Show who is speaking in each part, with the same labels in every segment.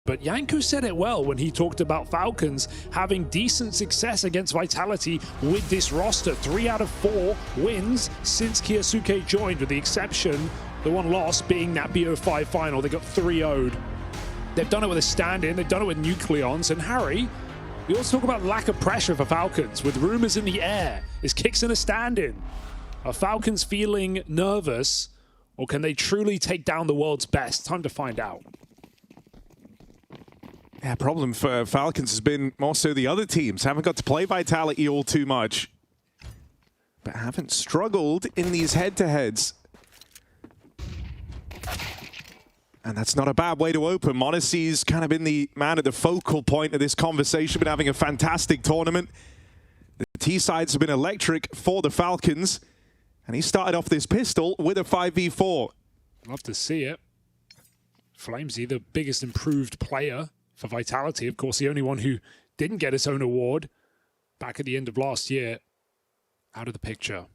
Speaker 1: But Yanko said it well when he talked about Falcons having decent success against Vitality with this roster. 3 out of 4 wins since Kyosuke joined, with the exception, the one loss being that BO5 final. They got 3-0'd. They've done it with a stand-in, they've done it with Nucleons, and Harry, we also talk about lack of pressure for Falcons, with rumors in the air. Is Kicks in a stand-in? Are Falcons feeling nervous, or can they truly take down the world's best? Time to find out.
Speaker 2: Yeah, problem for Falcons has been more so the other teams. Haven't got to play Vitality all too much, but haven't struggled in these head-to-heads. And that's not a bad way to open. Monacy's kind of been the man at the focal point of this conversation, been having a fantastic tournament. The T-sides have been electric for the Falcons, and he started off this pistol with a 5v4.
Speaker 1: Love to see it. Flamesy, the biggest improved player for Vitality. Of course, the only one who didn't get his own award back at the end of last year, out of the picture.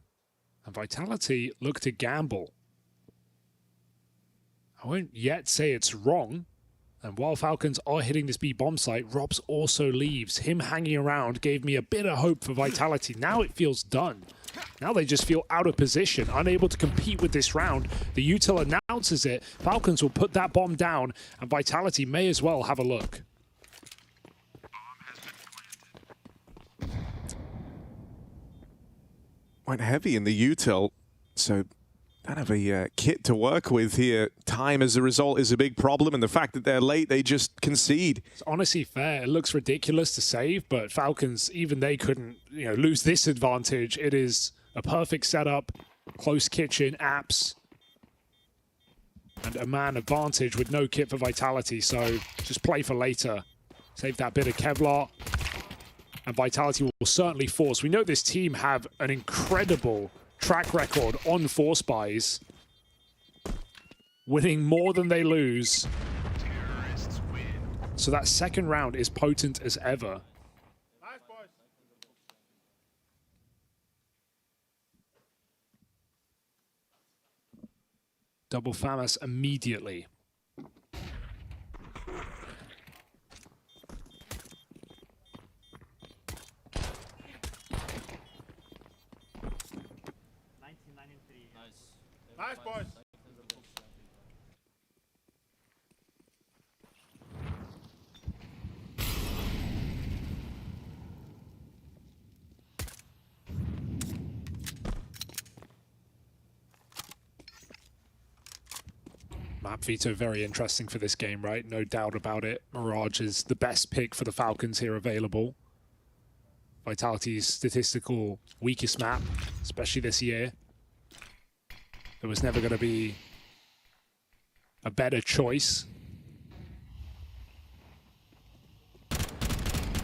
Speaker 1: And Vitality look to gamble. I won't yet say it's wrong. And while Falcons are hitting this B bomb site, Robs also leaves. Him hanging around gave me a bit of hope for Vitality. Now it feels done. Now they just feel out of position, unable to compete with this round. The util announces it. Falcons will put that bomb down, and Vitality may as well have a look.
Speaker 2: Went heavy in the util, so kind of a kit to work with here. Time, as a result, is a big problem, and the fact that they're late, they just concede.
Speaker 1: It's honestly fair. It looks ridiculous to save, but Falcons, even they couldn't, lose this advantage. It is a perfect setup, close kitchen, apps, and a man advantage with no kit for Vitality. So just play for later. Save that bit of Kevlar, and Vitality will certainly force. We know this team have an incredible track record on force buys, winning more than they lose. So that second round is potent as ever. Double FAMAS immediately.
Speaker 3: Nice, boys.
Speaker 1: Map veto very interesting for this game, right? No doubt about it. Mirage is the best pick for the Falcons here available. Vitality's statistical weakest map, especially this year. There was never going to be a better choice.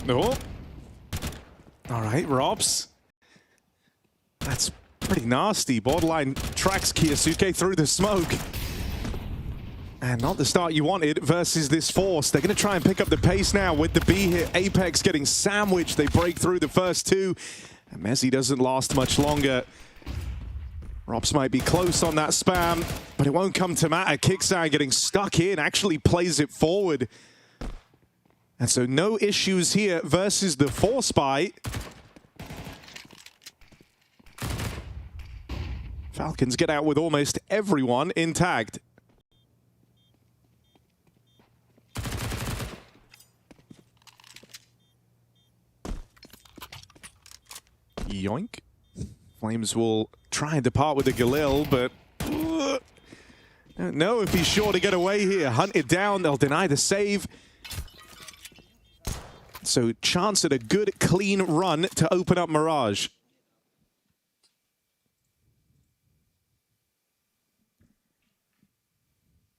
Speaker 2: No. All right, Robs. That's pretty nasty. Borderline tracks Kyosuke through the smoke. And not the start you wanted versus this force. They're going to try and pick up the pace now with the B hit. Apex getting sandwiched. They break through the first two. And Messi doesn't last much longer. Robs might be close on that spam, but it won't come to matter. Kicksan getting stuck in, actually plays it forward. And so no issues here versus the force buy. Falcons get out with almost everyone intact. Yoink. Flames will try and depart with the Galil, but don't know if he's sure to get away here. Hunted down, they'll deny the save. So chance at a good, clean run to open up Mirage.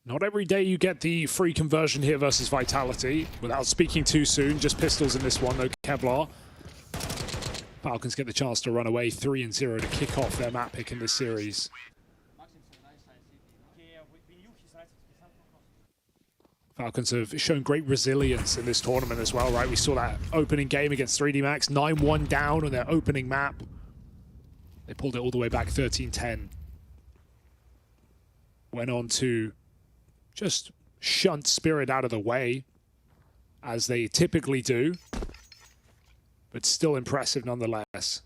Speaker 1: Not every day you get the free conversion here versus Vitality. Without speaking too soon, just pistols in this one, no Kevlar. Falcons get the chance to run away 3-0 to kick off their map pick in this series. Falcons have shown great resilience in this tournament as well, right? We saw that opening game against 3D Max, 9-1 down on their opening map. They pulled it all the way back 13-10. Went on to just shunt Spirit out of the way. as they typically do, but still impressive nonetheless.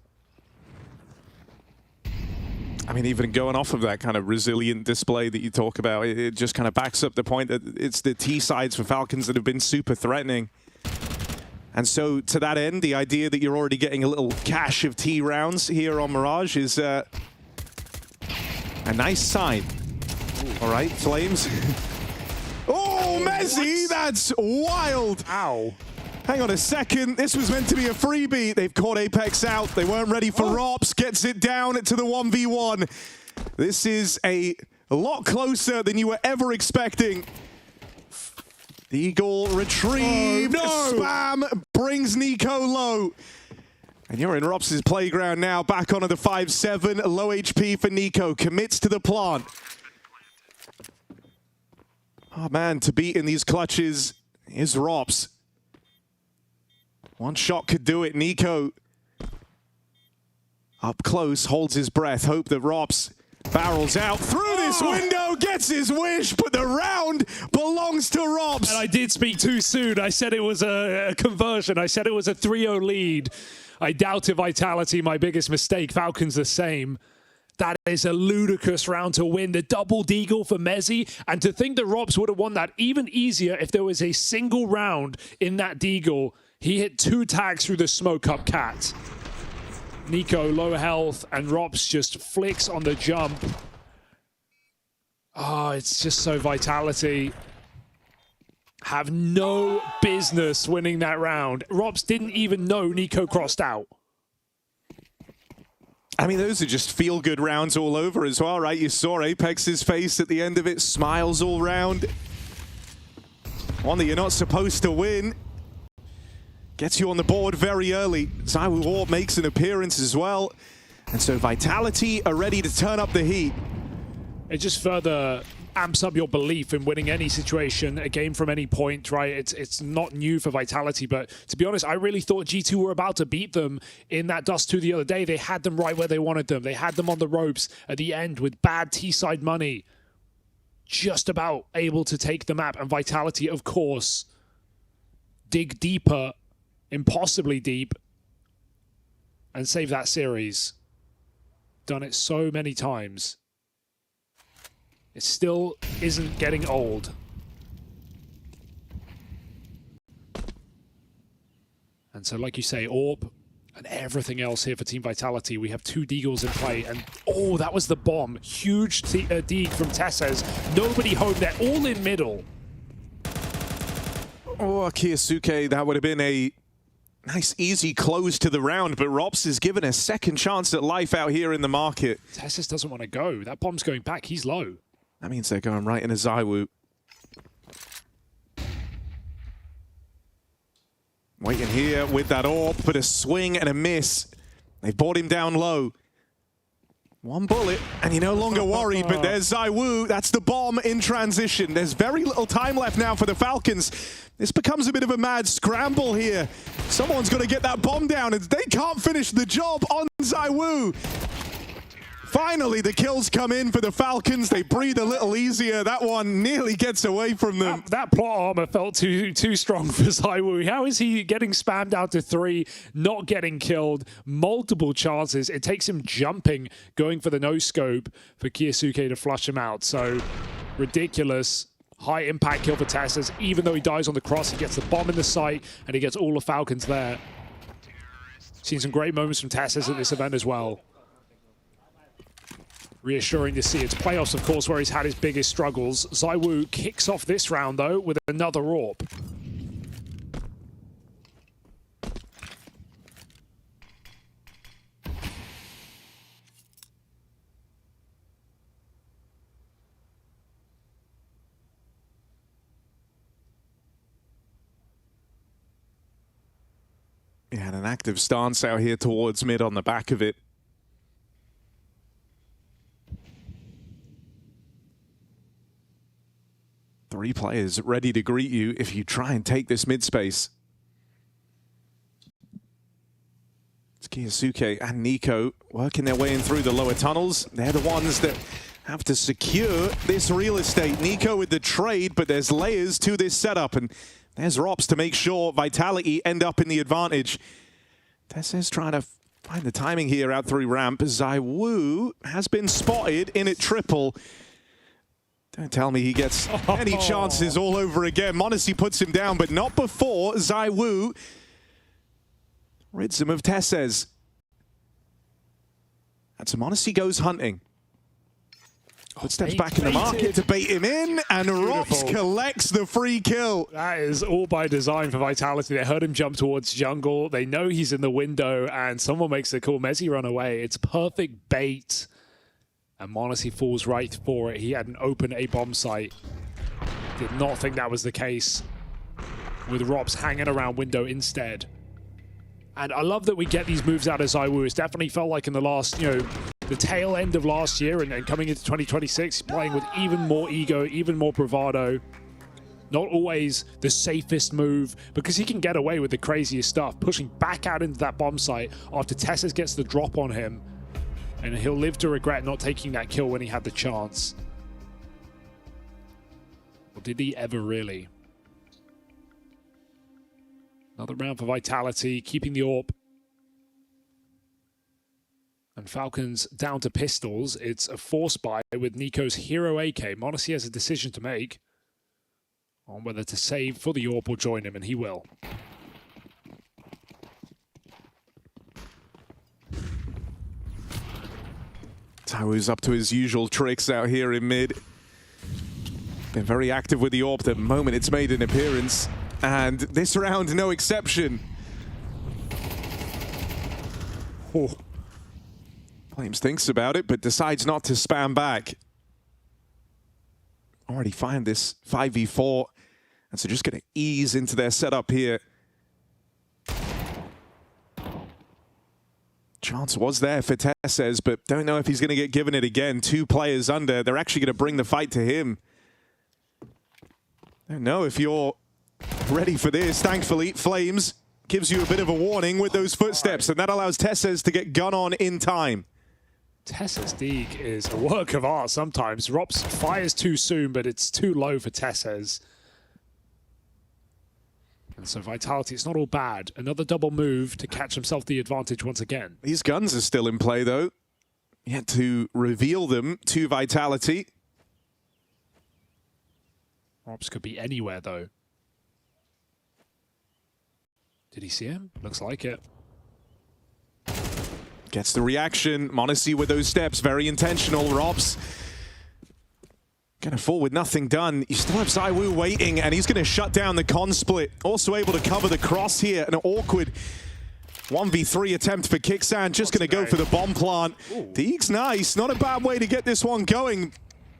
Speaker 2: I mean, even going off of that kind of resilient display that you talk about, it just kind of backs up the point that it's the T sides for Falcons that have been super threatening. And so to that end, the idea that you're already getting a little cache of T rounds here on Mirage is a nice sign. All right, Flames. Oh, Mezzy, that's wild.
Speaker 1: Ow.
Speaker 2: Hang on a second, this was meant to be a freebie. They've caught Apex out. They weren't ready for Rops. Gets it down to the 1v1. This is a lot closer than you were ever expecting. The Eagle retrieved.
Speaker 1: Oh, no.
Speaker 2: Spam brings Nico low. And you're in Rops' playground now. Back onto the 5-7. Low HP for Nico. Commits to the plant. Oh man, to beat in these clutches is Rops. One shot could do it. Nico up close, holds his breath. Hope that Rops barrels out through this window, gets his wish, but the round belongs to Rops.
Speaker 1: And I did speak too soon. I said it was a conversion. I said it was a 3-0 lead. I doubted Vitality, my biggest mistake. Falcons the same. That is a ludicrous round to win. The double deagle for Mezzy. And to think that Rops would have won that even easier if there was a single round in that deagle. He hit 2 tags through the smoke up cat. Nico low health and Rops just flicks on the jump. Oh, it's just so Vitality have no business winning that round. Rops didn't even know Nico crossed out.
Speaker 2: I mean, those are just feel-good rounds all over as well, right? You saw Apex's face at the end of it, smiles all round. One that you're not supposed to win. Gets you on the board very early. ZywOo makes an appearance as well. And so Vitality are ready to turn up the heat.
Speaker 1: It just further amps up your belief in winning any situation, a game from any point, right? It's not new for Vitality, but to be honest, I really thought G2 were about to beat them in that Dust 2 the other day. They had them right where they wanted them. They had them on the ropes at the end with bad T-side money. Just about able to take the map. And Vitality, of course, dig deeper, impossibly deep, and save that series. Done it so many times. It still isn't getting old. And so, like you say, AWP and everything else here for Team Vitality. We have 2 deagles in play, and oh, that was the bomb. Huge deag from Tesses. Nobody home. They're all in middle.
Speaker 2: Oh, Kiyosuke, that would have been a nice, easy close to the round, but Rops is given a second chance at life out here in the market.
Speaker 1: Tesses doesn't want to go. That bomb's going back. He's low.
Speaker 2: That means they're going right into ZywOo. Waiting here with that AWP, but a swing and a miss. They've brought him down low. One bullet, and you're no longer worried, but there's ZywOo. That's the bomb in transition. There's very little time left now for the Falcons. This becomes a bit of a mad scramble here. Someone's got to get that bomb down, and they can't finish the job on ZywOo. Finally, the kills come in for the Falcons. They breathe a little easier. That one nearly gets away from them.
Speaker 1: That plot armor felt too strong for ZywOo. How is he getting spammed out to 3, not getting killed? Multiple chances. It takes him jumping, going for the no-scope for Kiyosuke to flush him out. So, ridiculous. High impact kill for Tesses. Even though he dies on the cross, he gets the bomb in the site, and he gets all the Falcons there. Seen some great moments from Tesses at this event as well. Reassuring to see. It's playoffs, of course, where he's had his biggest struggles. ZywOo kicks off this round, though, with another AWP.
Speaker 2: Yeah, and an active stance out here towards mid on the back of it. Three players ready to greet you if you try and take this mid space. It's Kiyosuke and Nico working their way in through the lower tunnels. They're the ones that have to secure this real estate. Nico with the trade, but there's layers to this setup, and There's Rops to make sure Vitality end up in the advantage. Tessa's trying to find the timing here out through ramp. ZywOo has been spotted in at triple. Don't tell me he gets any chances all over again. m0NESY puts him down, but not before ZywOo rids him of Tessez. And so m0NESY goes hunting. Footsteps back in the market to bait him in, and Rops collects the free kill.
Speaker 1: That is all by design for Vitality. They heard him jump towards jungle. They know he's in the window, and someone makes the call. m0NESY run away. It's perfect bait. And m0NESY falls right for it. He had an open A bomb site. Did not think that was the case, with Rops hanging around window instead. And I love that we get these moves out of ZywOo. It's definitely felt like in the last, the tail end of last year and coming into 2026, playing with even more ego, even more bravado. Not always the safest move, because he can get away with the craziest stuff, pushing back out into that bomb site after Tessez gets the drop on him. And he'll live to regret not taking that kill when he had the chance. Or did he ever really? Another round for Vitality, keeping the AWP. And Falcons down to pistols. It's a force buy with Nico's hero AK. m0NESY has a decision to make on whether to save for the AWP or join him, and he will.
Speaker 2: ZywOo's up to his usual tricks out here in mid. Been very active with the AWP the moment it's made an appearance. And this round, no exception. Oh. Flames thinks about it, but decides not to spam back. Already find this 5v4. And so just going to ease into their setup here. Chance was there for Tessez, but don't know if he's going to get given it again. 2 players under. They're actually going to bring the fight to him. Don't know if you're ready for this. Thankfully, Flames gives you a bit of a warning with those footsteps, and that allows Tessez to get gun on in time.
Speaker 1: Tessez Deeg is a work of art sometimes. Rops fires too soon, but it's too low for Tessez. And so Vitality, it's not all bad. Another double move to catch himself the advantage once again.
Speaker 2: These guns are still in play, though. Yet to reveal them to Vitality.
Speaker 1: Rops could be anywhere, though. Did he see him? Looks like it.
Speaker 2: Gets the reaction. m0NESY with those steps, very intentional. Rops gonna fall with nothing done. You still have ZywOo waiting, and he's gonna shut down the con split. Also able to cover the cross here. An awkward 1v3 attempt for Kixan. Just gonna go for the bomb plant. Deeg's nice. Not a bad way to get this one going.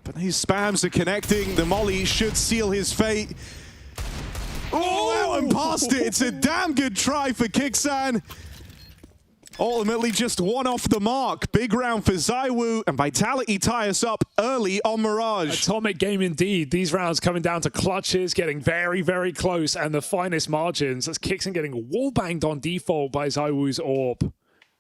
Speaker 2: But these spams are connecting. The molly should seal his fate. Oh, out and past it. It's a damn good try for Kixan. Ultimately just one off the mark. Big round for ZywOo, and Vitality tie us up early on Mirage.
Speaker 1: Atomic game indeed. These rounds coming down to clutches, getting very, very close, and the finest margins. That's Kixan getting wall-banged on default by ZywOo's AWP.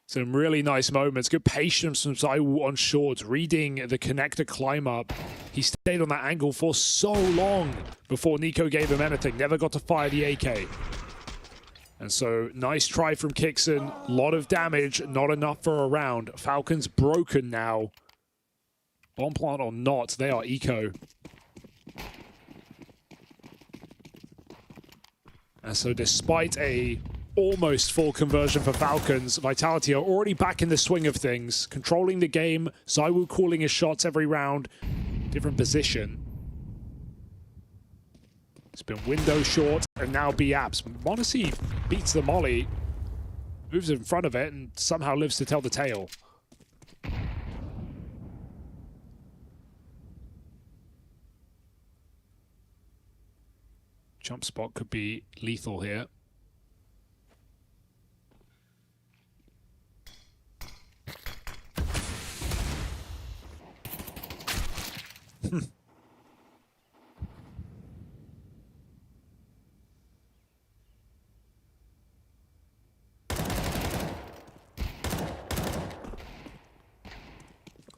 Speaker 1: Some really nice moments. Good patience from ZywOo on short, reading the connector climb up. He stayed on that angle for so long before Nico gave him anything. Never got to fire the AK. And so, nice try from Kixan. A lot of damage, not enough for a round. Falcons broken now. Bomb plant or not, they are eco. And so, despite a almost full conversion for Falcons, Vitality are already back in the swing of things, controlling the game. ZywOo calling his shots every round. Different position. It's been window short, and now B-Apps. m0NESY beats the molly, moves in front of it, and somehow lives to tell the tale. Jump spot could be lethal here.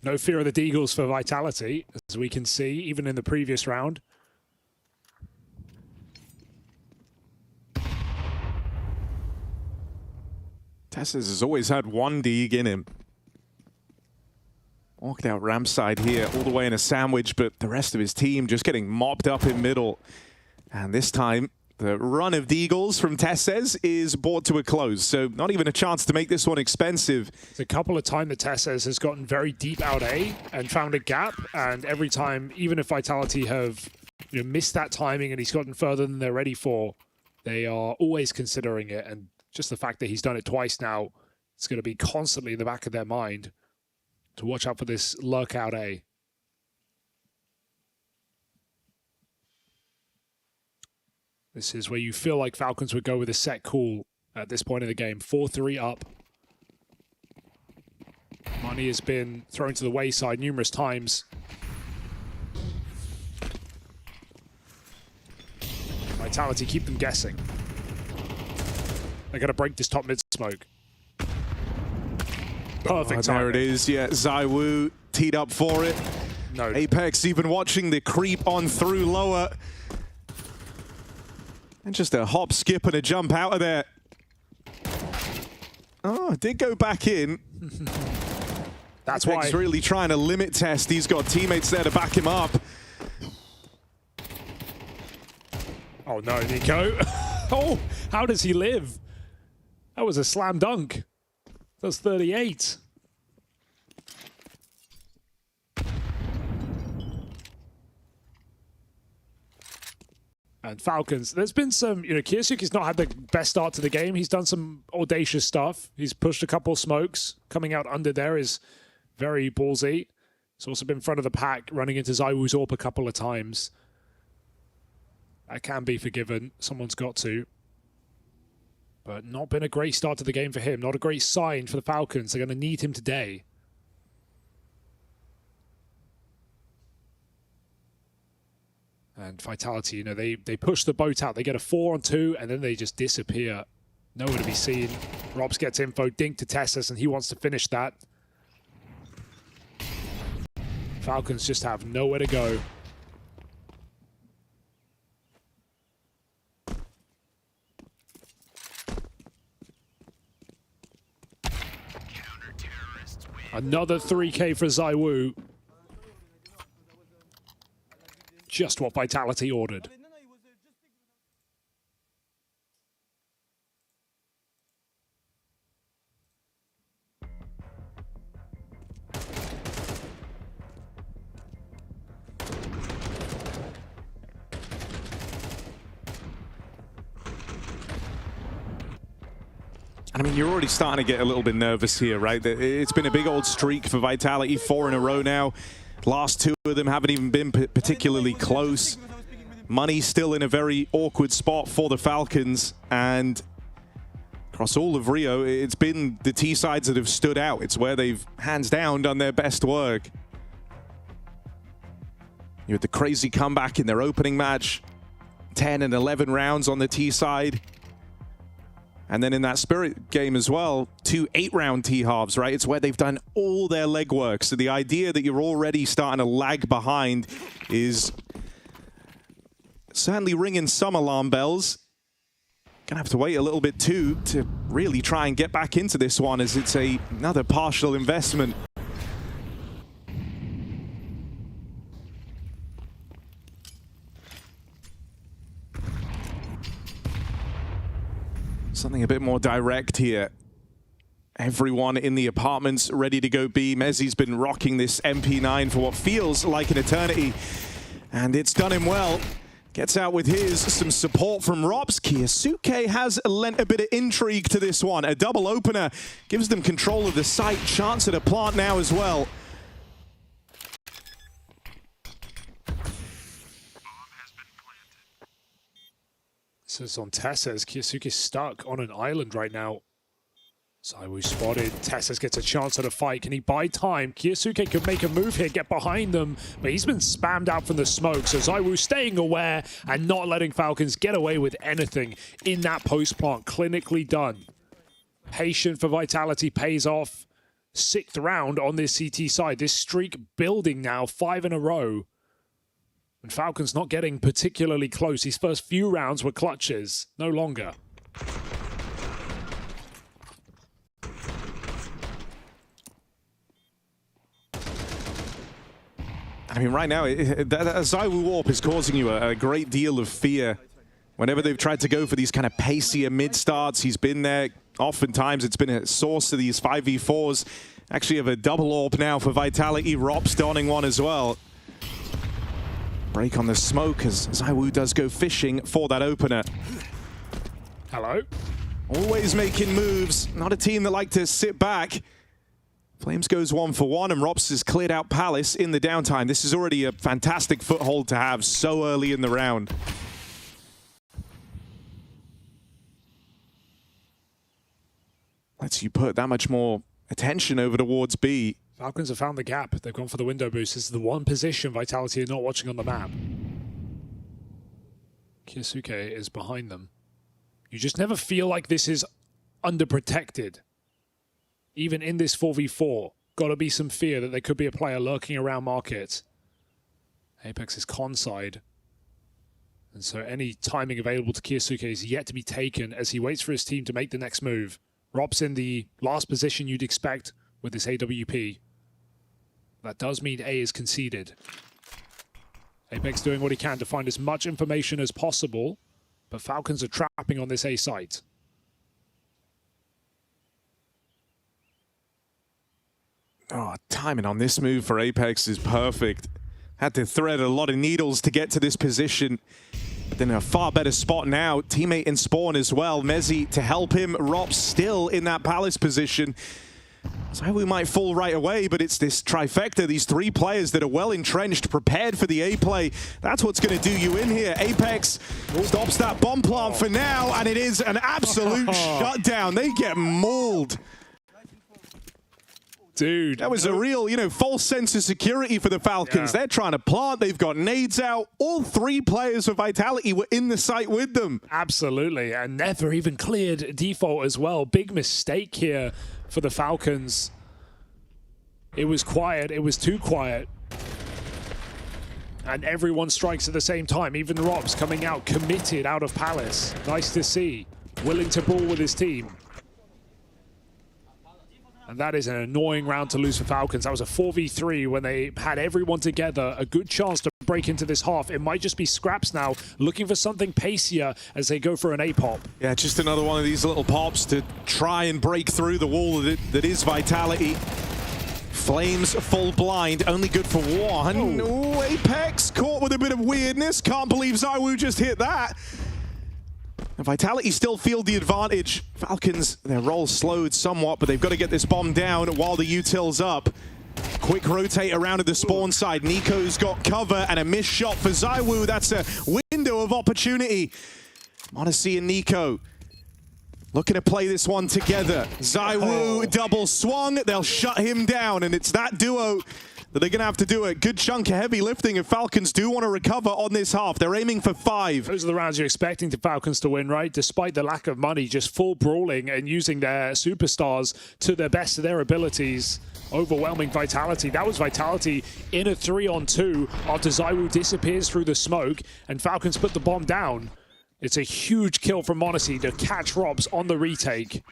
Speaker 1: No fear of the Deagles for Vitality, as we can see, even in the previous round.
Speaker 2: Tesses has always had one dig in him. Walked out ramp side here, all the way in a sandwich, but the rest of his team just getting mopped up in middle. And this time, the run of Deagles from Tesses is brought to a close, so not even a chance to make this one expensive.
Speaker 1: It's a couple of times that Tesses has gotten very deep out A and found a gap, and every time, even if Vitality have missed that timing and he's gotten further than they're ready for, they are always considering it, and just the fact that he's done it twice now, it's going to be constantly in the back of their mind to watch out for this lurk out A. This is where you feel like Falcons would go with a set call at this point in the game. 4-3 up. Money has been thrown to the wayside numerous times. Vitality keep them guessing. They're going to break this top mid smoke. Perfect timing.
Speaker 2: There it is, yeah. ZywOo teed up for it.
Speaker 1: No.
Speaker 2: Apex even watching the creep on through lower. And just a hop, skip, and a jump out of there. Oh, it did go back in.
Speaker 1: That's
Speaker 2: Apex
Speaker 1: why.
Speaker 2: really trying to limit Test. He's got teammates there to back him up.
Speaker 1: Oh no, Nico. Oh, how does he live? That was a slam dunk. That's 38. And Falcons, there's been some, Kiyasuke's not had the best start to the game. He's done some audacious stuff. He's pushed a couple smokes. Coming out under there is very ballsy. He's also been in front of the pack, running into ZywOo's AWP a couple of times. That can be forgiven. Someone's got to. But not been a great start to the game for him. Not a great sign for the Falcons. They're going to need him today. And Vitality, they push the boat out. They get a 4-on-2, and then they just disappear. Nowhere to be seen. Robs gets info, dink to Tessus, and he wants to finish that. Falcons just have nowhere to go. Another 3K for ZywOo. Just what Vitality ordered.
Speaker 2: I mean, you're already starting to get a little bit nervous here, right? It's been a big old streak for Vitality, 4 in a row now. Last 2 of them haven't even been particularly close. Money still in a very awkward spot for the Falcons, and across all of Rio, it's been the T sides that have stood out. It's where they've hands down done their best work. You had the crazy comeback in their opening match, 10 and 11 rounds on the T side. And then in that Spirit game as well, 2 8-round T-halves, right? It's where they've done all their legwork. So the idea that you're already starting to lag behind is certainly ringing some alarm bells. Gonna have to wait a little bit too to really try and get back into this one, as it's another partial investment. Something a bit more direct here. Everyone in the apartments ready to go B. Mezzi's been rocking this MP9 for what feels like an eternity, and it's done him well. Gets out with some support from Robs. Kiyasuke has lent a bit of intrigue to this one. A double opener gives them control of the site. Chance at a plant now as well.
Speaker 1: This is on Tessus. Kiyasuke's stuck on an island right now. ZywOo spotted. Tessus gets a chance at a fight. Can he buy time? Kiyasuke could make a move here, get behind them, but he's been spammed out from the smoke. So ZywOo staying aware and not letting Falcons get away with anything in that post plant. Clinically done. Patient for Vitality pays off. 6th round on this CT side. This streak building now, 5 in a row. And Falcons not getting particularly close. His first few rounds were clutches. No longer.
Speaker 2: I mean, right now, that Zywoo Warp is causing you a great deal of fear. Whenever they've tried to go for these kind of pacier mid-starts, he's been there. Oftentimes, it's been a source to these 5v4s. Actually have a double AWP now for Vitality. Rop's donning one as well. Break on the smoke as Zywoo does go fishing for that opener.
Speaker 1: Hello.
Speaker 2: Always making moves. Not a team that like to sit back. Flames goes 1 for 1, and Rops has cleared out Palace in the downtime. This is already a fantastic foothold to have so early in the round. Lets you put that much more attention over towards B.
Speaker 1: Falcons have found the gap. They've gone for the window boost. This is the one position Vitality are not watching on the map. Kyosuke is behind them. You just never feel like this is underprotected. Even in this 4v4, got to be some fear that there could be a player lurking around market. Apex is con side. And so any timing available to Kyosuke is yet to be taken as he waits for his team to make the next move. Rob's in the last position you'd expect with this AWP. That does mean A is conceded. Apex doing what he can to find as much information as possible, but Falcons are trapping on this A site.
Speaker 2: Oh, timing on this move for Apex is perfect. Had to thread a lot of needles to get to this position. But in a far better spot now. Teammate in spawn as well. Mezzi to help him. Rob still in that Palace position. So we might fall right away, but it's this trifecta, these three players that are well entrenched, prepared for the A play. That's what's going to do you in here. Apex stops that bomb plant for now, and it is an absolute shutdown. They get mauled.
Speaker 1: Dude.
Speaker 2: That was a real, false sense of security for the Falcons. Yeah. They're trying to plant. They've got nades out. All three players of Vitality were in the site with them.
Speaker 1: Absolutely. And never even cleared default as well. Big mistake here for the Falcons. It was quiet. It was too quiet. And everyone strikes at the same time. Even Rob's coming out committed out of Palace. Nice to see. Willing to brawl with his team. And that is an annoying round to lose for Falcons. That was a 4v3 when they had everyone together. A good chance to break into this half. It might just be scraps now, looking for something pacier as they go for an A-pop.
Speaker 2: Yeah, just another one of these little pops to try and break through the wall that is Vitality. Flames full blind, only good for one. Ooh, Apex caught with a bit of weirdness. Can't believe Zywoo just hit that. Vitality still feel the advantage. Falcons, their roll slowed somewhat, but they've got to get this bomb down while the util's up. Quick rotate around to the spawn side. Nico's got cover and a missed shot for Zywoo. That's a window of opportunity. m0NESY and Nico looking to play this one together. Zywoo double swung. They'll shut him down, and it's that duo that they're going to have to do a good chunk of heavy lifting if Falcons do want to recover on this half. They're aiming for 5.
Speaker 1: Those are the rounds you're expecting the Falcons to win, right? Despite the lack of money, just full brawling and using their superstars to the best of their abilities. Overwhelming Vitality. That was Vitality in a 3-on-2 after Zywoo disappears through the smoke and Falcons put the bomb down. It's a huge kill from m0NESY to catch Robs on the retake.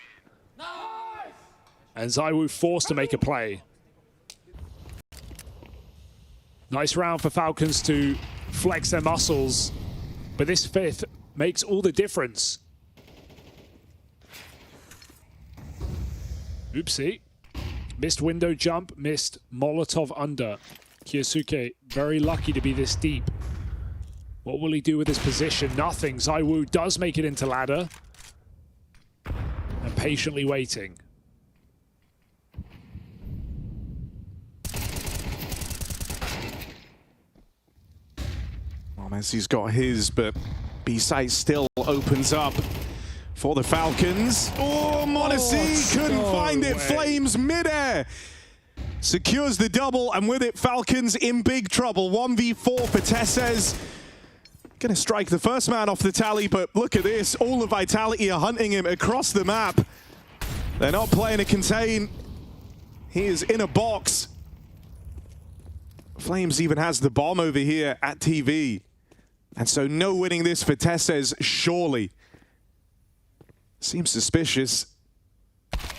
Speaker 1: And Zywoo forced to make a play. Nice round for Falcons to flex their muscles, but this 5th makes all the difference. Oopsie. Missed window jump, missed Molotov under. Kyosuke, very lucky to be this deep. What will he do with his position? Nothing. Zywoo does make it into ladder. And patiently waiting.
Speaker 2: Messi's got his, but B-site still opens up for the Falcons. Oh, m0NESY couldn't find it. Flames midair. Secures the double, and with it, Falcons in big trouble. 1v4 for Tesses. Gonna strike the first man off the tally, but look at this. All of Vitality are hunting him across the map. They're not playing a contain. He is in a box. Flames even has the bomb over here at TV. And so no winning this for Tesses, surely. Seems suspicious.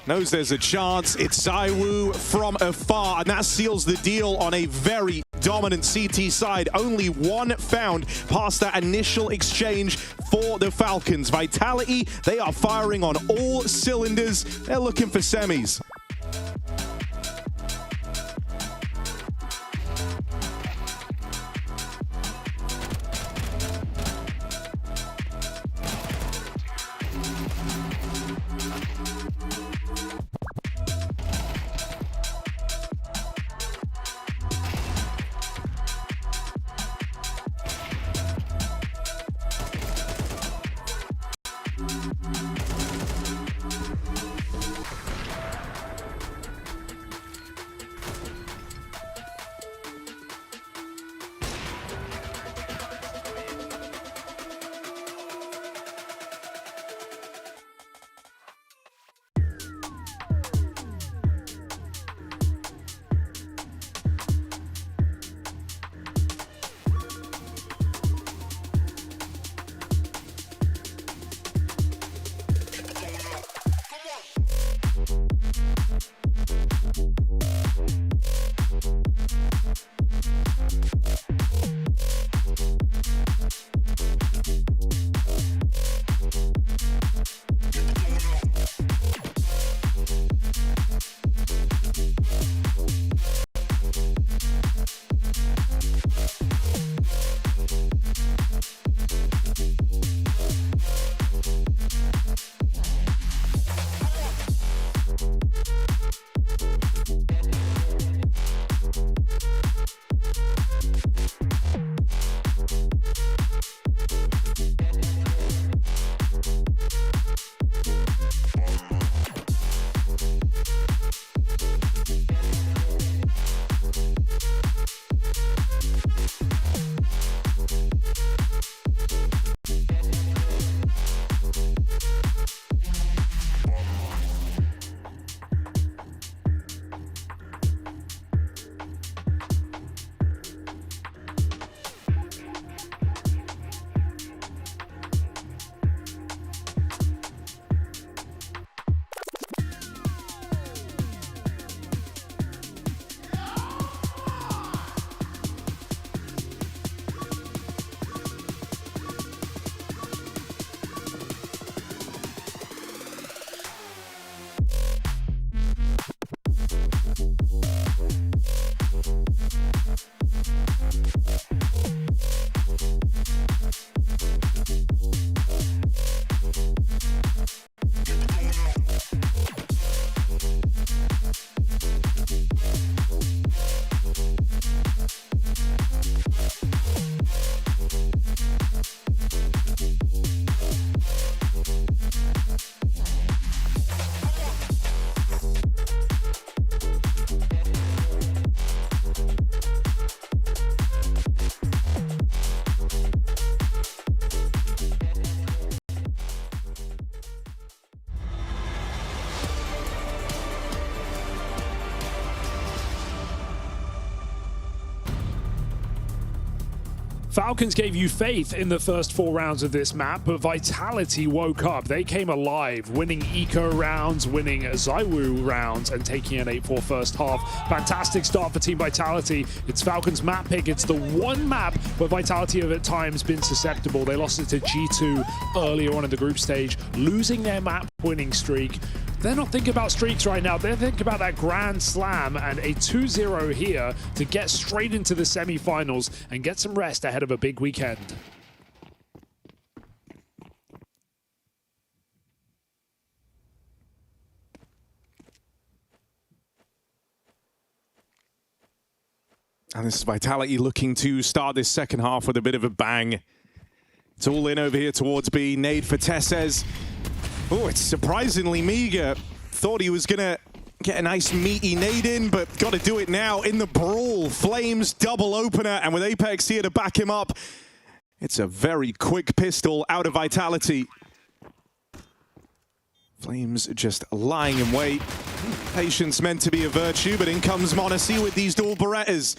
Speaker 2: Knows there's a chance. It's Zywoo from afar, and that seals the deal on a very dominant CT side. Only one found past that initial exchange for the Falcons. Vitality, they are firing on all cylinders. They're looking for semis.
Speaker 1: Falcons gave you faith in the first 4 rounds of this map, but Vitality woke up. They came alive, winning Eco rounds, winning Zywoo rounds, and taking an 8-4 first half. Fantastic start for Team Vitality. It's Falcons map pick. It's the one map where Vitality have at times been susceptible. They lost it to G2 earlier on in the group stage, losing their map winning streak. They're not thinking about streaks right now. They're thinking about that Grand Slam and a 2-0 here to get straight into the semifinals and get some rest ahead of a big weekend.
Speaker 2: And this is Vitality looking to start this second half with a bit of a bang. It's all in over here towards B. Nade for Tessez. Oh, it's surprisingly meager. Thought he was gonna get a nice meaty nade in, but got to do it now in the brawl. Flames double opener, and with Apex here to back him up, it's a very quick pistol out of Vitality. Flames just lying in wait. Patience meant to be a virtue, but in comes m0NESY with these dual Berettas.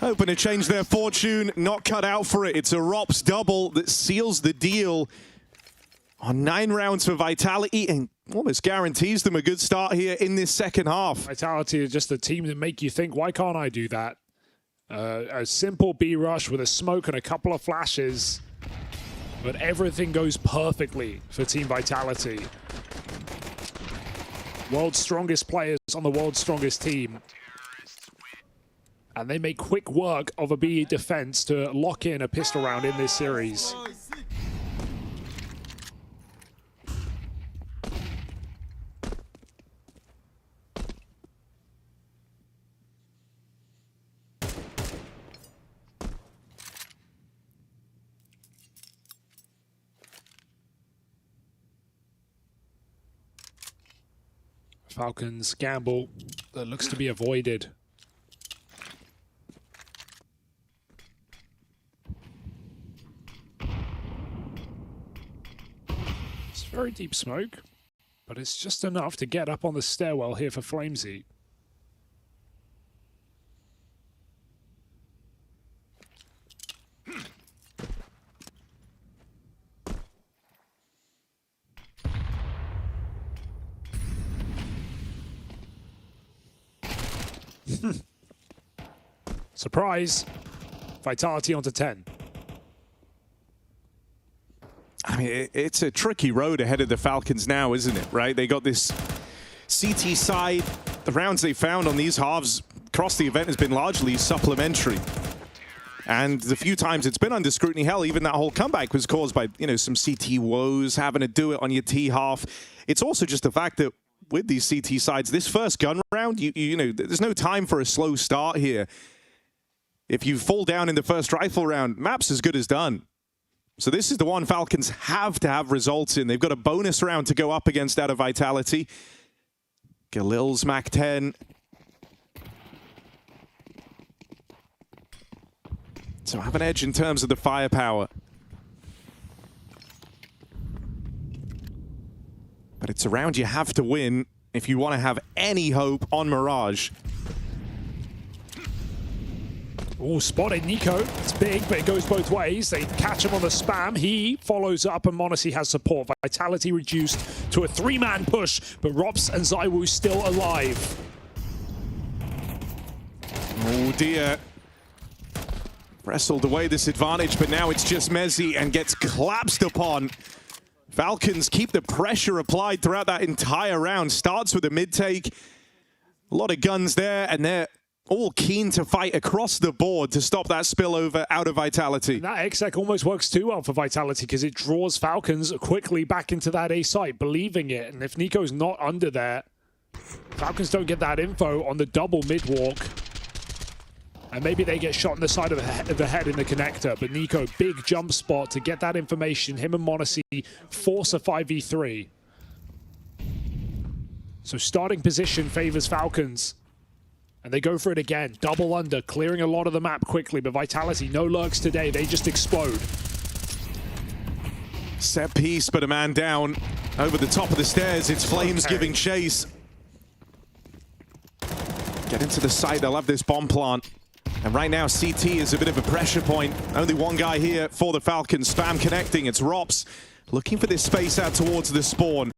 Speaker 2: Hoping to change their fortune, not cut out for it. It's a ROPS double that seals the deal on 9 rounds for Vitality and almost guarantees them a good start here in this second half.
Speaker 1: Vitality is just a team that make you think, why can't I do that? A simple B rush with a smoke and a couple of flashes, but everything goes perfectly for Team Vitality. World's strongest players on the world's strongest team. And they make quick work of a B defense to lock in a pistol round in this series. Falcons gamble that looks to be avoided. It's very deep smoke, but it's just enough to get up on the stairwell here for Flamesy. Surprise. Vitality onto 10.
Speaker 2: I mean, it's a tricky road ahead of the Falcons now, isn't it, right? They got this CT side. The rounds they found on these halves across the event has been largely supplementary. And the few times it's been under scrutiny, hell, even that whole comeback was caused by, you know, some CT woes, having to do it on your T half. It's also just the fact that with these CT sides, this first gun round, you know, there's no time for a slow start here. If you fall down in the first rifle round, map's as good as done. So this is the one Falcons have to have results in. They've got a bonus round to go up against out of Vitality. Galil's Mac 10. So have an edge in terms of the firepower. But it's a round you have to win if you want to have any hope on Mirage.
Speaker 1: Oh, spotted Nico. It's big, but it goes both ways. They catch him on the spam. He follows up, and m0NESY has support. Vitality reduced to a 3-man push, but Rops and ZywOo still alive.
Speaker 2: Oh dear. Wrestled away this advantage, but now it's just m0NESY and gets collapsed upon. Falcons keep the pressure applied throughout that entire round. Starts with a mid-take. A lot of guns there, and they're all keen to fight across the board to stop that spillover out of Vitality.
Speaker 1: And that exec almost works too well for Vitality because it draws Falcons quickly back into that A site, believing it. And if Nico's not under there, Falcons don't get that info on the double mid-walk. And maybe they get shot in the side of the head in the connector. But Nico, big jump spot to get that information. Him and m0NESY force a 5v3. So starting position favors Falcons. And they go for it again. Double under, clearing a lot of the map quickly. But Vitality, no lurks today. They just explode.
Speaker 2: Set piece, but a man down. Over the top of the stairs, it's Flames giving chase. Get into the site, they'll have this bomb plant. And right now, CT is a bit of a pressure point. Only one guy here for the Falcons. Spam connecting, it's Rops. Looking for this space out towards the spawn.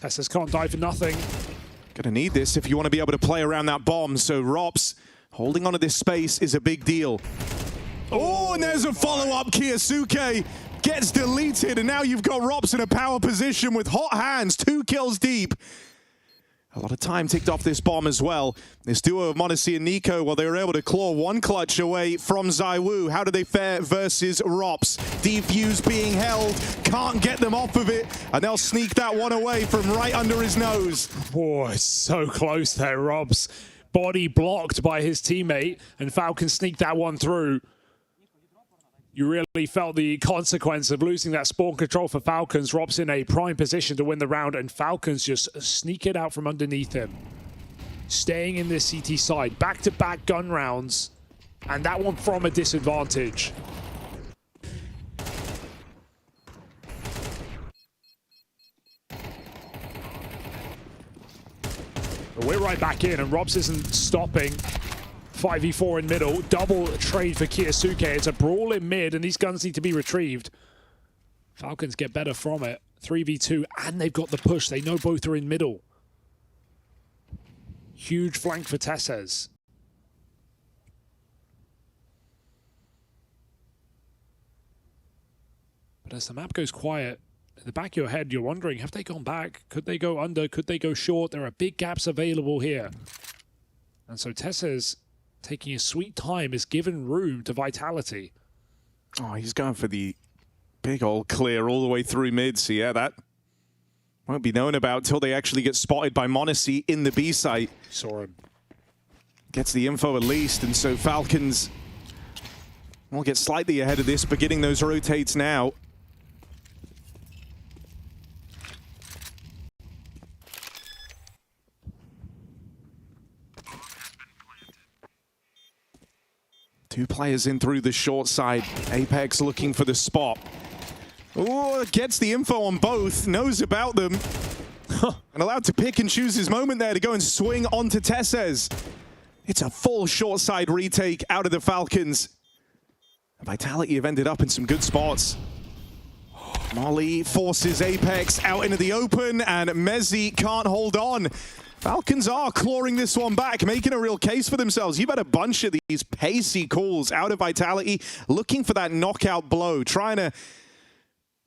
Speaker 1: Teslas can't die for nothing.
Speaker 2: Gonna need this if you want to be able to play around that bomb. So Rops holding onto this space is a big deal. Oh, and there's a follow-up. Kiyasuke gets deleted, and now you've got Rops in a power position with hot hands, 2 kills deep. A lot of time ticked off this bomb as well. This duo of m0NESY and Nico, well, they were able to claw one clutch away from ZywOo. How do they fare versus Rops? Defuse being held, can't get them off of it, and they'll sneak that one away from right under his nose.
Speaker 1: Oh, it's so close there, Rops. Body blocked by his teammate, and Falcon sneaked that one through. You really felt the consequence of losing that spawn control for Falcons. Rops in a prime position to win the round, and Falcons just sneak it out from underneath him. Staying in this CT side. Back-to-back gun rounds, and that one from a disadvantage. But we're right back in, and Rops isn't stopping. 5v4 in middle, double trade for Kiyasuke. It's a brawl in mid, and these guns need to be retrieved. Falcons get better from it. 3v2, and they've got the push. They know both are in middle. Huge flank for Tesses. But as the map goes quiet, in the back of your head, you're wondering, have they gone back? Could they go under? Could they go short? There are big gaps available here. And so Tessez, taking his sweet time, is given room to Vitality.
Speaker 2: Oh, he's going for the big old clear all the way through mid. So yeah, that won't be known about till they actually get spotted by Monacy in the B site.
Speaker 1: Saw him.
Speaker 2: Gets the info at least, and so Falcons will get slightly ahead of this, beginning those rotates now. Two players in through the short side. Apex looking for the spot. Oh, gets the info on both, knows about them. And allowed to pick and choose his moment there to go and swing onto Tessez. It's a full short side retake out of the Falcons. Vitality have ended up in some good spots. Molly forces Apex out into the open, and Mezzi can't hold on. Falcons are clawing this one back, making a real case for themselves. You've had a bunch of these pacey calls out of Vitality, looking for that knockout blow, trying to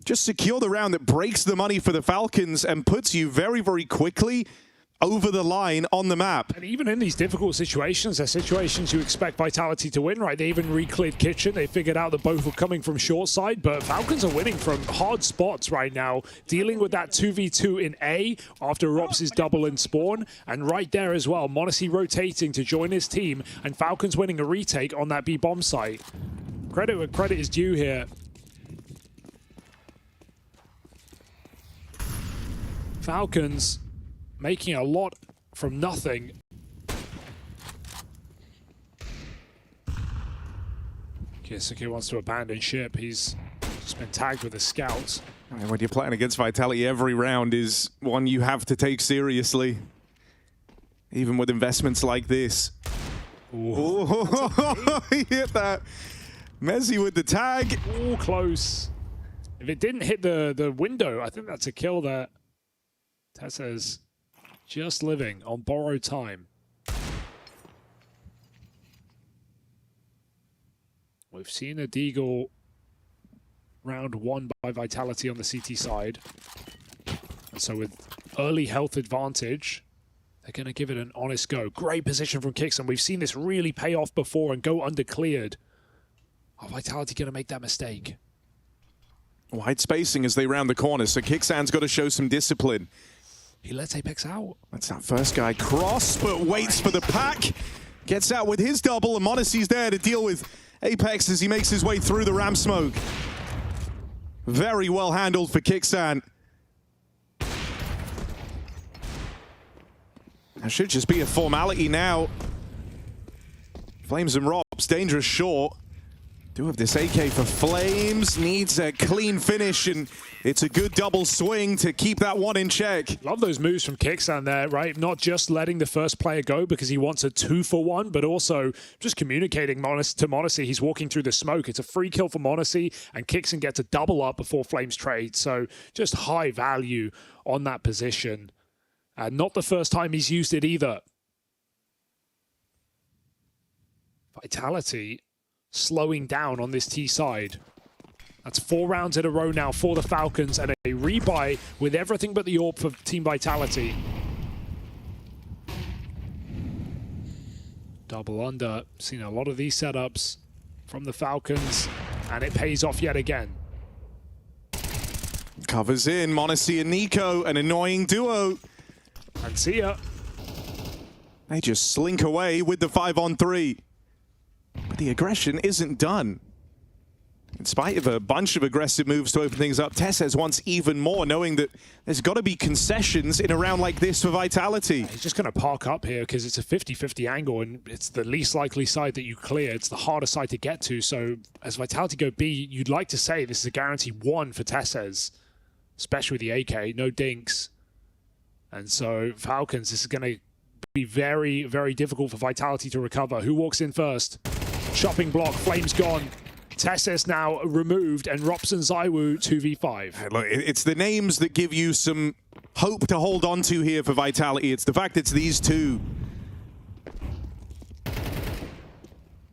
Speaker 2: just secure the round that breaks the money for the Falcons and puts you very, very quickly over the line on the map.
Speaker 1: And even in these difficult situations, they're situations you expect Vitality to win, right? They even re-cleared Kitchen. They figured out that both were coming from short side, but Falcons are winning from hard spots right now, dealing with that 2v2 in A after Rops' double in spawn. And right there as well, Monacy rotating to join his team, and Falcons winning a retake on that B bomb site. Credit where credit is due here. Falcons making a lot from nothing. Kiyasuke wants to abandon ship. He's just been tagged with a scout.
Speaker 2: And when you're playing against Vitality, every round is one you have to take seriously. Even with investments like this. Oh, he hit that. Mezzi with the tag.
Speaker 1: Oh, close. If it didn't hit the window, I think that's a kill there. Tessez just living on borrowed time. We've seen a Deagle round won by Vitality on the CT side. And so with early health advantage, they're going to give it an honest go. Great position from Kixon. We've seen this really pay off before and go undercleared. Are Vitality going to make that mistake?
Speaker 2: Wide spacing as they round the corner, so Kixan's got to show some discipline.
Speaker 1: He lets Apex out.
Speaker 2: That's that first guy cross, but waits for the pack. Gets out with his double, and Monacy's there to deal with Apex as he makes his way through the ram smoke. Very well handled for Kixan. That should just be a formality now. Flames and Rops, dangerous short. Do have this AK for Flames, needs a clean finish, and it's a good double swing to keep that one in check.
Speaker 1: Love those moves from Kixan there, right? Not just letting the first player go because he wants a 2-for-1, but also just communicating to Monacy. He's walking through the smoke. It's a free kill for Monacy, and Kixan gets a double up before Flames trade. So just high value on that position. And not the first time he's used it either. Vitality slowing down on this T side. That's 4 rounds in a row now for the Falcons, and a rebuy with everything but the AWP for Team Vitality. Double under. Seen a lot of these setups from the Falcons, and it pays off yet again.
Speaker 2: Covers in, Monacy and Nico, an annoying duo.
Speaker 1: And see ya.
Speaker 2: They just slink away with the 5-on-3. But the aggression isn't done. In spite of a bunch of aggressive moves to open things up, Tessez wants even more, knowing that there's got to be concessions in a round like this for Vitality.
Speaker 1: He's just going to park up here because it's a 50-50 angle, and it's the least likely side that you clear. It's the harder side to get to. So as Vitality go B, you'd like to say this is a guarantee 1 for Tessez, especially with the AK, no dinks. And so Falcons, this is going to be very, very difficult for Vitality to recover. Who walks in first? Shopping block, Flames gone. Tessez now removed, and Rops and Zywoo 2v5.
Speaker 2: Hey, look, it's the names that give you some hope to hold on to here for Vitality. It's the fact it's these two.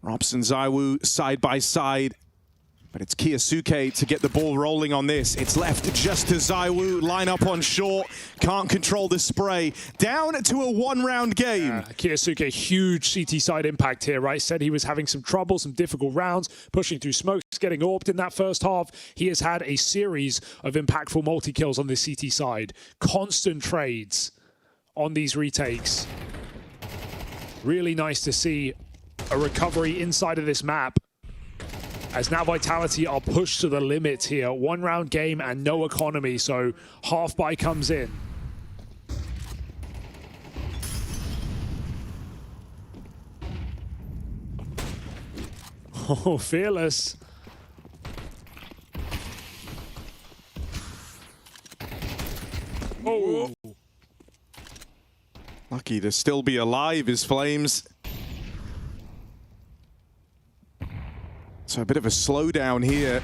Speaker 2: Rops and Zywoo side by side. But it's Kiyasuke to get the ball rolling on this. It's left just to ZywOo. Line up on short. Can't control the spray. Down to a one-round game.
Speaker 1: Kiyasuke, huge CT side impact here, right? Said he was having some trouble, some difficult rounds, pushing through smokes, getting orbed in that first half. He has had a series of impactful multi-kills on the CT side. Constant trades on these retakes. Really nice to see a recovery inside of this map. As now Vitality are pushed to the limit here. One round game and no economy, so half buy comes in. Oh, Fearless. Oh.
Speaker 2: Lucky to still be alive is Flames. So a bit of a slowdown here.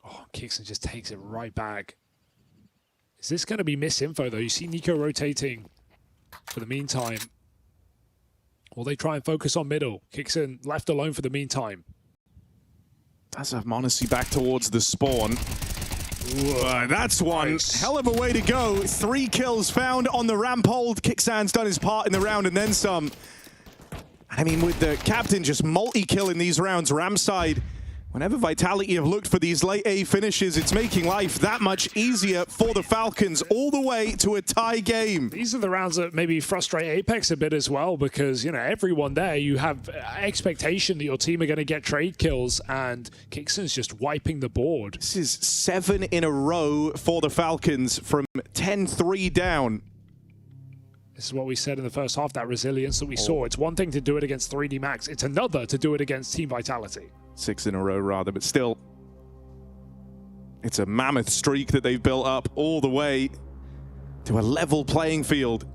Speaker 1: Oh, Kixon just takes it right back. Is this going to be misinfo though? You see Nico rotating for the meantime. Will they try and focus on middle? Kixon left alone for the meantime.
Speaker 2: That's a m0NESY back towards the spawn. Ooh, that's one
Speaker 1: nice.
Speaker 2: Hell of a way to go. 3 kills found on the ramp hold. Kixan's done his part in the round and then some. I mean, with the captain just multi-killing these rounds, ramp side, whenever Vitality have looked for these late A finishes, it's making life that much easier for the Falcons, all the way to a tie game.
Speaker 1: These are the rounds that maybe frustrate Apex a bit as well, because, you know, everyone there, you have expectation that your team are going to get trade kills, and Kixon's just wiping the board.
Speaker 2: This is 7 in a row for the Falcons from 10-3 down.
Speaker 1: This is what we said in the first half, that resilience that we saw. It's one thing to do it against 3D Max. It's another to do it against Team Vitality.
Speaker 2: 6 in a row, rather, but still, it's a mammoth streak that they've built up all the way to a level playing field.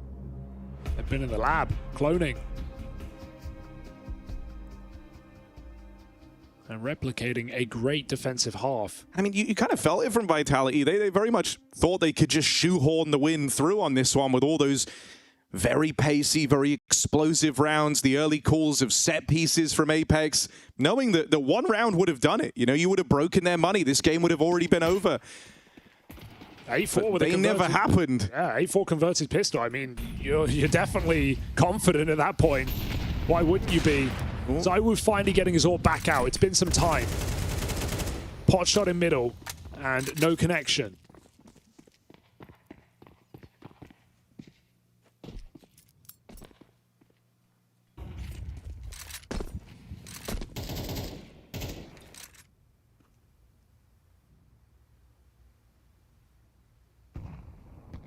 Speaker 1: They've been in the lab, cloning. And replicating a great defensive half.
Speaker 2: I mean, you kind of felt it from Vitality. They very much thought they could just shoehorn the win through on this one with all those very pacey, very explosive rounds, the early calls of set pieces from Apex, knowing that the one round would have done it. You know, you would have broken their money. This game would have already been over.
Speaker 1: 8-4 with a
Speaker 2: they never happened.
Speaker 1: Yeah, 8-4 converted pistol. I mean, you're definitely confident at that point. Why wouldn't you be? ZywOo finally getting his orb back out. It's been some time. Pot shot in middle and no connection.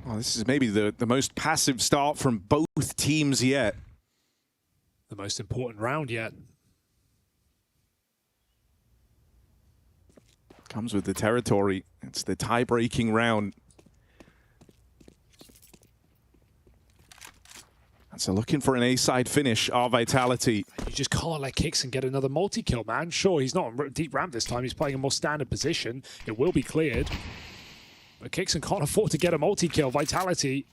Speaker 2: Oh, this is maybe the most passive start from both teams yet.
Speaker 1: The most important round yet.
Speaker 2: Comes with the territory. It's the tie-breaking round. And so looking for an A-side finish, our Vitality.
Speaker 1: You just can't let Kixon get another multi-kill, man. Sure, he's not on deep ramp this time. He's playing a more standard position. It will be cleared. But Kixon can't afford to get a multi-kill. Vitality.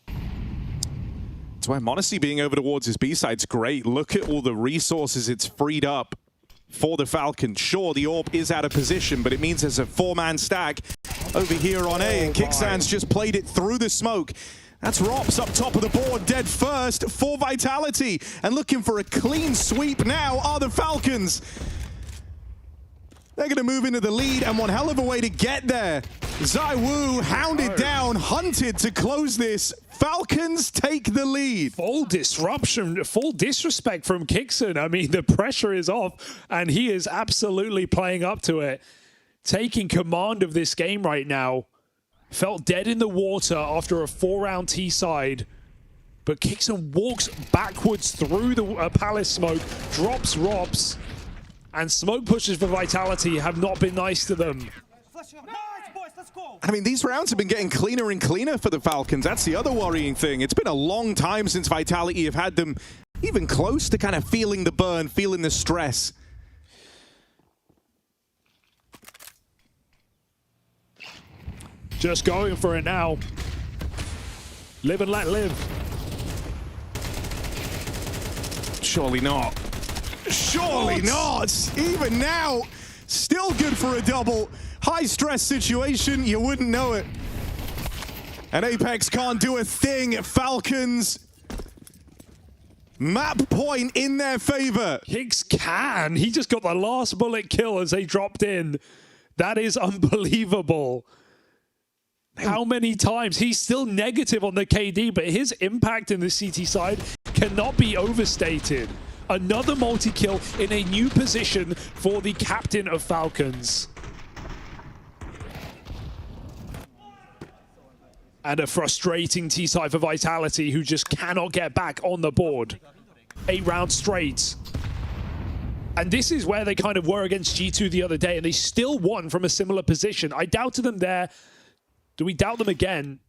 Speaker 2: That's why m0NESY being over towards his B-side's great. Look at all the resources it's freed up for the Falcons. Sure, the AWP is out of position, but it means there's a 4-man stack over here on A, and Kixan's just played it through the smoke. That's Rops up top of the board, dead first for Vitality. And looking for a clean sweep now are the Falcons. They're going to move into the lead, and one hell of a way to get there. ZywOo hounded down, hunted to close this. Falcons take the lead.
Speaker 1: Full disruption, full disrespect from Kixon. I mean, the pressure is off, and he is absolutely playing up to it. Taking command of this game right now. Felt dead in the water after a 4-round T-side. But Kixon walks backwards through the Palace smoke, drops Robs. And smoke pushes for Vitality have not been nice to them.
Speaker 2: I mean, these rounds have been getting cleaner and cleaner for the Falcons. That's the other worrying thing. It's been a long time since Vitality have had them even close to kind of feeling the burn, feeling the stress.
Speaker 1: Just going for it now. Live and let live.
Speaker 2: Surely not. Surely not. Even now, still good for a double. High stress situation, you wouldn't know it. And Apex can't do a thing. Falcons, map point in their favor.
Speaker 1: Higgs can. He just got the last bullet kill as they dropped in. That is unbelievable. How many times? He's still negative on the KD, but his impact in the CT side cannot be overstated. Another multi-kill in a new position for the captain of Falcons. And a frustrating T-side for Vitality, who just cannot get back on the board. 8 rounds straight. And this is where they kind of were against G2 the other day, and they still won from a similar position. I doubted them there. Do we doubt them again?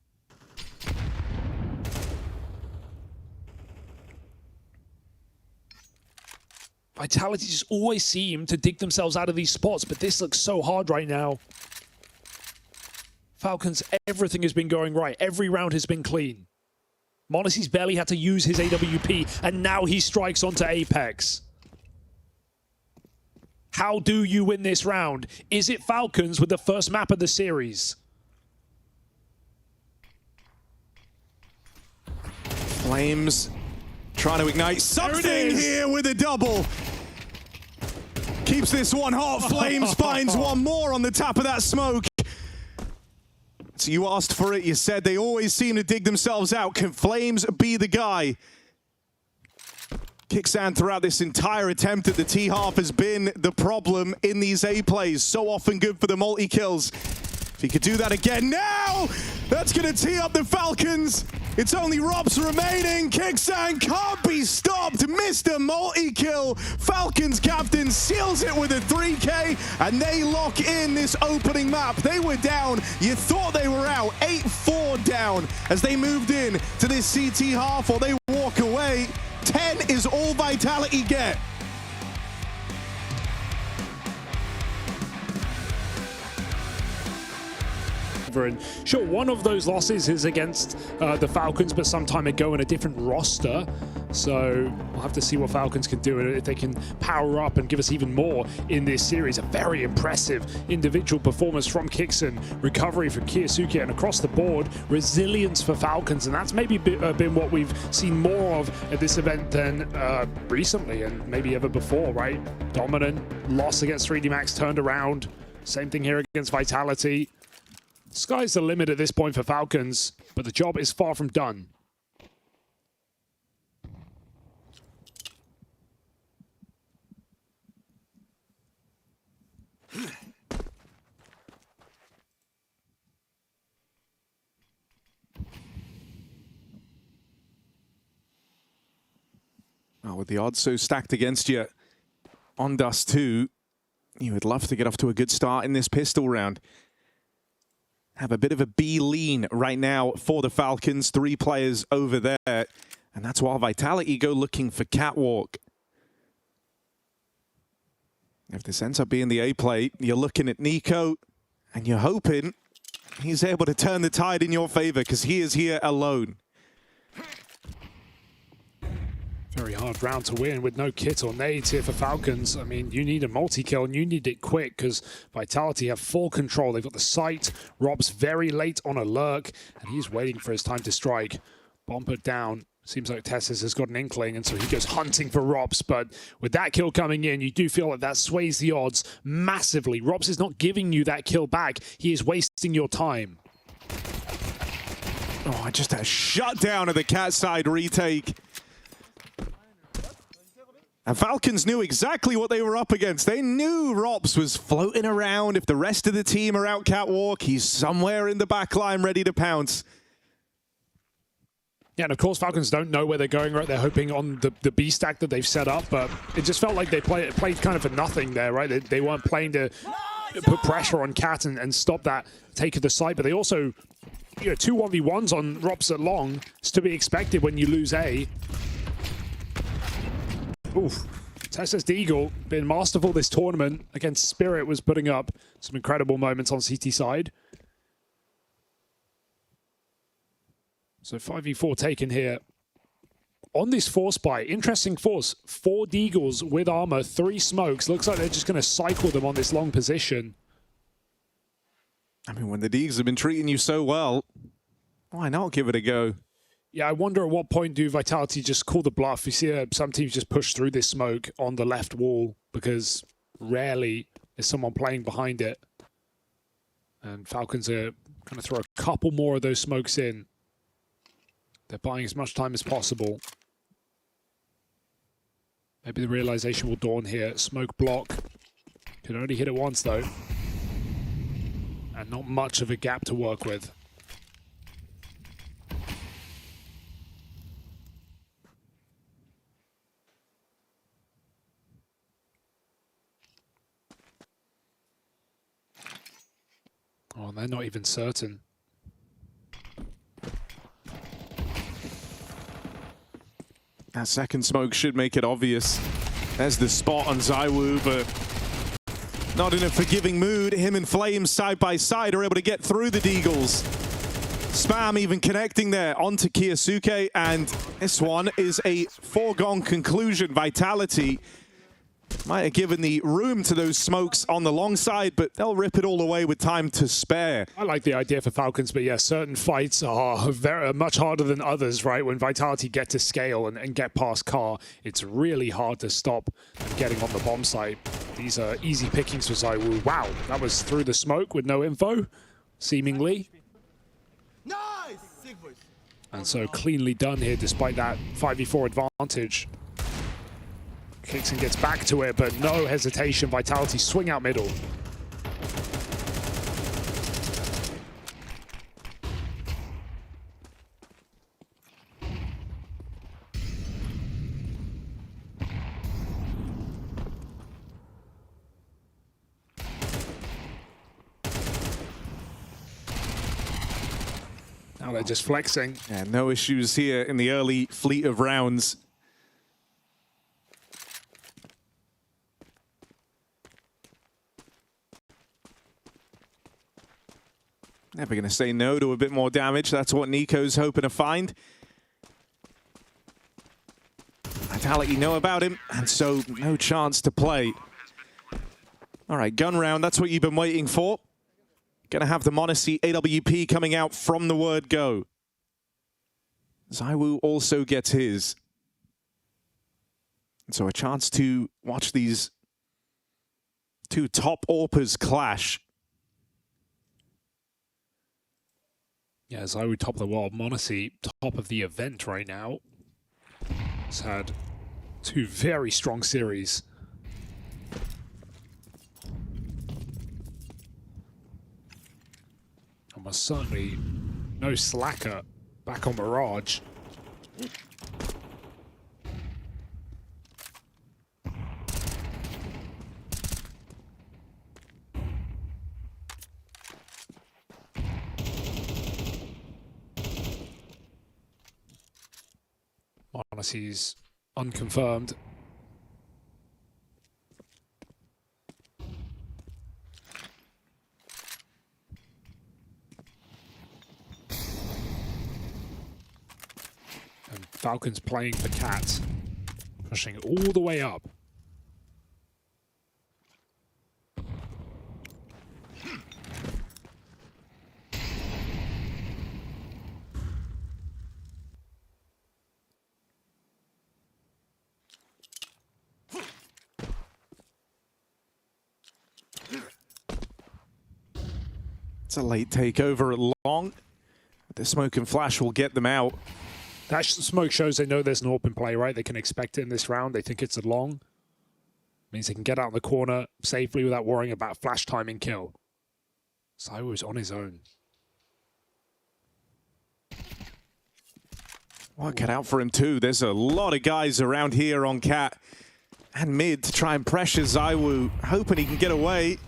Speaker 1: Vitality just always seem to dig themselves out of these spots, but this looks so hard right now. Falcons, everything has been going right. Every round has been clean. m0NESY's barely had to use his AWP, and now he strikes onto Apex. How do you win this round? Is it Falcons with the first map of the series?
Speaker 2: Flames trying to ignite something here with a double. Keeps this one hot. Flames finds one more on the top of that smoke. So you asked for it, you said they always seem to dig themselves out. Can Flames be the guy? Kickstand throughout this entire attempt at the T-half has been the problem in these A plays. So often good for the multi-kills. If he could do that again now, that's going to tee up the Falcons. It's only Robs remaining. Kickstand can't be stopped. Mr. Multi-kill. Falcons captain seals it with a 3K, and they lock in this opening map. They were down. You thought they were out. 8-4 down as they moved in to this CT half, or they walk away. 10 is all Vitality get.
Speaker 1: And sure, one of those losses is against the Falcons, but some time ago in a different roster. So we'll have to see what Falcons can do, and if they can power up and give us even more in this series. A very impressive individual performance from Kixon, recovery from Kiyasuke, and across the board, resilience for Falcons. And that's maybe been what we've seen more of at this event than recently and maybe ever before, right? Dominant, loss against 3D Max, turned around. Same thing here against Vitality. Sky's the limit at this point for Falcons, but the job is far from done.
Speaker 2: Oh, with the odds so stacked against you on Dust 2, you would love to get off to a good start in this pistol round. Have a bit of a B lean right now for the Falcons. 3 players over there. And that's while Vitality go looking for Catwalk. If this ends up being the A play, you're looking at Nico, and you're hoping he's able to turn the tide in your favor, because he is here alone.
Speaker 1: Very hard round to win with no kit or nades here for Falcons. I mean, you need a multi-kill and you need it quick, because Vitality have full control. They've got the site. Rob's very late on a lurk, and he's waiting for his time to strike. Bomb put down. Seems like Tessus has got an inkling, and so he goes hunting for Robs. But with that kill coming in, you do feel like that sways the odds massively. Robs is not giving you that kill back. He is wasting your time.
Speaker 2: Oh, just a shutdown of the cat side retake. And Falcons knew exactly what they were up against. They knew Robs was floating around. If the rest of the team are out Catwalk, he's somewhere in the back line ready to pounce.
Speaker 1: Yeah, and of course Falcons don't know where they're going, right? They're hoping on the B stack that they've set up, but it just felt like they played kind of for nothing there, right? They weren't playing to put pressure on Cat and stop that take of the site, but they also, you know, 2 1v1s on Robs at long is to be expected when you lose A. Oof. Tessus Deagle, been masterful this tournament against Spirit, was putting up some incredible moments on CT side. So 5v4 taken here. On this force buy, interesting force. 4 Deagles with armor, 3 smokes. Looks like they're just going to cycle them on this long position.
Speaker 2: I mean, when the Deags have been treating you so well, why not give it a go?
Speaker 1: Yeah, I wonder at what point do Vitality just call the bluff? You see some teams just push through this smoke on the left wall because rarely is someone playing behind it. And Falcons are going to throw a couple more of those smokes in. They're buying as much time as possible. Maybe the realization will dawn here. Smoke block. Can only hit it once, though. And not much of a gap to work with. Oh, they're not even certain.
Speaker 2: That second smoke should make it obvious. There's the spot on Zywoo, but not in a forgiving mood. Him and Flames side by side are able to get through the Deagles. Spam even connecting there onto Kyosuke, and this one is a foregone conclusion. Vitality might have given the room to those smokes on the long side, but they'll rip it all away with time to spare.
Speaker 1: I like the idea for Falcons, but yeah, certain fights are much harder than others, right? When Vitality get to scale and get past Car, it's really hard to stop getting on the bomb site. These are easy pickings for Zywoo. Wow, that was through the smoke with no info, seemingly.
Speaker 3: Nice!
Speaker 1: And so cleanly done here despite that 5v4 advantage. Kicks and gets back to it, but no hesitation. Vitality swing out middle. Now they're just flexing.
Speaker 2: Yeah, no issues here in the early fleet of rounds. Never going to say no to a bit more damage. That's what Nico's hoping to find. Vitality know about him, and so no chance to play. All right, gun round. That's what you've been waiting for. Going to have the Monacy AWP coming out from the word go. Zywoo also gets his. And so a chance to watch these 2 top AWPers clash.
Speaker 1: Yeah, Zywoo top of the world. Monacy top of the event right now. It's had 2 very strong series. Almost certainly no slacker back on Mirage. Monacy's unconfirmed. And Falcons playing for Cat, pushing all the way up.
Speaker 2: It's a late takeover at long. The smoke and flash will get them out.
Speaker 1: That smoke shows they know there's an open play, right? They can expect it in this round. They think it's a long. Means they can get out in the corner safely without worrying about flash timing kill. Zywoo's on his own.
Speaker 2: Work it out for him too. There's a lot of guys around here on Cat and mid to try and pressure Zywoo, hoping he can get away.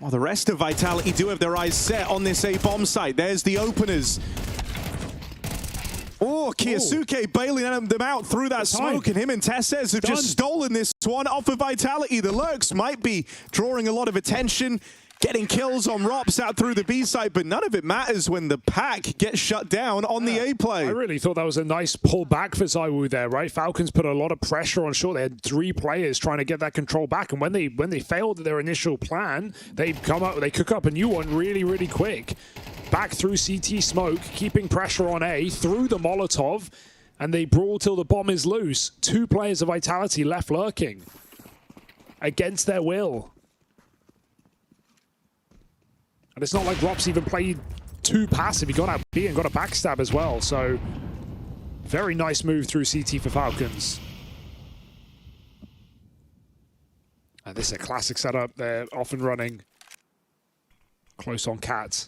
Speaker 2: While the rest of Vitality do have their eyes set on this A-bomb site. There's the openers. Oh, Kyosuke bailing them out through that smoke, and him and Tessez have just stolen this one off of Vitality. The Lurks might be drawing a lot of attention getting kills on Rops out through the B side, but none of it matters when the pack gets shut down on the A play.
Speaker 1: I really thought that was a nice pull back for ZywOo there, right? Falcons put a lot of pressure on short. They had 3 players trying to get that control back, and when they failed their initial plan, they cook up a new one really, really quick. Back through CT smoke, keeping pressure on A, through the Molotov, and they brawl till the bomb is loose. 2 players of Vitality left lurking against their will. And it's not like Rops even played too passive. He got out B and got a backstab as well. So very nice move through CT for Falcons. And this is a classic setup. They're off and running. Close on Cat.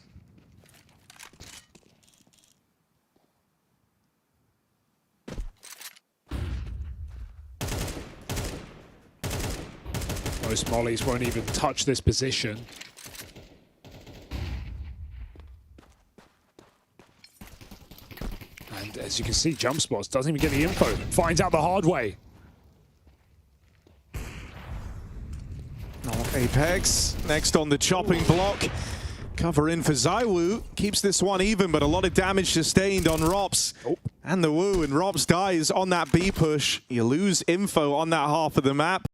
Speaker 1: Most mollies won't even touch this position. And as you can see, jump spots, doesn't even get the info. Finds out the hard way.
Speaker 2: Apex next on the chopping block. Cover in for ZywOo. Keeps this one even, but a lot of damage sustained on Rops.
Speaker 1: Oh.
Speaker 2: And the Woo, and Rops dies on that B push. You lose info on that half of the map.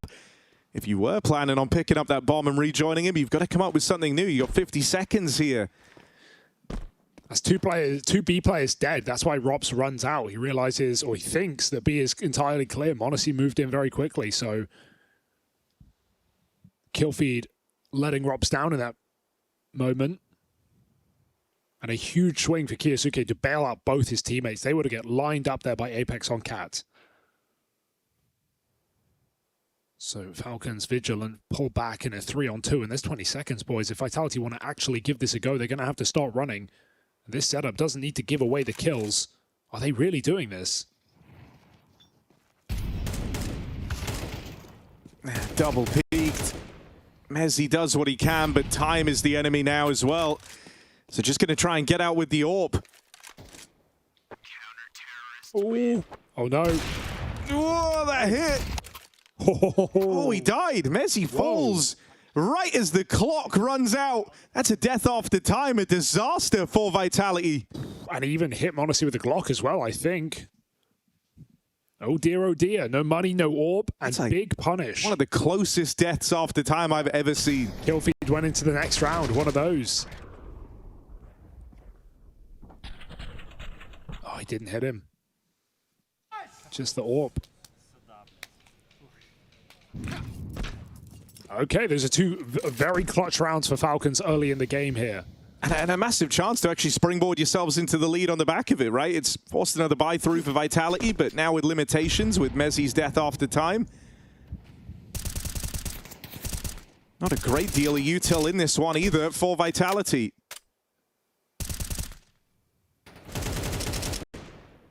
Speaker 2: If you were planning on picking up that bomb and rejoining him, you've got to come up with something new. You got 50 seconds here.
Speaker 1: That's 2 B players dead. That's why Rops runs out. He realizes, or he thinks, that B is entirely clear. m0NESY moved in very quickly, so kill feed letting Rops down in that moment. And a huge swing for Kyosuke to bail out both his teammates. They would have get lined up there by Apex on Cat. So Falcons vigilant, pull back in a 3-on-2, and there's 20 seconds, boys. If Vitality want to actually give this a go, they're going to have to start running. This setup doesn't need to give away the kills. Are they really doing this?
Speaker 2: Double peaked. Mezzy does what he can, but time is the enemy now as well. So just going to try and get out with the AWP.
Speaker 1: Ooh. Oh no.
Speaker 2: Oh, that hit. Oh, he died. Mezzy falls right as the clock runs out. That's a death after time, a disaster for Vitality.
Speaker 1: And he even hit m0NESY with the Glock as well, I think. Oh dear, no money, no AWP, and like big punish.
Speaker 2: One of the closest deaths after time I've ever seen.
Speaker 1: Kill feed went into the next round, one of those. Oh, he didn't hit him. Just the AWP. Okay, those are 2 very clutch rounds for Falcons early in the game here.
Speaker 2: And a massive chance to actually springboard yourselves into the lead on the back of it, right? It's forced another buy through for Vitality, but now with limitations, with Mezzy's death after time. Not a great deal of util in this one either for Vitality.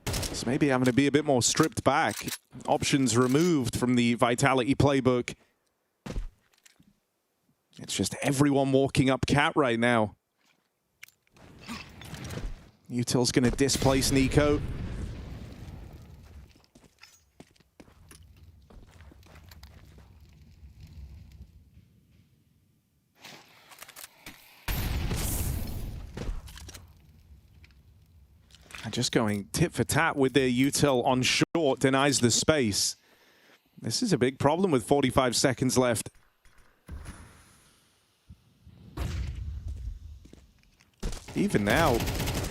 Speaker 2: So maybe having to be a bit more stripped back. Options removed from the Vitality playbook. It's just everyone walking up Cat right now. Util's going to displace Nico. And just going tit for tat with their util on short denies the space. This is a big problem with 45 seconds left. Even now,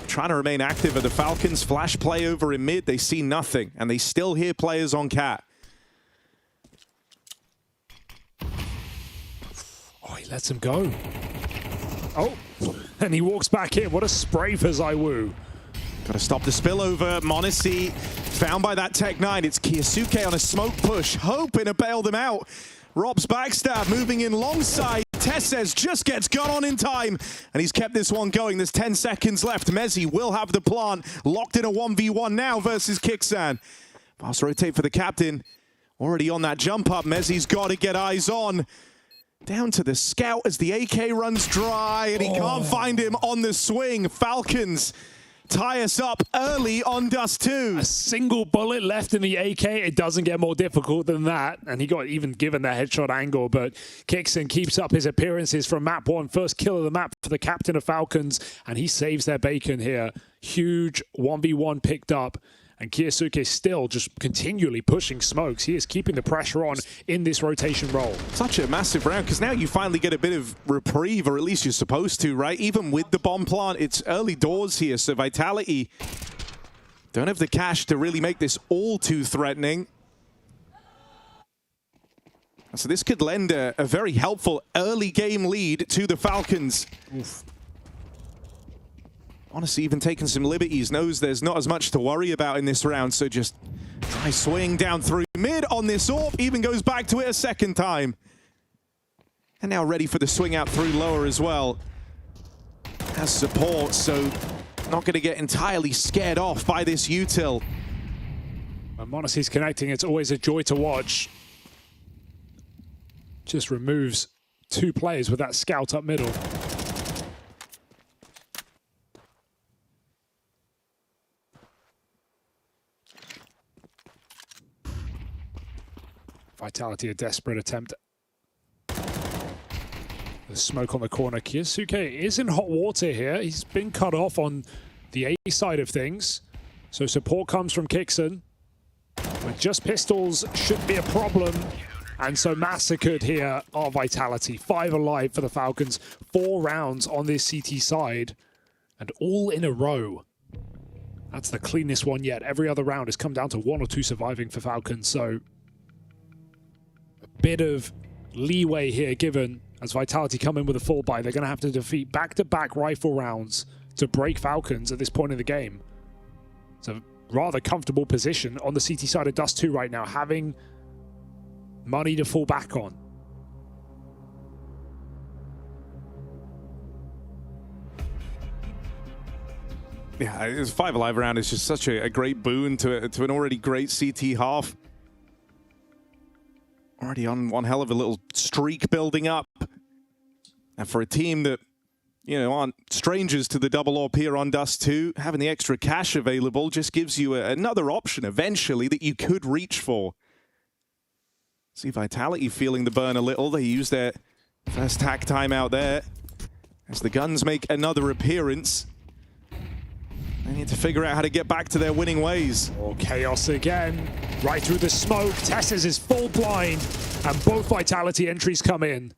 Speaker 2: trying to remain active at the Falcons. Flash play over in mid. They see nothing, and they still hear players on Cat.
Speaker 1: Oh, he lets him go. Oh, and he walks back in. What a spray for ZywOo.
Speaker 2: Got to stop the spillover. m0NESY found by that Tech 9. It's Kyosuke on a smoke push, hoping to bail them out. Rob's backstab moving in long side. Tesses just gets got on in time, and he's kept this one going. There's 10 seconds left. Mezzy will have the plant. Locked in a 1v1 now versus Kixan. Fast rotate for the captain. Already on that jump up. Mezzy's got to get eyes on. Down to the scout as the AK runs dry, and he can't find him on the swing. Falcons tie us up early on Dust 2.
Speaker 1: A single bullet left in the AK. It doesn't get more difficult than that. And he got even given the headshot angle, but Kixon keeps up his appearances from map 1. First kill of the map for the captain of Falcons, and he saves their bacon here. Huge 1v1 picked up. And Kyosuke still just continually pushing smokes. He is keeping the pressure on in this rotation role.
Speaker 2: Such a massive round, because now you finally get a bit of reprieve, or at least you're supposed to, right? Even with the bomb plant, it's early doors here, so Vitality don't have the cash to really make this all too threatening. So this could lend a very helpful early game lead to the Falcons.
Speaker 1: Oof.
Speaker 2: Honestly, even taking some liberties, knows there's not as much to worry about in this round, so just try swing down through mid on this AWP, even goes back to it a second time. And now ready for the swing out through lower as well. Has support, so not going to get entirely scared off by this util.
Speaker 1: When m0NESY's connecting, it's always a joy to watch. Just removes 2 players with that scout up middle. Vitality, a desperate attempt. The smoke on the corner. Kyosuke is in hot water here. He's been cut off on the A side of things. So support comes from Kixon. With just pistols shouldn't be a problem. And so massacred here are Vitality. 5 alive for the Falcons. 4 rounds on this CT side. And all in a row. That's the cleanest one yet. Every other round has come down to 1 or 2 surviving for Falcons. So bit of leeway here given as Vitality come in with a full buy. They're going to have to defeat back-to-back rifle rounds to break Falcons at this point in the game. It's a rather comfortable position on the CT side of Dust 2 right now, having money to fall back on.
Speaker 2: Yeah, this 5 alive round is just such a great boon to an already great CT half. Already on one hell of a little streak building up. And for a team that, you know, aren't strangers to the double AWP here on Dust 2, having the extra cash available just gives you another option eventually that you could reach for. See Vitality feeling the burn a little. They use their first hack time out there. As the guns make another appearance, they need to figure out how to get back to their winning ways.
Speaker 1: Oh, chaos again. Right through the smoke. Tesses is full blind. And both Vitality entries come in.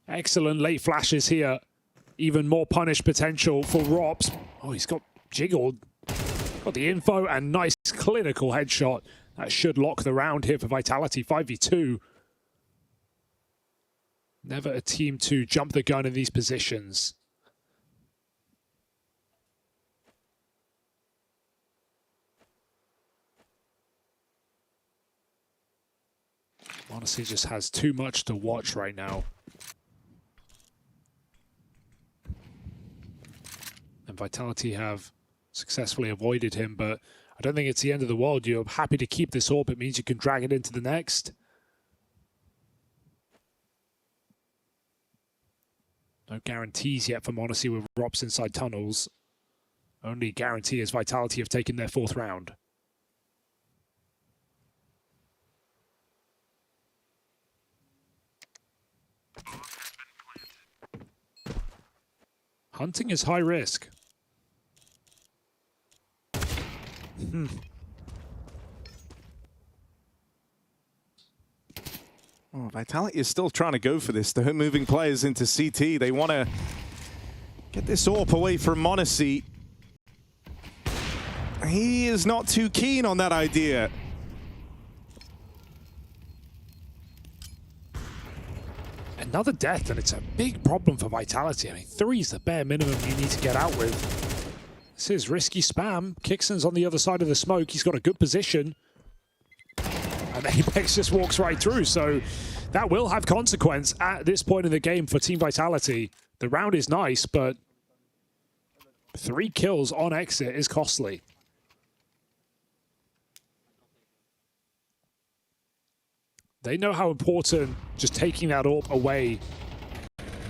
Speaker 1: Excellent late flashes here. Even more punish potential for Rops. Oh, he's got jiggled. Got the info and nice clinical headshot. That should lock the round here for Vitality. 5v2. Never a team to jump the gun in these positions. Honestly, just has too much to watch right now. And Vitality have successfully avoided him, but I don't think it's the end of the world. You're happy to keep this AWP. It means you can drag it into the next. No guarantees yet for m0NESY with Rops inside tunnels. Only guarantee is Vitality have taken their 4th round. Hunting is high risk.
Speaker 2: Oh, Vitality is still trying to go for this. They're moving players into CT. They want to get this AWP away from m0NESY. He is not too keen on that idea.
Speaker 1: Another death, and it's a big problem for Vitality. I mean, 3 is the bare minimum you need to get out with. This is risky spam. Kixon's on the other side of the smoke. He's got a good position. And Apex just walks right through. So that will have consequence at this point in the game for Team Vitality. The round is nice, but 3 kills on exit is costly. They know how important just taking that AWP away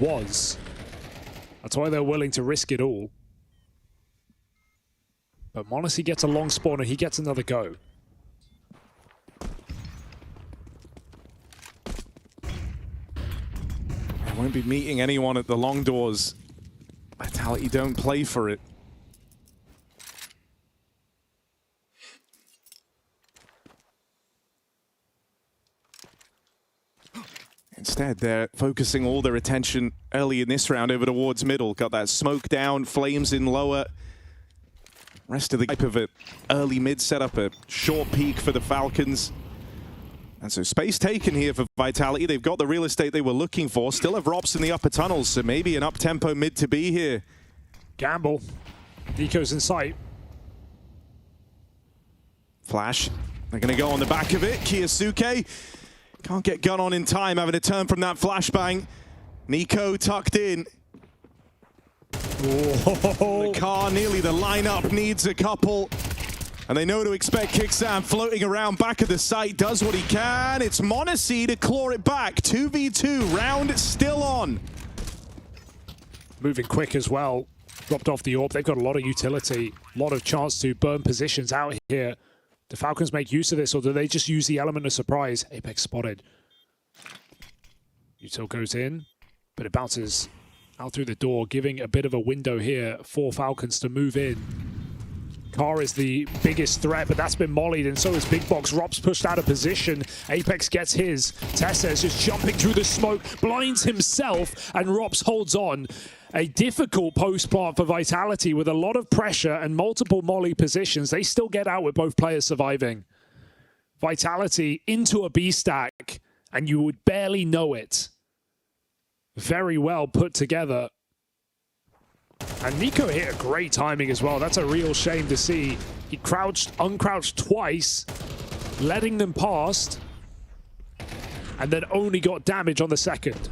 Speaker 1: was. That's why they're willing to risk it all. But m0NESY gets a long spawn and he gets another go.
Speaker 2: They won't be meeting anyone at the long doors. Vitality don't play for it. Instead, they're focusing all their attention early in this round over towards middle. Got that smoke down, flames in lower. Rest of the type of it. Early mid setup, a short peak for the Falcons. And so space taken here for Vitality. They've got the real estate they were looking for. Still have Rops in the upper tunnels, so maybe an up-tempo mid to be here.
Speaker 1: Gamble. Nico's in sight.
Speaker 2: Flash. They're going to go on the back of it. kiosuke can't get gun on in time, having to turn from that flashbang. Nico tucked in.
Speaker 1: Whoa.
Speaker 2: The car, nearly the lineup, needs a couple. And they know to expect Kicksan floating around back of the site, does what he can. It's m0NESY to claw it back. 2v2, round still on.
Speaker 1: Moving quick as well. Dropped off the AWP. They've got a lot of utility, a lot of chance to burn positions out here. Do Falcons make use of this, or do they just use the element of surprise? Apex spotted. Util goes in, but it bounces out through the door, giving a bit of a window here for Falcons to move in. Car is the biggest threat, but that's been mollied, and so is Big Box. Rops pushed out of position. Apex gets his. Tessa is just jumping through the smoke, blinds himself, and Rops holds on. A difficult post plant for Vitality with a lot of pressure and multiple molly positions. They still get out with both players surviving. Vitality into a B stack, and you would barely know it. Very well put together. And Nico hit a great timing as well. That's a real shame to see. He uncrouched twice, letting them past, and then only got damage on the second.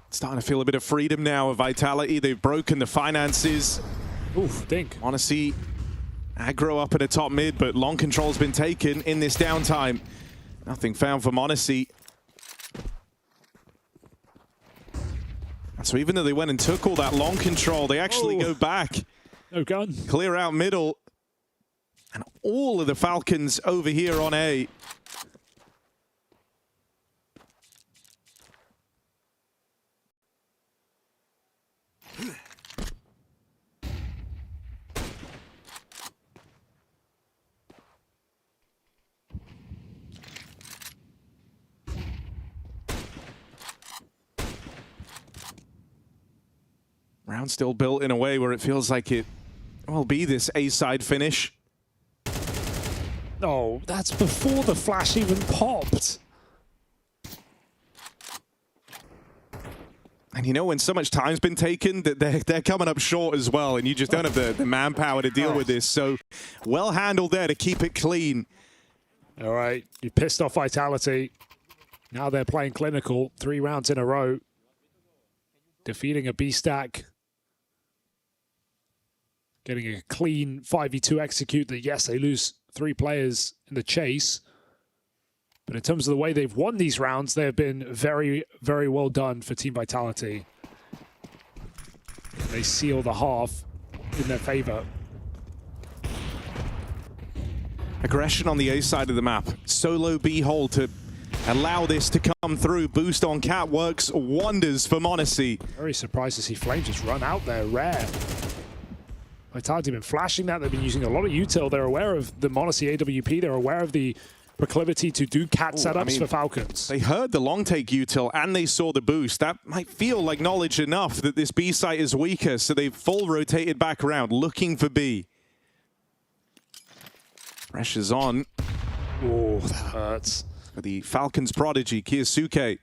Speaker 2: Starting to feel a bit of freedom now of Vitality. They've broken the finances.
Speaker 1: Oof, think.
Speaker 2: m0NESY aggro up in the top mid, but long control's been taken in this downtime. Nothing found for m0NESY. So even though they went and took all that long control, they actually go back.
Speaker 1: No gun.
Speaker 2: Clear out middle. And all of the Falcons over here on A. Round still built in a way where it feels like it will be this A-side finish.
Speaker 1: Oh, that's before the flash even popped.
Speaker 2: And you know, when so much time's been taken, that they're coming up short as well, and you just don't have the manpower to deal with this. So well handled there to keep it clean.
Speaker 1: All right, you pissed off Vitality. Now they're playing clinical 3 rounds in a row. Defeating a B stack. Getting a clean 5v2 execute that, yes, they lose 3 players in the chase. But in terms of the way they've won these rounds, they have been very, very well done for Team Vitality. They seal the half in their favor.
Speaker 2: Aggression on the A side of the map. Solo B hold to allow this to come through. Boost on Cat works wonders for m0NESY.
Speaker 1: Very surprised to see Flame just run out there, rare. Vitality have been flashing that. They've been using a lot of util. They're aware of the m0NESY AWP. They're aware of the proclivity to do cat setups for Falcons.
Speaker 2: They heard the long take util and they saw the boost. That might feel like knowledge enough that this B site is weaker, so they've full rotated back around, looking for B. Pressure's on.
Speaker 1: Oh, that hurts.
Speaker 2: For the Falcons prodigy, kiosuke.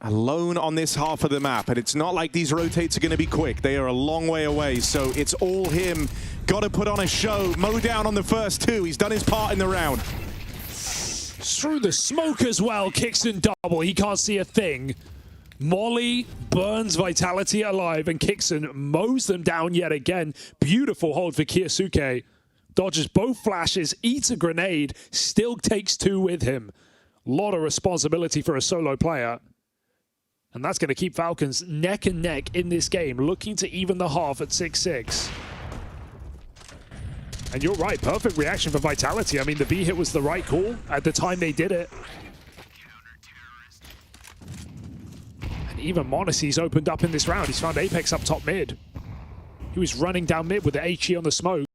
Speaker 2: Alone on this half of the map, and it's not like these rotates are going to be quick. They are a long way away, so it's all him. Got to put on a show. Mow down on the first 2. He's done his part in the round.
Speaker 1: Through the smoke as well. Kicks in double. He can't see a thing. Molly burns Vitality alive, and Kixon mows them down yet again. Beautiful hold for kiosuke. Dodges both flashes, eats a grenade, still takes 2 with him. A lot of responsibility for a solo player. And that's going to keep Falcons neck and neck in this game, looking to even the half at 6-6. And you're right, perfect reaction for Vitality. I mean, the B hit was the right call at the time they did it. And even m0NESY's opened up in this round. He's found Apex up top mid. He was running down mid with the HE on the smoke.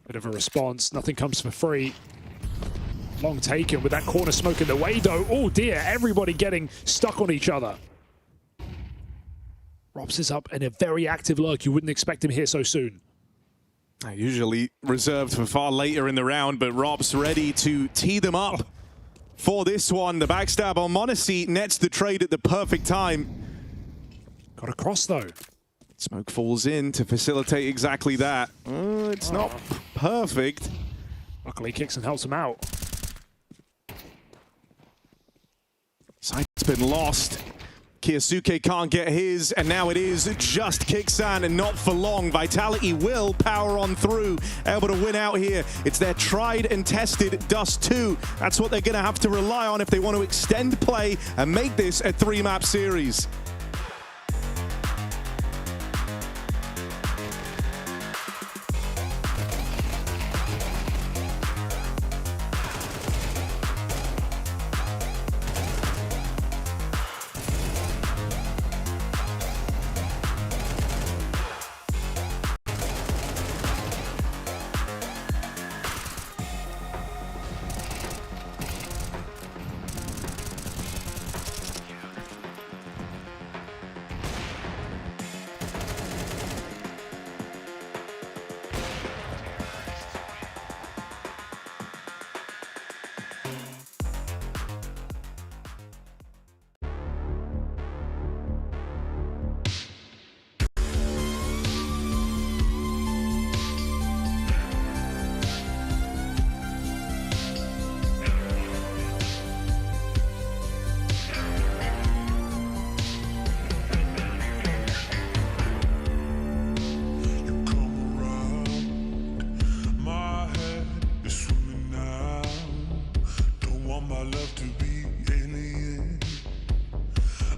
Speaker 1: Bit of a response, nothing comes for free. Long taken with that corner smoke in the way though. Oh dear, everybody getting stuck on each other. Robs is up in a very active lurk. You wouldn't expect him here so soon.
Speaker 2: Usually reserved for far later in the round, but Rob's ready to tee them up for this one. The backstab on m0NESY nets the trade at the perfect time.
Speaker 1: Got a cross though.
Speaker 2: Smoke falls in to facilitate exactly that. It's not perfect.
Speaker 1: Luckily kicks and helps him out.
Speaker 2: Sight's been lost. Kyosuke can't get his, and now it is just Kixan, and not for long. Vitality will power on through, able to win out here. It's their tried and tested Dust 2. That's what they're going to have to rely on if they want to extend play and make this a 3-map series.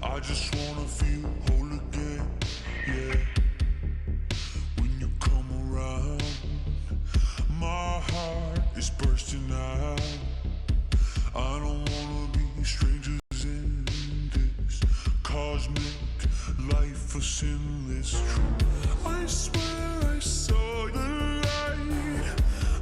Speaker 4: I just wanna feel whole again, yeah. When you come around, my heart is bursting out. I don't wanna be strangers in this cosmic life of sinless truth. I swear I saw the light.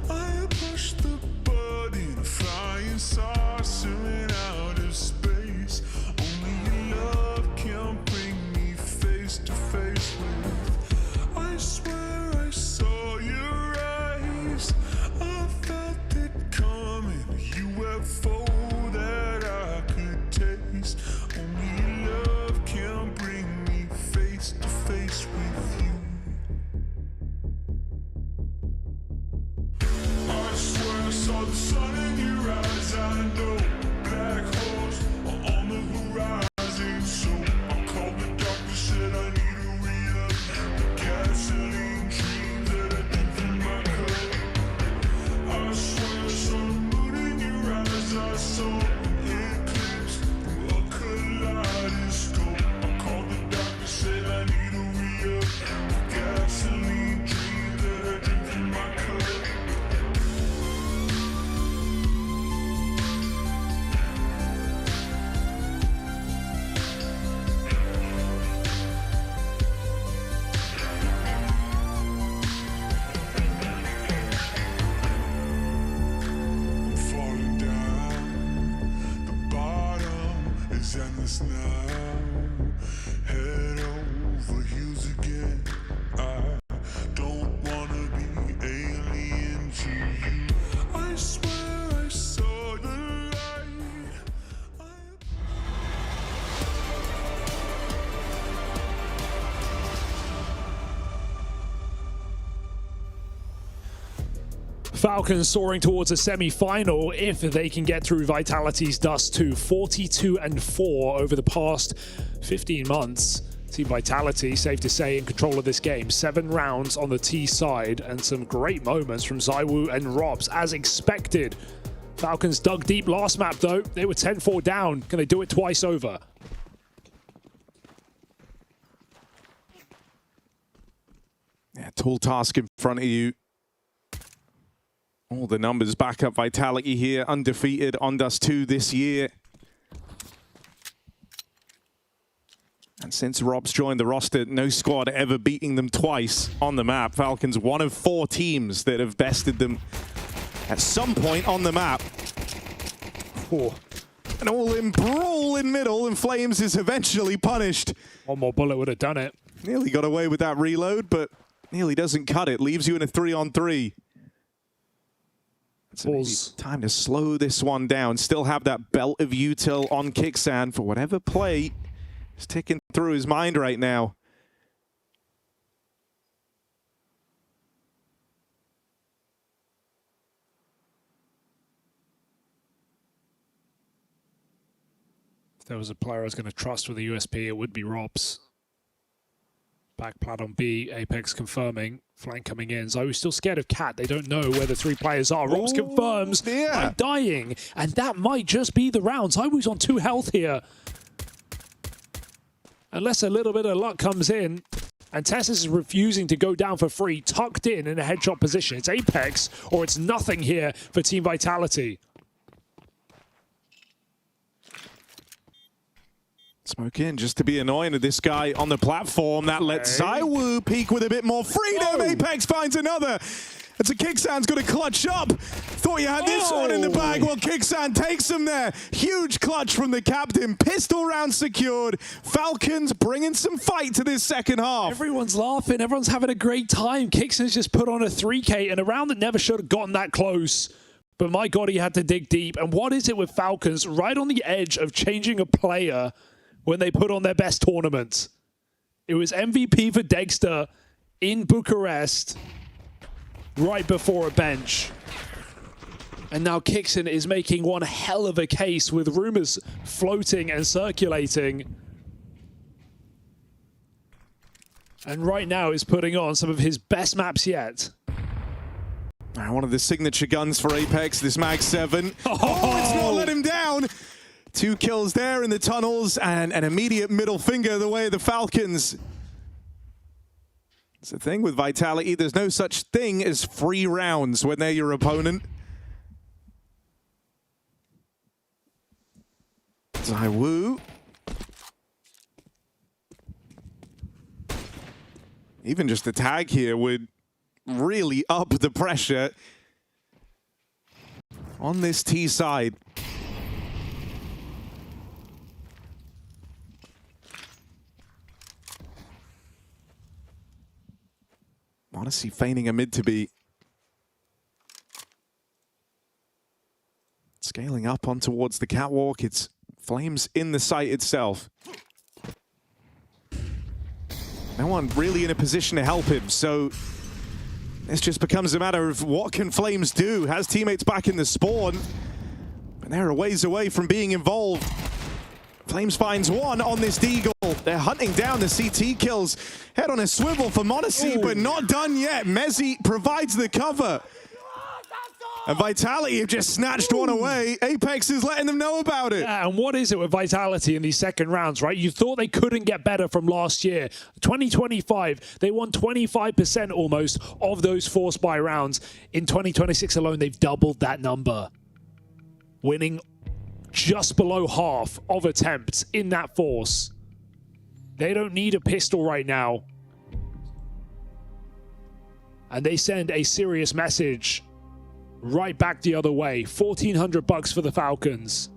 Speaker 4: I pushed the button, flying saucer in outer space. Only love can bring me face to face with. I swear I saw your eyes. I felt it coming, a UFO that I could taste. Only love can bring me face to face with you. I swear I saw the sun in your eyes. I know black holes are on the horizon, so I called the doctor, said I need a re-up. The gasoline dreams that I think from my cup. I swear I saw the moon in your eyes. I saw an eclipse through a kaleidoscope. I called the doctor, said I need a re-up. The gasoline dreams that I drink from my cup. I'm falling down, the bottom is endless now. Head over heels again. I don't wanna be alien to you. I swear I saw the light.
Speaker 1: Falcons soaring towards a semi-final if they can get through Vitality's Dust 2. 42-4 over the past 15 months. Team Vitality, safe to say, in control of this game. 7 rounds on the T side and some great moments from ZywOo and Robs, as expected. Falcons dug deep last map though. They were 10-4 down. Can they do it twice over?
Speaker 2: Cool task in front of you. All the numbers back up Vitality here, undefeated on Dust 2 this year. And since Rob's joined the roster, no squad ever beating them twice on the map. Falcons, one of 4 teams that have bested them at some point on the map. An all-in brawl in middle, and Flames is eventually punished.
Speaker 1: One more bullet would have done it.
Speaker 2: Nearly got away with that reload, but nearly doesn't cut it. Leaves you in a 3-on-3. It's time to slow this one down. Still have that belt of util on Kicksan for whatever play is ticking through his mind right now.
Speaker 1: If there was a player I was going to trust with a USP, it would be Rob's. Back plat on B, Apex confirming. Flank coming in. So I was still scared of Cat. They don't know where the 3 players are. Robs confirms. I'm dying. And that might just be the rounds. I was on 2 health here. Unless a little bit of luck comes in. And Tessus is refusing to go down for free. Tucked in a headshot position. It's Apex or it's nothing here for Team Vitality.
Speaker 2: Smoke in just to be annoying to this guy on the platform. That lets ZywOo peek with a bit more freedom. Apex finds another. It's a Kicksan's got to clutch up. Thought you had this one in the bag. Well, Kicksan takes him there. Huge clutch from the captain. Pistol round secured. Falcons bringing some fight to this second half.
Speaker 1: Everyone's laughing. Everyone's having a great time. Kicksan's just put on a 3K and a round that never should have gotten that close. But my God, he had to dig deep. And what is it with Falcons right on the edge of changing a player when they put on their best tournament? It was MVP for Dexter in Bucharest right before a bench. And now Kicksan is making one hell of a case with rumors floating and circulating. And right now is putting on some of his best maps yet.
Speaker 2: One of the signature guns for Apex, this Mag 7. Oh, it's not let him down. 2 kills there in the tunnels and an immediate middle finger the way of the Falcons. It's the thing with Vitality, there's no such thing as free rounds when they're your opponent. ZywOo. Even just a tag here would really up the pressure on this T side. Honestly, feigning a mid to be. Scaling up on towards the catwalk. It's Flames in the site itself. No one really in a position to help him, so this just becomes a matter of what can Flames do? Has teammates back in the spawn, but they're a ways away from being involved. Flames finds one on this Deagle. They're hunting down the CT kills. Head on a swivel for Monacy, but not done yet. Mezzi provides the cover. And Vitality have just snatched one away. Apex is letting them know about it.
Speaker 1: Yeah, and what is it with Vitality in these second rounds, right? You thought they couldn't get better from last year. 2025, they won 25% almost of those forced buy rounds. In 2026 alone, they've doubled that number. Winning just below half of attempts in that force. They don't need a pistol right now. And they send a serious message right back the other way. $1,400 for the Falcons.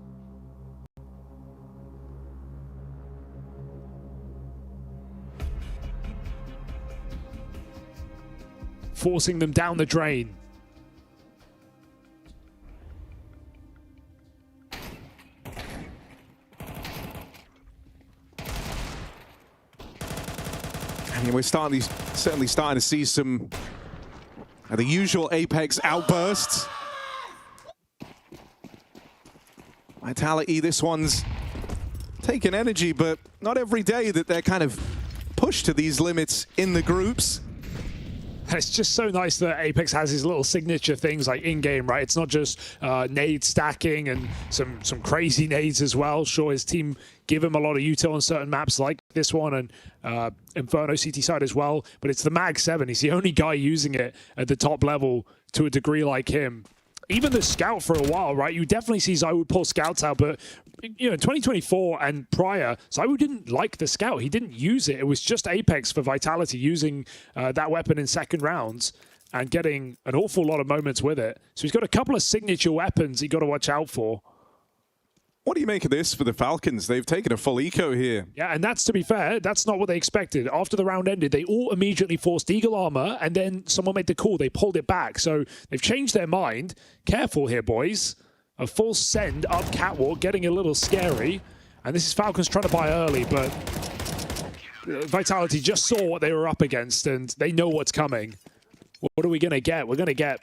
Speaker 1: Forcing them down the drain.
Speaker 2: I mean, we're certainly starting to see some of the usual Apex outbursts. Vitality, this one's taking energy, but not every day that they're kind of pushed to these limits in the groups.
Speaker 1: It's just so nice that Apex has his little signature things like in-game, right? It's not just nade stacking and some crazy nades as well. Sure, his team give him a lot of util on certain maps like this one and Inferno CT side as well, but it's the Mag 7. He's the only guy using it at the top level to a degree like him. Even the Scout for a while, right? You definitely see Zywoo pull Scouts out, but you know, in 2024 and prior, Zywoo didn't like the Scout. He didn't use it. It was just Apex for Vitality using that weapon in second rounds and getting an awful lot of moments with it. So he's got a couple of signature weapons you got to watch out for.
Speaker 2: What do you make of this for the Falcons? They've taken a full eco here.
Speaker 1: Yeah, and that's, to be fair, that's not what they expected. After the round ended, they all immediately forced Eagle Armor, and then someone made the call. They pulled it back. So they've changed their mind. Careful here, boys. A full send up Catwalk, getting a little scary. And this is Falcons trying to buy early, but Vitality just saw what they were up against, and they know what's coming. What are we going to get? We're going to get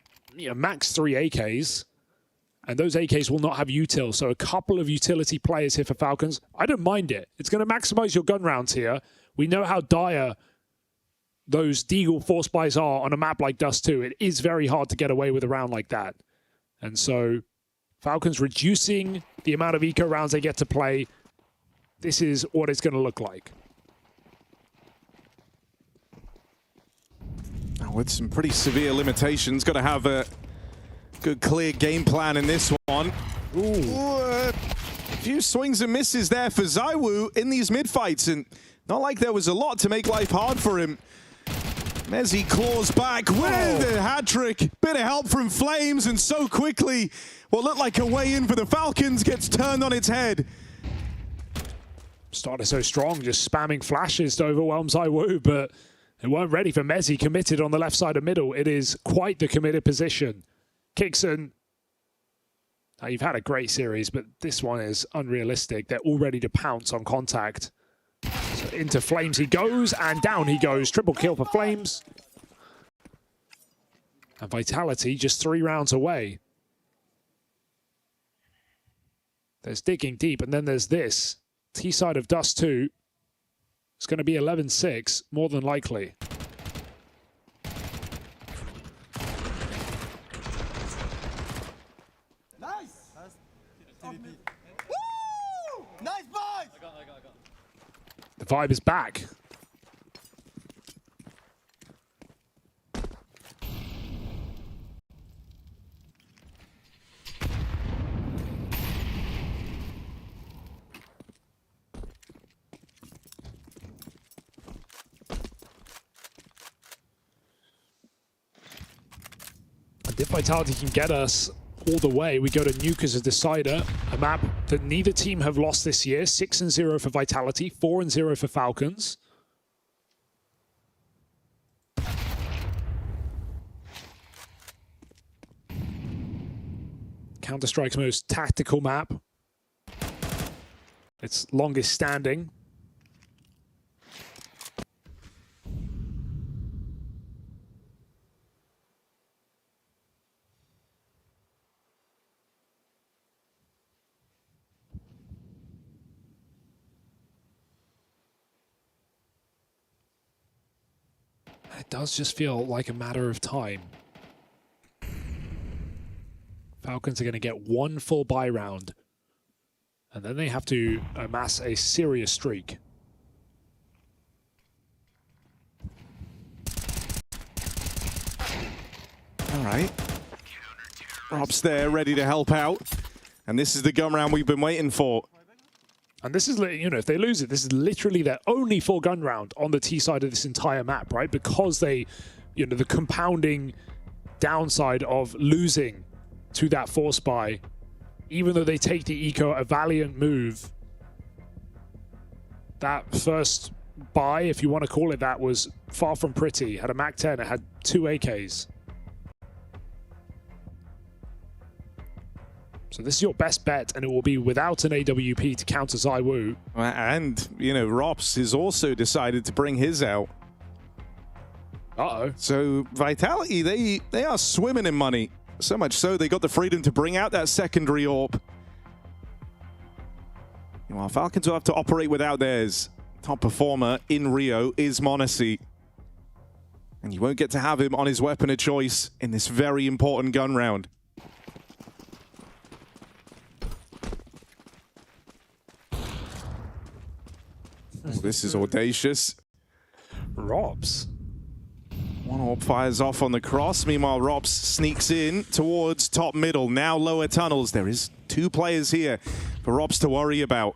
Speaker 1: max 3 AKs. And those AKs will not have util, so a couple of utility players here for Falcons. I don't mind it. It's going to maximize your gun rounds here. We know how dire those Deagle force buys are on a map like Dust 2. It is very hard to get away with a round like that. And so Falcons reducing the amount of eco rounds they get to play. This is what it's going to look like.
Speaker 2: Now with some pretty severe limitations, got to have a good, clear game plan in this one. Ooh. A few swings and misses there for Zywoo in these mid-fights, and not like there was a lot to make life hard for him. Mezzy claws back with a hat-trick. Bit of help from Flames, and so quickly, what looked like a way in for the Falcons gets turned on its head.
Speaker 1: Started so strong, just spamming flashes to overwhelm Zywoo, but they weren't ready for Mezzy committed on the left side of middle. It is quite the committed position. Kixon, now you've had a great series, but this one is unrealistic. They're all ready to pounce on contact. So into Flames he goes, and down he goes. Triple kill for Flames. And Vitality just 3 rounds away. There's digging deep, and then there's this. T-side of Dust 2. It's going to be 11-6, more than likely.
Speaker 3: Nice boys!
Speaker 1: The vibe is back. And if Vitality can get us all the way, we go to Nuke as a decider, a map that neither team have lost this year. 6-0 for Vitality, 4-0 for Falcons. Counter-Strike's most tactical map. It's longest standing. It does just feel like a matter of time. Falcons are going to get 1 full buy round. And then they have to amass a serious streak.
Speaker 2: All right. Rob's there, ready to help out. And this is the gun round we've been waiting for.
Speaker 1: And this is, you know, if they lose it, this is literally their only full gun round on the T side of this entire map, right? Because they, you know, the compounding downside of losing to that force buy, even though they take the eco, a valiant move. That first buy, if you want to call it that, was far from pretty. Had a Mac 10, it had 2 AKs. So this is your best bet, and it will be without an AWP to counter Zywoo.
Speaker 2: And, you know, Rops has also decided to bring his out.
Speaker 1: Uh-oh.
Speaker 2: So Vitality, they are swimming in money. So much so, they got the freedom to bring out that secondary AWP. While Falcons will have to operate without theirs. Top performer in Rio is Monacy. And you won't get to have him on his weapon of choice in this very important gun round. Oh, this is audacious.
Speaker 1: Robs.
Speaker 2: One orb fires off on the cross. Meanwhile, Robs sneaks in towards top middle. Now lower tunnels. There is 2 players here for Robs to worry about.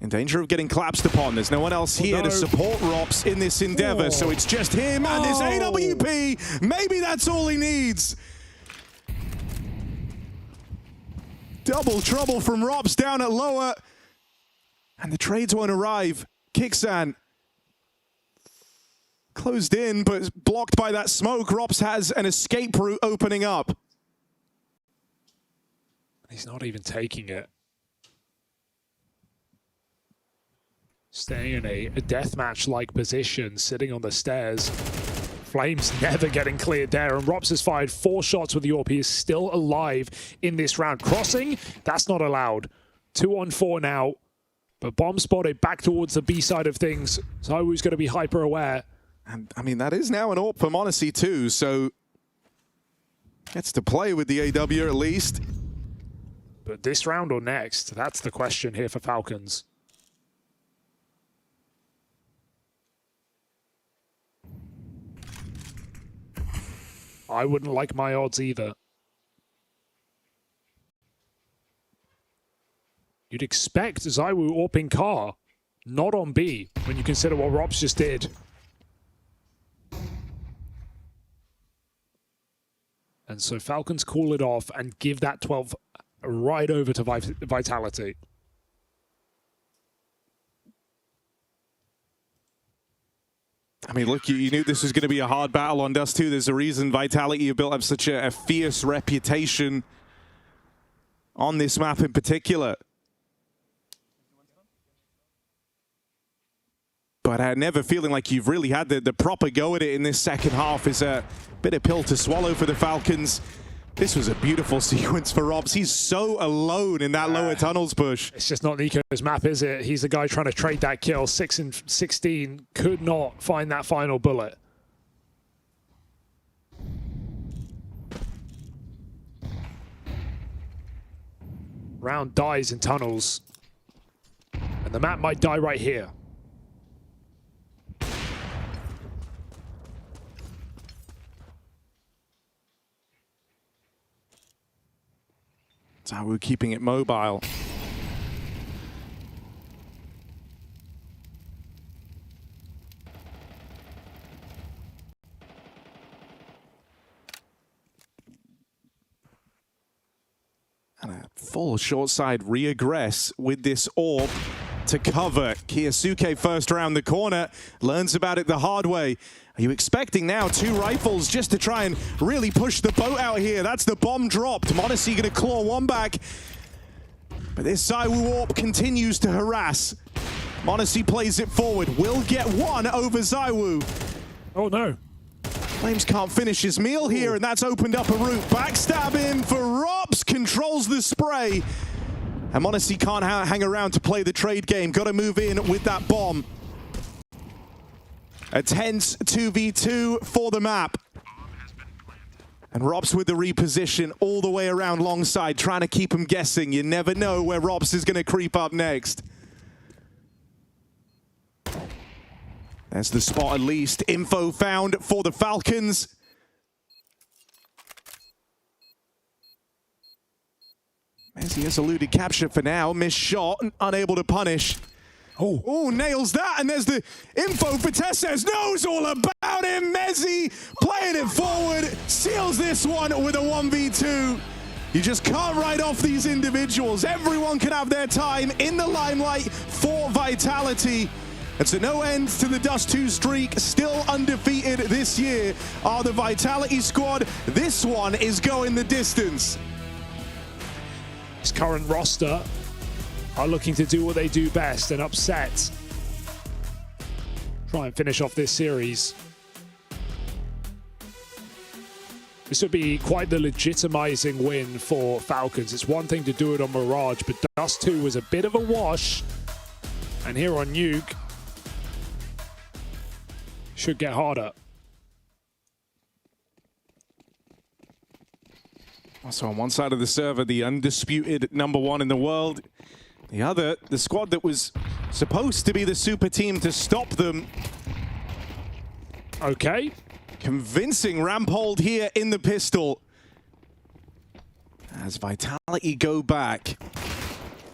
Speaker 2: In danger of getting collapsed upon. There's no one else here to support Robs in this endeavor. So it's just him and this AWP. Maybe that's all he needs. Double trouble from Robs down at lower. And the trades won't arrive. Kixan closed in, but blocked by that smoke. Robs has an escape route opening up.
Speaker 1: He's not even taking it. Staying in a deathmatch-like position, sitting on the stairs. Flames never getting cleared there, and Robs has fired 4 shots with the AWP. He is still alive in this round. Crossing, that's not allowed. 2 on 4 now, but bomb spotted back towards the B side of things. ZywOo's going to be hyper aware.
Speaker 2: And I mean, that is now an AWP for m0NESY too, so gets to play with the AW at least.
Speaker 1: But this round or next, that's the question here for Falcons. I wouldn't like my odds either. You'd expect ZywOo AWPing car, not on B, when you consider what Robs just did. And so Falcons call it off and give that 12 right over to Vitality.
Speaker 2: I mean, look, you knew this was going to be a hard battle on Dust 2. There's a reason Vitality have built up such a fierce reputation on this map in particular. But never feeling like you've really had the proper go at it in this second half is a bit of pill to swallow for the Falcons. This was a beautiful sequence for Robs. He's so alone in that lower tunnels push.
Speaker 1: It's just not Nico's map, is it? He's the guy trying to trade that kill. 6 and 16, could not find that final bullet. Round dies in tunnels. And the map might die right here.
Speaker 2: ZywOo keeping it mobile. And a full short side reaggress with this orb to cover. Kiyasuke first around the corner, learns about it the hard way. Are you expecting now 2 rifles just to try and really push the boat out here? That's the bomb dropped. m0NESY going to claw 1 back. But this ZywOo AWP continues to harass. m0NESY plays it forward. Will get 1 over ZywOo.
Speaker 1: Oh no.
Speaker 2: Flames can't finish his meal here, and that's opened up a route. Backstab in for Robs, controls the spray. And m0NESY can't hang around to play the trade game. Got to move in with that bomb. A tense 2v2 for the map. And Robs with the reposition all the way around long side, trying to keep him guessing. You never know where Robs is going to creep up next. There's the spot at least. Info found for the Falcons. Messi has eluded capture for now. Missed shot, unable to punish. Oh, nails that, and there's the info for Tesses. Knows all about him. Messi playing it forward, seals this one with a 1v2. You just can't write off these individuals. Everyone can have their time in the limelight for Vitality. And so no end to the Dust 2 streak, still undefeated this year are the Vitality squad. This one is going the distance.
Speaker 1: His current roster are looking to do what they do best and upset. Try and finish off this series. This would be quite the legitimizing win for Falcons. It's one thing to do it on Mirage, but Dust 2 was a bit of a wash. And here on Nuke, should get harder.
Speaker 2: So on one side of the server, the undisputed #1 in the world. The other, the squad that was supposed to be the super team to stop them.
Speaker 1: Okay.
Speaker 2: Convincing ramp hold here in the pistol. As Vitality go back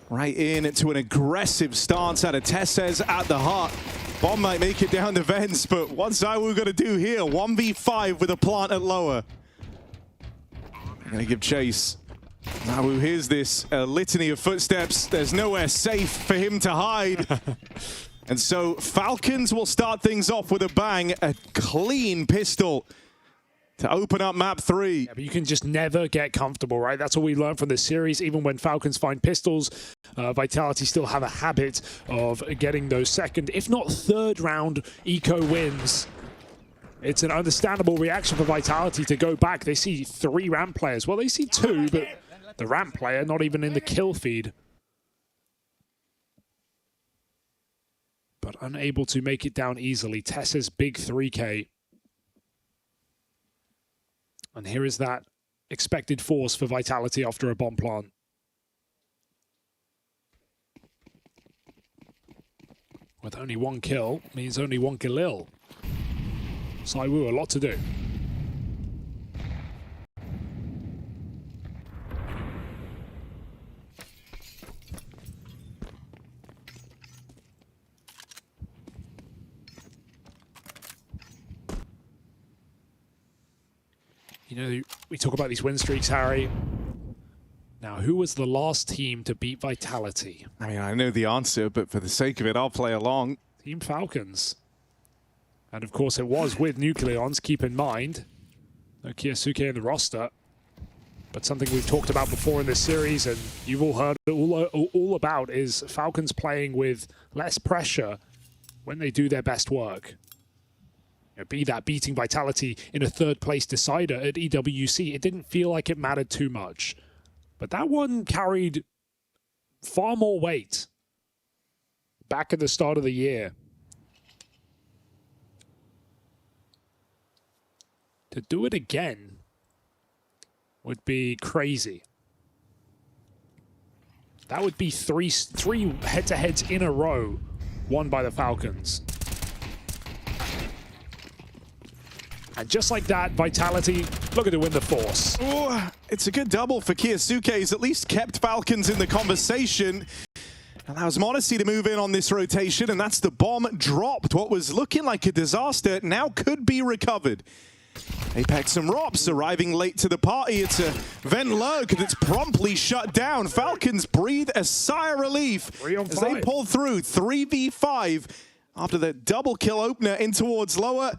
Speaker 2: right into an aggressive stance out of Tesses at the heart. Bomb might make it down the vents, but what's IWU going to do here? 1v5 with a plant at lower. They're going to give chase. IWU hears this litany of footsteps. There's nowhere safe for him to hide. And so Falcons will start things off with a bang, a clean pistol to open up map 3.
Speaker 1: Yeah, but you can just never get comfortable, right? That's what we learned from this series. Even when Falcons find pistols, Vitality still have a habit of getting those second, if not third round eco wins. It's an understandable reaction for Vitality to go back. They see 3 ramp players. Well, they see 2, but the ramp player not even in the kill feed. But unable to make it down easily. Tessa's big 3K. And here is that expected force for Vitality after a bomb plant. With only 1 kill, means only 1 Galil. So IEM, a lot to do. You know, we talk about these win streaks, Harry. Now, who was the last team to beat Vitality?
Speaker 2: I mean, I know the answer, but for the sake of it, I'll play along.
Speaker 1: Team Falcons. And of course, it was with Nucleons, keep in mind. No Kiyasuke in the roster. But something we've talked about before in this series, and you've all heard all about, is Falcons playing with less pressure when they do their best work. Be that beating Vitality in a 3rd place decider at EWC, it didn't feel like it mattered too much. But that one carried far more weight back at the start of the year. To do it again would be crazy. That would be three head-to-heads in a row won by the Falcons. And just like that, Vitality looking to win the force.
Speaker 2: Ooh, it's a good double for Kiyasuke. He's at least kept Falcons in the conversation. Allows m0NESY to move in on this rotation, and that's the bomb dropped. What was looking like a disaster now could be recovered. Apex and Rops arriving late to the party. It's a vent lurk that's promptly shut down. Falcons breathe a sigh of relief as they pull through 3v5 after the double kill opener in towards lower.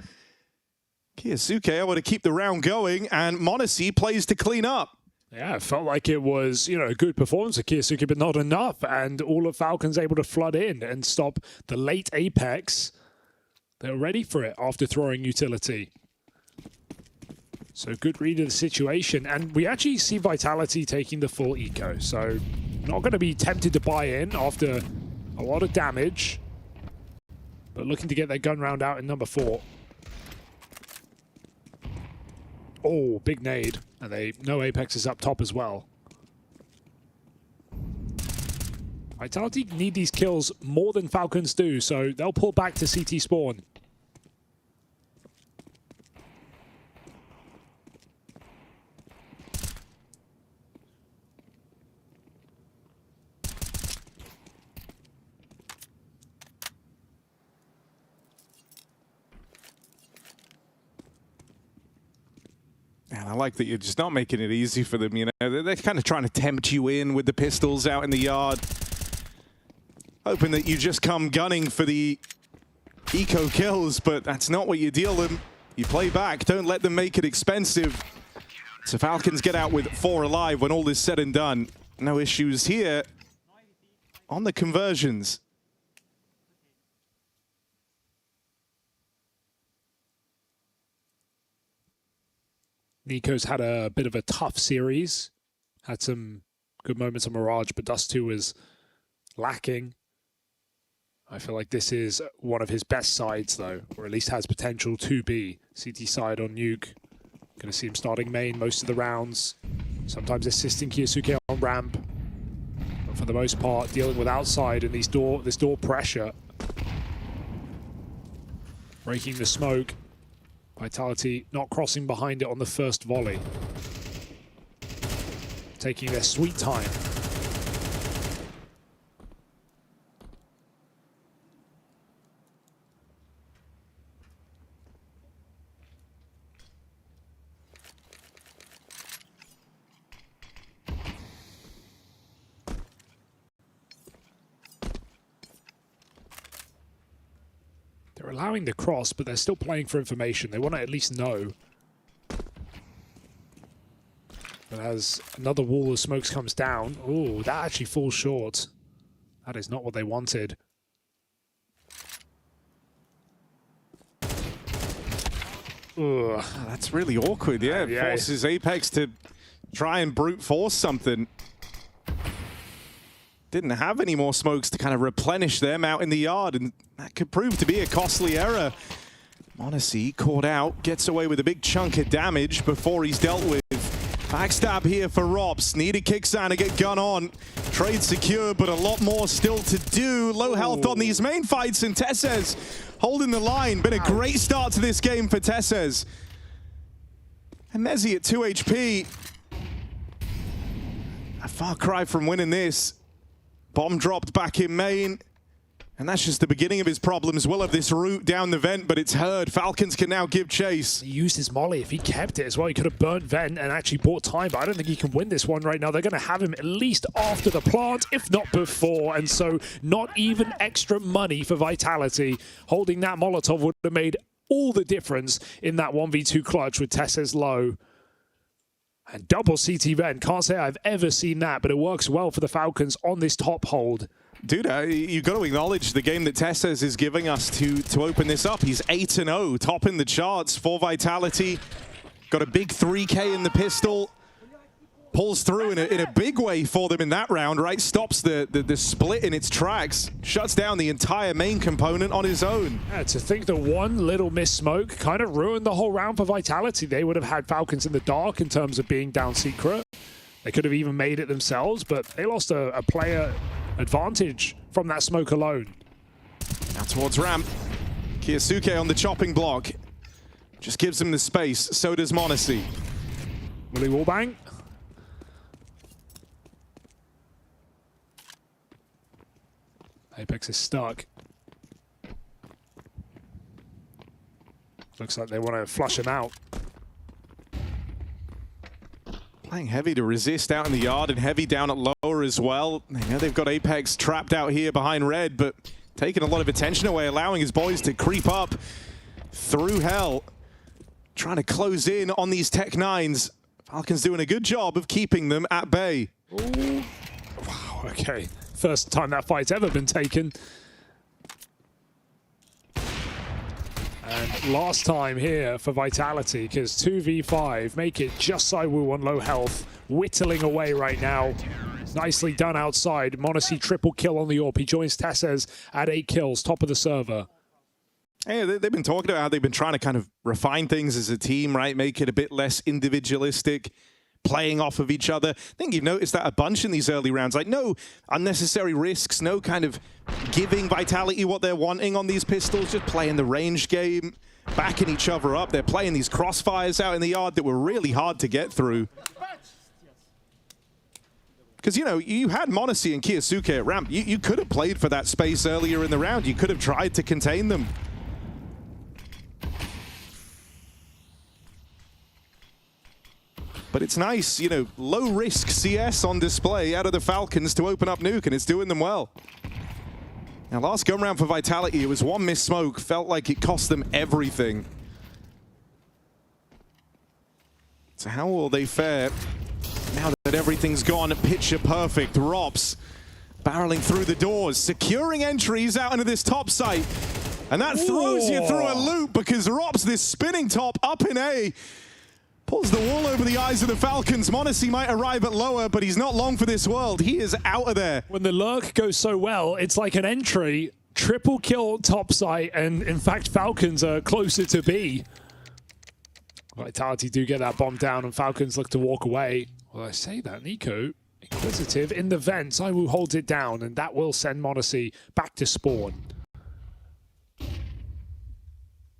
Speaker 2: Kiyasuke able to keep the round going, and m0NESY plays to clean up.
Speaker 1: Yeah, it felt like it was, you know, a good performance of Kiyasuke, but not enough. And all of Falcons able to flood in and stop the late Apex. They're ready for it after throwing utility. So good read of the situation. And we actually see Vitality taking the full eco. So not going to be tempted to buy in after a lot of damage. But looking to get their gun round out in number 4. Oh, big nade. And they know Apex is up top as well. Vitality need these kills more than Falcons do, so they'll pull back to CT spawn.
Speaker 2: And I like that you're just not making it easy for them, you know. They're kind of trying to tempt you in with the pistols out in the yard. Hoping that you just come gunning for the eco kills, but that's not what you deal them. You play back, don't let them make it expensive. So Falcons get out with 4 alive when all is said and done. No issues here on the conversions.
Speaker 1: Nico's had a bit of a tough series. Had some good moments on Mirage, but Dust 2 was lacking. I feel like this is one of his best sides, though, or at least has potential to be. CT side on Nuke. Going to see him starting main most of the rounds. Sometimes assisting Kiyasuke on ramp. But for the most part, dealing with outside and this door pressure. Breaking the smoke. Vitality not crossing behind it on the first volley. Taking their sweet time. They're allowing the cross, but they're still playing for information. They want to at least know. But as another wall of smokes comes down, oh, that actually falls short. That is not what they wanted. Ugh.
Speaker 2: That's really awkward, yeah. Forces Apex to try and brute force something. Didn't have any more smokes to kind of replenish them out in the yard, and that could prove to be a costly error. m0NESY caught out, gets away with a big chunk of damage before he's dealt with. Backstab here for ropz. Needed Kicksan to get gun on. Trade secure, but a lot more still to do. Low health on these main fights, and TeSeS holding the line. Been a great start to this game for TeSeS. And m0NESY at 2 HP. A far cry from winning this. Bomb dropped back in main. And that's just the beginning of his problems. Will have this route down the vent, but it's heard. Falcons can now give chase.
Speaker 1: He used his molly. If he kept it as well, he could have burnt vent and actually bought time, but I don't think he can win this one right now. They're going to have him at least after the plant, if not before. And so not even extra money for Vitality. Holding that Molotov would have made all the difference in that 1v2 clutch with TeSeS low. And double CT vent. Can't say I've ever seen that, but it works well for the Falcons on this top hold.
Speaker 2: Dude, you've got to acknowledge the game that TeSeS is giving us to open this up. He's 8-0, topping the charts for Vitality. Got a big 3K in the pistol. Pulls through in a big way for them in that round, right? Stops the split in its tracks. Shuts down the entire main component on his own.
Speaker 1: Yeah, to think that one little miss smoke kind of ruined the whole round for Vitality. They would have had Falcons in the dark in terms of being down secret. They could have even made it themselves, but they lost a player advantage from that smoke alone.
Speaker 2: Now towards ramp. Kiyasuke on the chopping block. Just gives him the space. So does m0NESY.
Speaker 1: Will he wallbang? Apex is stuck. Looks like they want to flush him out.
Speaker 2: Playing heavy to resist out in the yard, and heavy down at lower as well. They know they've got Apex trapped out here behind red, but taking a lot of attention away, allowing his boys to creep up through hell. Trying to close in on these Tech 9s. Falcons doing a good job of keeping them at bay.
Speaker 1: Ooh. Wow, okay. First time that fight's ever been taken. And last time here for Vitality, because 2v5 make it just Saiwoo on low health, whittling away right now. Nicely done outside. m0NESY triple kill on the AWP. He joins TeSeS at 8 kills, top of the server.
Speaker 2: Hey, they've been talking about how they've been trying to kind of refine things as a team, right? Make it a bit less individualistic, playing off of each other. I think you've noticed that a bunch in these early rounds. Like, no unnecessary risks, no kind of giving Vitality what they're wanting on these pistols, just playing the range game, backing each other up. They're playing these crossfires out in the yard that were really hard to get through. Because, you know, you had m0NESY and Kiyasuke at ramp. You could have played for that space earlier in the round. You could have tried to contain them. But it's nice, you know, low-risk CS on display out of the Falcons to open up Nuke, and it's doing them well. Now, last gun round for Vitality, it was one missed smoke. Felt like it cost them everything. So how will they fare now that everything's gone picture perfect? ropz barreling through the doors, securing entries out into this top site. And that throws you through a loop because ropz, this spinning top up in A, pulls the wool over the eyes of the Falcons. m0NESY might arrive at lower, but he's not long for this world. He is out of there.
Speaker 1: When the lurk goes so well, it's like an entry Triple kill top site, and in fact, Falcons are closer to B. Vitality do get that bomb down, and Falcons look to walk away. Well, I say that, Nico, inquisitive in the vents. I will hold it down, and that will send m0NESY back to spawn.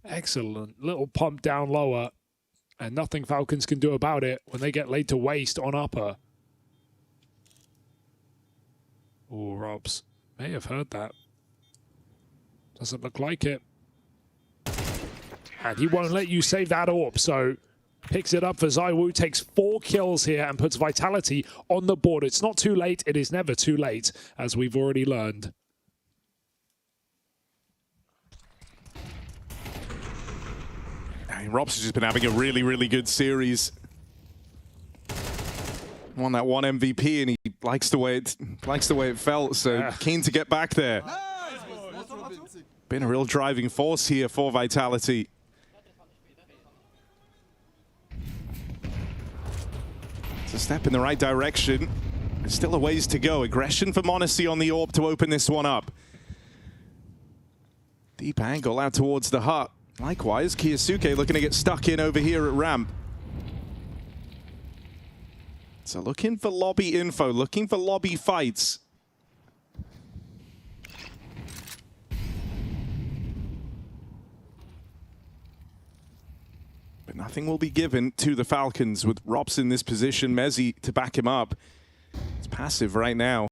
Speaker 1: Excellent. Little pump down lower, and nothing Falcons can do about it when they get laid to waste on upper. Oh, Robs may have heard that. Doesn't look like it. And he won't let you save that AWP, so picks it up for ZywOo, takes 4 kills here and puts Vitality on the board. It's not too late. It is never too late, as we've already learned.
Speaker 2: Robs has just been having a really, really good series. Won that one MVP, and he likes the way it felt. So keen to get back there. Been a real driving force here for Vitality. It's a step in the right direction. There's still a ways to go. Aggression for m0NESY on the AWP to open this one up. Deep angle out towards the hut. Likewise, kioSuke looking to get stuck in over here at ramp. So looking for lobby info, looking for lobby fights. But nothing will be given to the Falcons with Robs in this position, m0NESY to back him up. It's passive right now.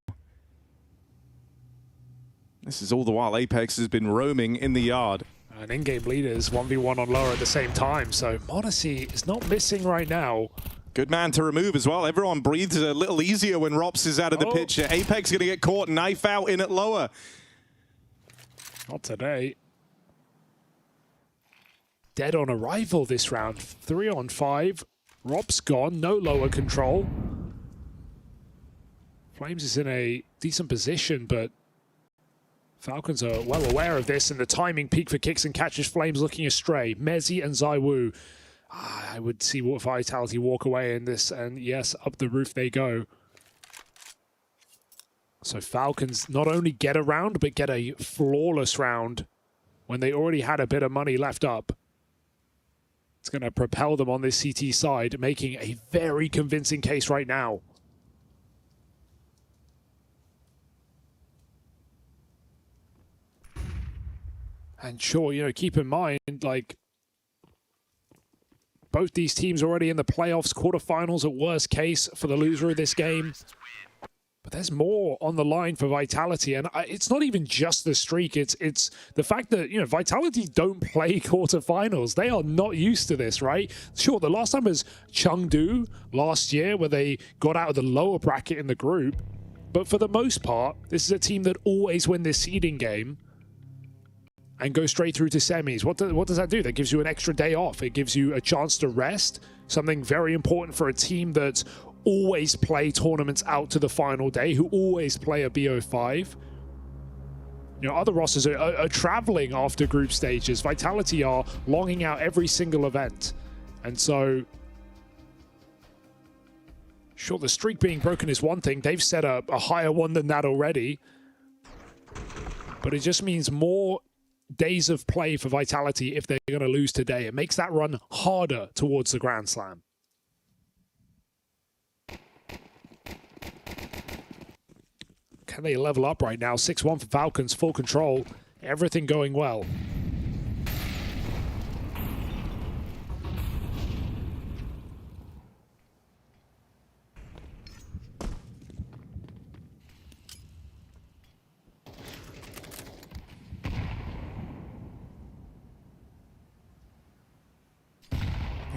Speaker 2: This is all the while Apex has been roaming in the yard.
Speaker 1: And in-game leaders 1v1 on lower at the same time, so m0NESY is not missing right now.
Speaker 2: Good man to remove as well. Everyone breathes a little easier when Robs is out of the picture. Apex going to get caught, knife out in at lower.
Speaker 1: Not today. Dead on arrival this round. 3 on 5. Rob's gone, no lower control. Flames is in a decent position, but Falcons are well aware of this, and the timing peak for kicks and catches. Flames looking astray. m0NESY and ZywOo. I would see what Vitality walk away in this, and yes, up the roof they go. So Falcons not only get a round, but get a flawless round when they already had a bit of money left up. It's going to propel them on this CT side, making a very convincing case right now. And sure, you know, keep in mind, like, both these teams already in the playoffs, quarterfinals at worst case for the loser of this game. But there's more on the line for Vitality, and it's not even just the streak. It's the fact that, you know, Vitality don't play quarterfinals. They are not used to this, right? Sure, the last time was Chengdu last year, where they got out of the lower bracket in the group. But for the most part, this is a team that always win this seeding game and go straight through to semis. What does that do? That gives you an extra day off. It gives you a chance to rest, something very important for a team that's always play tournaments out to the final day, who always play a BO5. You know, other rosters are traveling after group stages. Vitality are longing out every single event. And so, sure, the streak being broken is one thing. They've set up a higher one than that already. But it just means more days of play for Vitality if they're going to lose today. It makes that run harder towards the Grand Slam. Can they level up right now? 6-1 for Falcons, full control. Everything going well.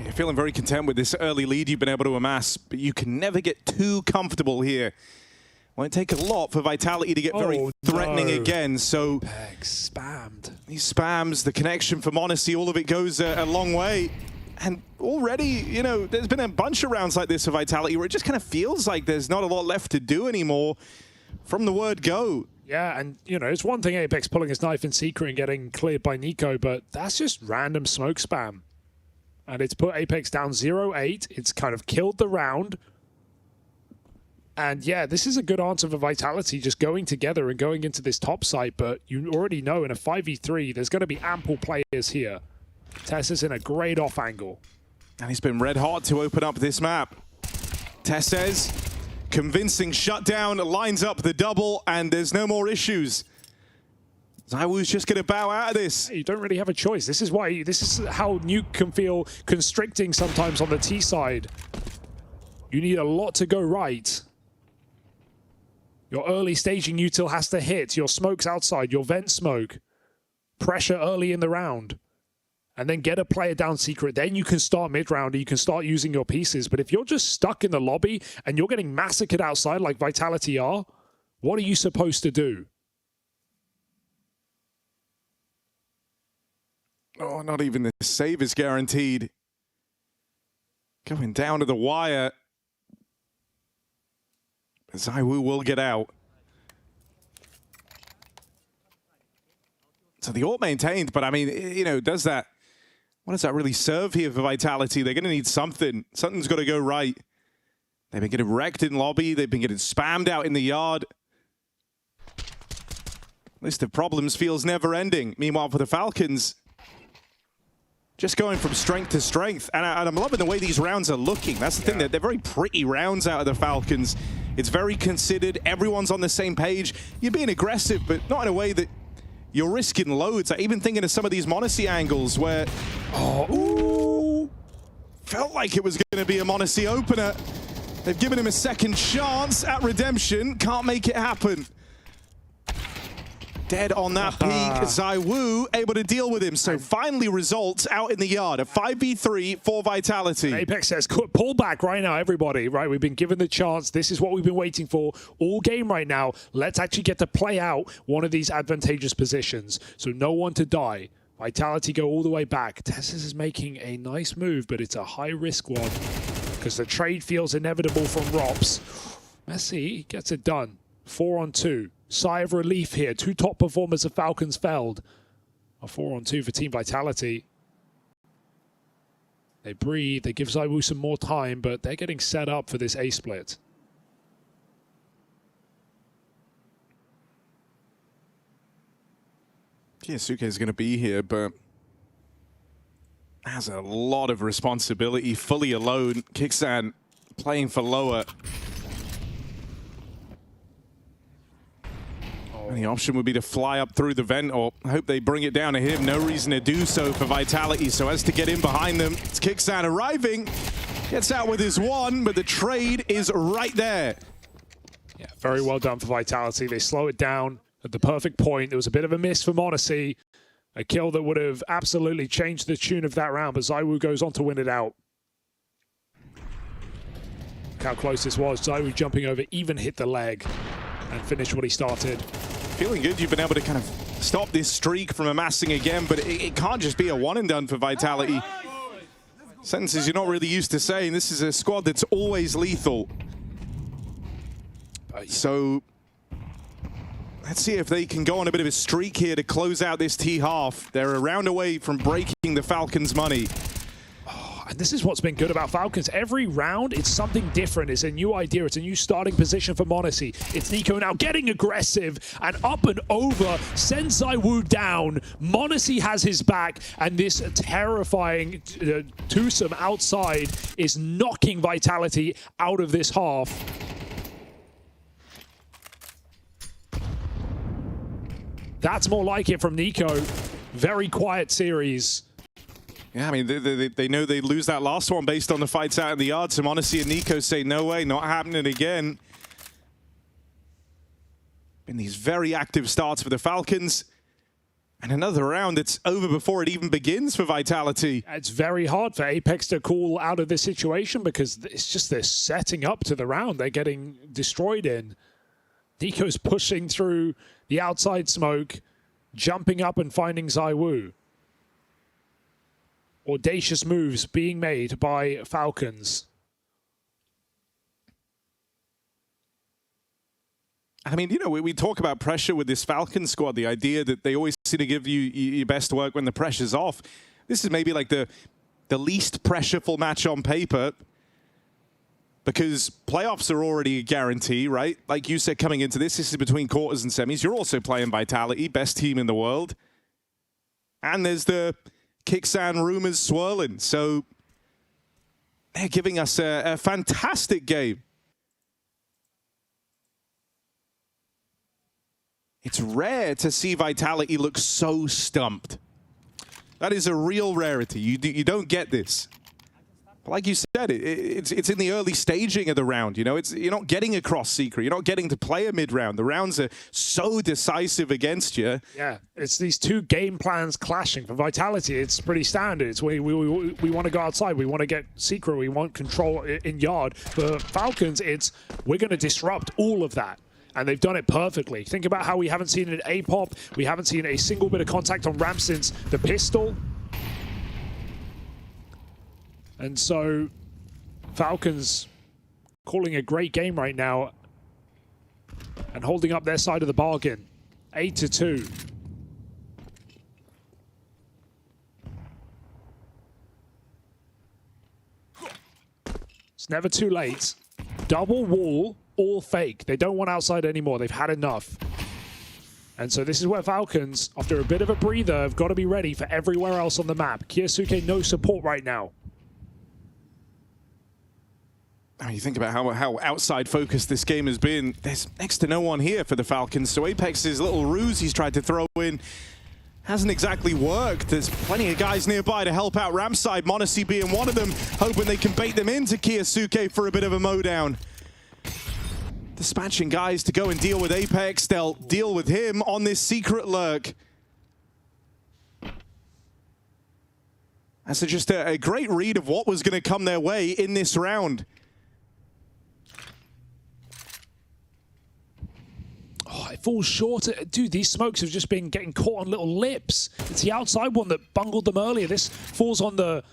Speaker 2: You're feeling very content with this early lead you've been able to amass, but you can never get too comfortable here. Won't take a lot for Vitality to get very threatening again, so
Speaker 1: Peg spammed.
Speaker 2: He spams the connection for m0NESY, all of it goes a long way. And already, you know, there's been a bunch of rounds like this for Vitality where it just kind of feels like there's not a lot left to do anymore from the word go.
Speaker 1: Yeah, and, you know, it's one thing Apex pulling his knife in secret and getting cleared by Nico, but that's just random smoke spam. And it's put Apex down 0-8. It's kind of killed the round. And yeah, this is a good answer for Vitality, just going together and going into this top site, but you already know in a 5v3, there's going to be ample players here. Tess is in a great off angle.
Speaker 2: And he's been red hot to open up this map. Tess says, convincing shutdown, lines up the double, and there's no more issues. ZywOo's just going to bow out of this.
Speaker 1: You don't really have a choice. This is how Nuke can feel constricting sometimes on the T side. You need a lot to go right. Your early staging util has to hit. Your smoke's outside. Your vent smoke. Pressure early in the round. And then get a player down secret. Then you can start mid-round and you can start using your pieces. But if you're just stuck in the lobby and you're getting massacred outside like Vitality are, what are you supposed to do?
Speaker 2: Oh, not even the save is guaranteed. Going down to the wire. ZywOo will get out. So the ult maintained, but I mean, you know, what does that really serve here for Vitality? They're going to need something. Something's got to go right. They've been getting wrecked in lobby. They've been getting spammed out in the yard. List of problems feels never ending. Meanwhile, for the Falcons, just going from strength to strength. And I'm loving the way these rounds are looking. That's the thing, they're very pretty rounds out of the Falcons. It's very considered. Everyone's on the same page. You're being aggressive, but not in a way that you're risking loads. I even thinking of some of these m0NESY angles where, felt like it was going to be a m0NESY opener. They've given him a second chance at redemption. Can't make it happen. Dead on that peak. ZywOo able to deal with him. So finally results out in the yard. A 5v3 for Vitality.
Speaker 1: Apex says, pull back right now, everybody. Right, we've been given the chance. This is what we've been waiting for all game right now. Let's actually get to play out one of these advantageous positions. So no one to die. Vitality go all the way back. Tessus is making a nice move, but it's a high-risk one because the trade feels inevitable from Rops. Messi gets it done. 4-on-2. Sigh of relief here. Two top performers of Falcons failed. A 4-on-2 for Team Vitality. They breathe. They give ZywOo some more time, but they're getting set up for this A split.
Speaker 2: Kiyasuke is going to be here, but has a lot of responsibility. Fully alone. Kicksan playing for lower. And the option would be to fly up through the vent, or hope they bring it down to him. No reason to do so for Vitality. So as to get in behind them, it's Kicksan arriving. Gets out with his one, but the trade is right there.
Speaker 1: Yeah, very well done for Vitality. They slow it down at the perfect point. There was a bit of a miss for m0NESY. A kill that would have absolutely changed the tune of that round, but ZywOo goes on to win it out. Look how close this was. ZywOo jumping over, even hit the leg and finished what he started.
Speaker 2: Feeling good you've been able to kind of stop this streak from amassing again, but it can't just be a one and done for Vitality. Sentences you're not really used to saying. This is a squad that's always lethal. So let's see if they can go on a bit of a streak here to close out this T-half. They're a round away from breaking the Falcons' money.
Speaker 1: And this is what's been good about Falcons. Every round, it's something different. It's a new idea. It's a new starting position for m0NESY. It's Nico now getting aggressive and up and over. Sends ZywOo down. m0NESY has his back. And this terrifying twosome outside is knocking Vitality out of this half. That's more like it from Nico. Very quiet series.
Speaker 2: Yeah, I mean, they know they lose that last one based on the fights out in the yard. So m0NESY and Nico say, no way, not happening again. Been these very active starts for the Falcons. And another round that's over before it even begins for Vitality.
Speaker 1: It's very hard for Apex to call out of this situation because it's just they're setting up to the round they're getting destroyed in. Nico's pushing through the outside smoke, jumping up and finding ZywOo. Audacious moves being made by Falcons.
Speaker 2: I mean, you know, we talk about pressure with this Falcon squad, the idea that they always seem to give you your best work when the pressure's off. This is maybe like the least pressureful match on paper. because playoffs are already a guarantee, right? Like you said, coming into this is between quarters and semis. You're also playing Vitality, best team in the world. And there's the Kixan rumors swirling. So they're giving us a fantastic game. It's rare to see Vitality look so stumped. That is a real rarity. You don't get this. Like you said, it's in the early staging of the round. You know, you're not getting across Secret. You're not getting to play a mid-round. The rounds are so decisive against you.
Speaker 1: Yeah, it's these two game plans clashing. For Vitality, it's pretty standard. It's we want to go outside. We want to get Secret. We want control in yard. For Falcons, it's we're going to disrupt all of that. And they've done it perfectly. Think about how we haven't seen an A-pop. We haven't seen a single bit of contact on ramp since the pistol. And so Falcons calling a great game right now and holding up their side of the bargain. 8-2. It's never too late. Double wall, all fake. They don't want outside anymore. They've had enough. And so this is where Falcons, after a bit of a breather, have got to be ready for everywhere else on the map. Kyosuke, no support right now.
Speaker 2: You think about how outside focused this game has been. There's next to no one here for the Falcons. So Apex's little ruse he's tried to throw in hasn't exactly worked. There's plenty of guys nearby to help out ramp side, m0NESY being one of them, hoping they can bait them into Kyosuke for a bit of a mowdown. Dispatching guys to go and deal with Apex. They'll deal with him on this secret lurk. That's just a great read of what was going to come their way in this round.
Speaker 1: Oh, it falls short. Dude, these smokes have just been getting caught on little lips. It's the outside one that bungled them earlier. This falls on the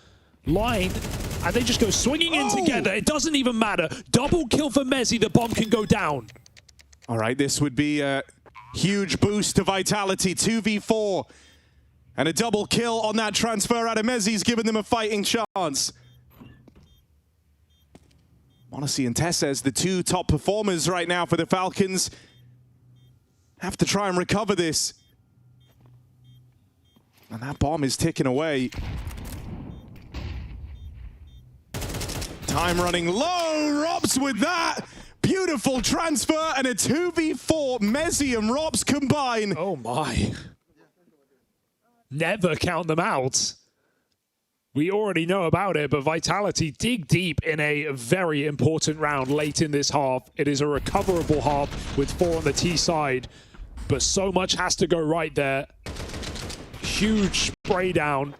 Speaker 1: line, and they just go swinging in together. It doesn't even matter. Double kill for mezii. The bomb can go down.
Speaker 2: All right, this would be a huge boost to Vitality. 2v4. And a double kill on that transfer out of mezii, giving them a fighting chance. m0NESY and Tessez, the two top performers right now for the Falcons, have to try and recover this. And that bomb is ticking away. Time running low. Robs with that. Beautiful transfer and a 2v4. mezii and Robs combine.
Speaker 1: Oh my. Never count them out. We already know about it, but Vitality dig deep in a very important round late in this half. It is a recoverable half with 4 on the T side, but so much has to go right there. Huge spray down,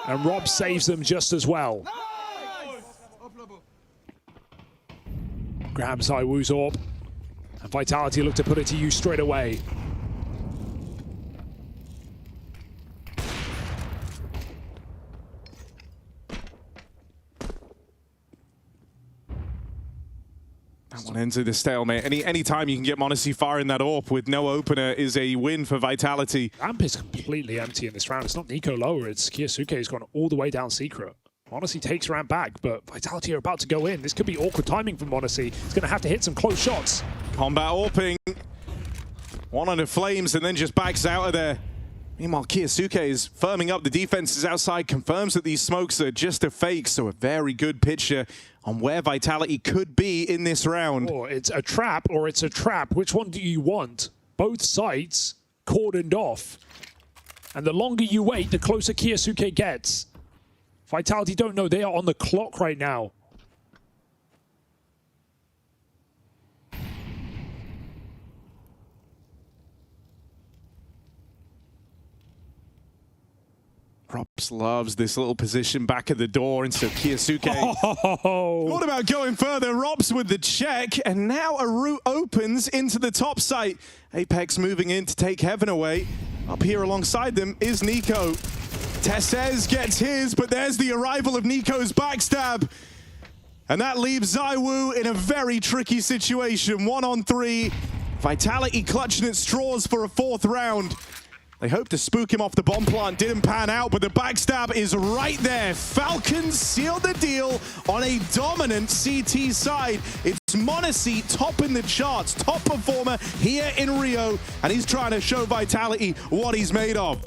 Speaker 1: and Rob saves them just as well. Grabs IWU's AWP, and Vitality look to put it to use straight away.
Speaker 2: That one ends with a stalemate. Any time you can get m0NESY firing that AWP with no opener is a win for Vitality.
Speaker 1: Ramp is completely empty in this round. It's not Nico lower, it's Kyosuke who's gone all the way down secret. m0NESY takes ramp back, but Vitality are about to go in. This could be awkward timing for m0NESY. He's going to have to hit some close shots.
Speaker 2: Combat AWPing. One under flames and then just backs out of there. Meanwhile, Kyosuke is firming up the defenses outside, confirms that these smokes are just a fake, so a very good picture on where Vitality could be in this round.
Speaker 1: Oh, it's a trap or it's a trap. Which one do you want? Both sides cordoned off. And the longer you wait, the closer Kyosuke gets. Vitality don't know. They are on the clock right now.
Speaker 2: Props loves this little position back at the door, and so Kyosuke thought about going further. Robs with the check, and now a route opens into the top site. Apex moving in to take Heaven away. Up here alongside them is Nico. Tessez gets his, but there's the arrival of Nico's backstab. And that leaves ZywOo in a very tricky situation. 1-on-3. Vitality clutching at straws for a 4th round. They hope to spook him off the bomb plant, didn't pan out, but the backstab is right there. Falcons sealed the deal on a dominant CT side. It's m0NESY topping the charts, top performer here in Rio, and he's trying to show Vitality what he's made of.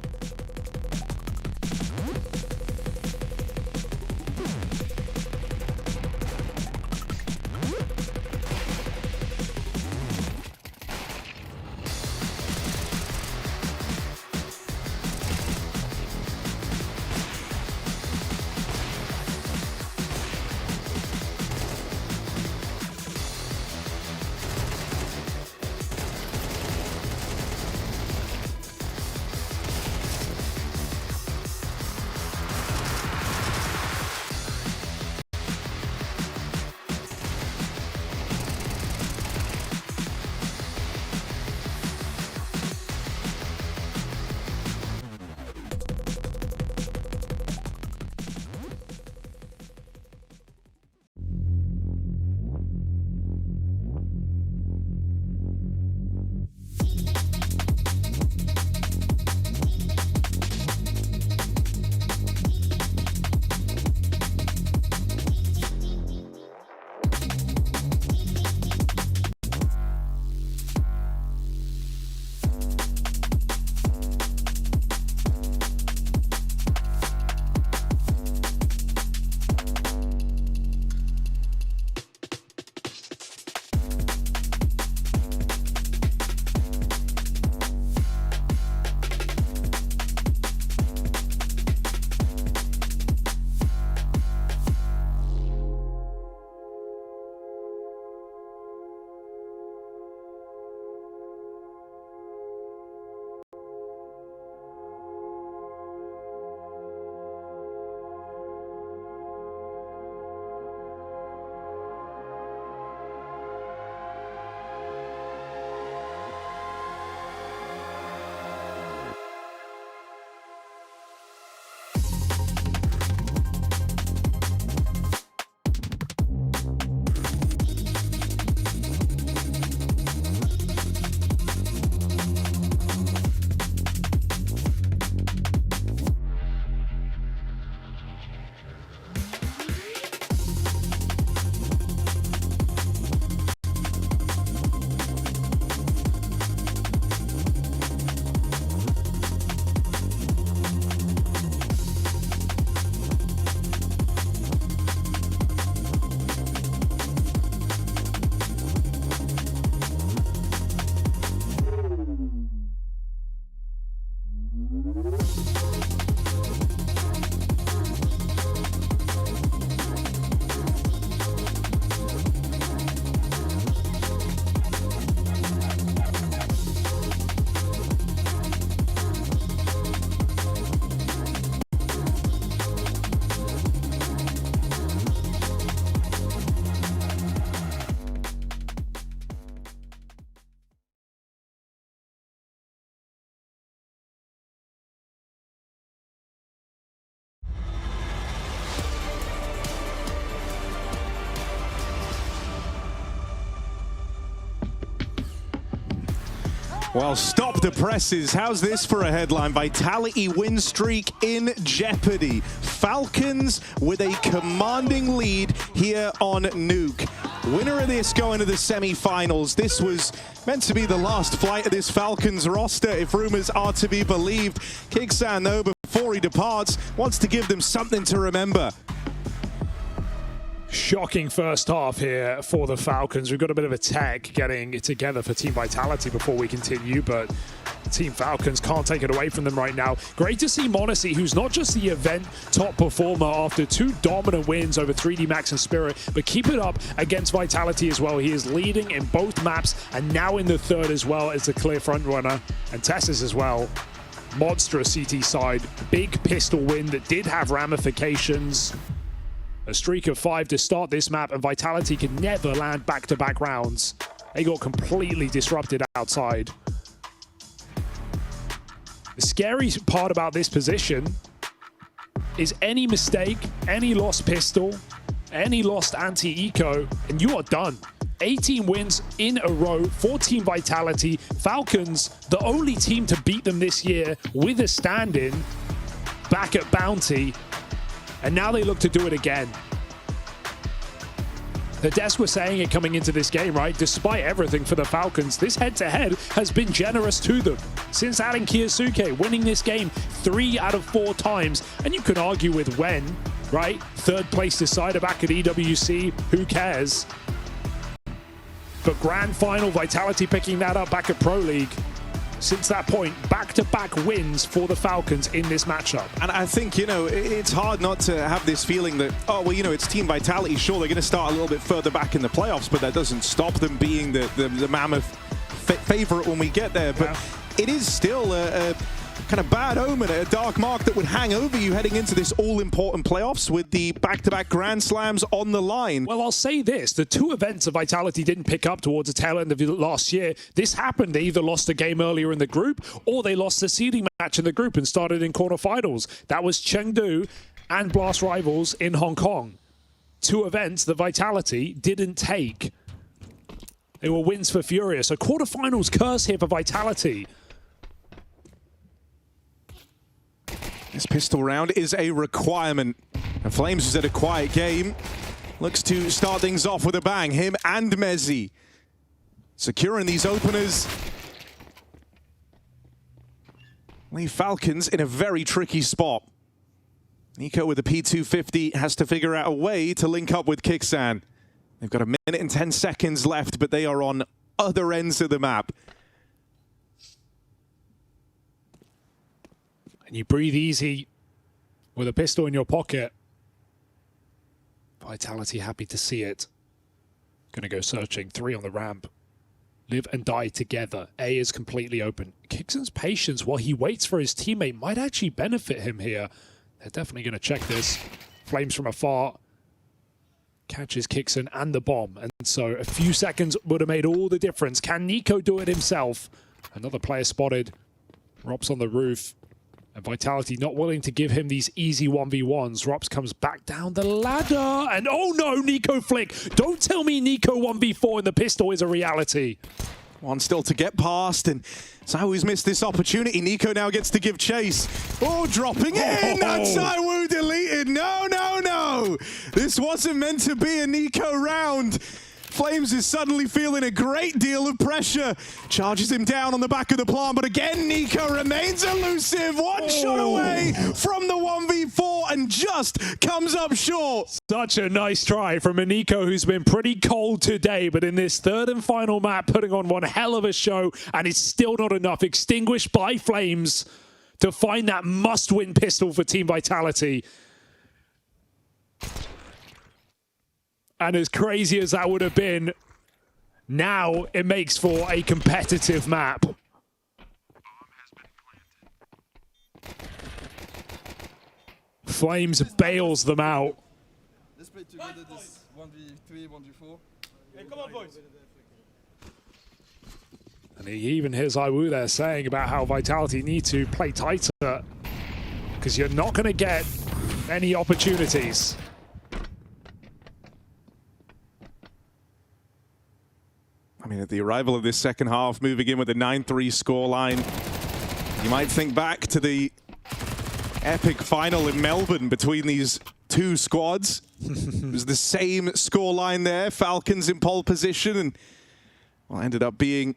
Speaker 2: Well, stop the presses. How's this for a headline? Vitality win streak in jeopardy. Falcons with a commanding lead here on Nuke. Winner of this going to the semi-finals. This was meant to be the last flight of this Falcons roster, if rumors are to be believed. Kixan, though, before he departs, wants to give them something to remember.
Speaker 1: Shocking first half here for the Falcons. We've got a bit of a tech getting it together for Team Vitality before we continue, but Team Falcons can't take it away from them right now. Great to see m0NESY, who's not just the event top performer after two dominant wins over 3D Max and Spirit, but keep it up against Vitality as well. He is leading in both maps and now in the third as well as the clear front runner. And Tessus as well. Monstrous CT side. Big pistol win that did have ramifications. A streak of 5 to start this map, and Vitality can never land back-to-back rounds. They got completely disrupted outside. The scary part about this position is any mistake, any lost pistol, any lost anti-eco, and you are done. 18 wins in a row for Team Vitality. Falcons, the only team to beat them this year with a stand-in back at Bounty, and now they look to do it again. The desk were saying it coming into this game, right? Despite everything for the Falcons, this head-to-head has been generous to them. Since adding Kyosuke, winning this game 3 out of 4 times, and you can argue with when, right? Third place decider back at EWC, who cares? But grand final, Vitality picking that up back at Pro League. Since that point, back-to-back wins for the Falcons in this matchup.
Speaker 2: And I think, you know, it's hard not to have this feeling that, oh, well, you know, it's Team Vitality. Sure, they're going to start a little bit further back in the playoffs, but that doesn't stop them being the mammoth favorite when we get there. But it is still a kind of bad omen, a dark mark that would hang over you heading into this all-important playoffs with the back-to-back Grand Slams on the line.
Speaker 1: Well, I'll say this. The 2 events of Vitality didn't pick up towards the tail end of last year. This happened. They either lost a game earlier in the group or they lost the seeding match in the group and started in quarterfinals. That was Chengdu and Blast Rivals in Hong Kong. 2 events that Vitality didn't take. They were wins for Furious. A quarterfinals curse here for Vitality.
Speaker 2: This pistol round is a requirement. And Flames is at a quiet game. Looks to start things off with a bang. Him and Mezzi securing these openers. Leave Falcons in a very tricky spot. Nico with the P250 has to figure out a way to link up with Kixan. They've got a minute and 10 seconds left, but they are on other ends of the map.
Speaker 1: And you breathe easy with a pistol in your pocket. Vitality happy to see it. Gonna go searching. 3 on the ramp. Live and die together. A is completely open. Kixan's patience while he waits for his teammate might actually benefit him here. They're definitely gonna check this. Flames from afar. Catches Kixan and the bomb. And so a few seconds would have made all the difference. Can Nico do it himself? Another player spotted. Rob's on the roof. And Vitality not willing to give him these easy 1v1s. Rops comes back down the ladder. And oh no, Nico flick. Don't tell me Nico 1v4 in the pistol is a reality.
Speaker 2: One still to get past, and Zaiwu's missed this opportunity. Nico now gets to give chase. Oh, dropping in! That's Zaiwu deleted! No, no, no! This wasn't meant to be a Nico round. Flames is suddenly feeling a great deal of pressure. Charges him down on the back of the plant, but again, Nico remains elusive. One shot away from the 1v4 and just comes up short.
Speaker 1: Such a nice try from a Nico who's been pretty cold today, but in this 3rd and final map, putting on one hell of a show, and it's still not enough. Extinguished by Flames to find that must-win pistol for Team Vitality. And as crazy as that would have been, now it makes for a competitive map. Flames bails them out.
Speaker 3: Let's play together this 1v3, 1v4.
Speaker 5: Hey, come on, boys.
Speaker 1: And he even hears Iwu there saying about how Vitality need to play tighter because you're not going to get any opportunities.
Speaker 2: I mean, at the arrival of this second half, moving in with a 9-3 scoreline, you might think back to the epic final in Melbourne between these 2 squads. It was the same scoreline there, Falcons in pole position, and well, ended up being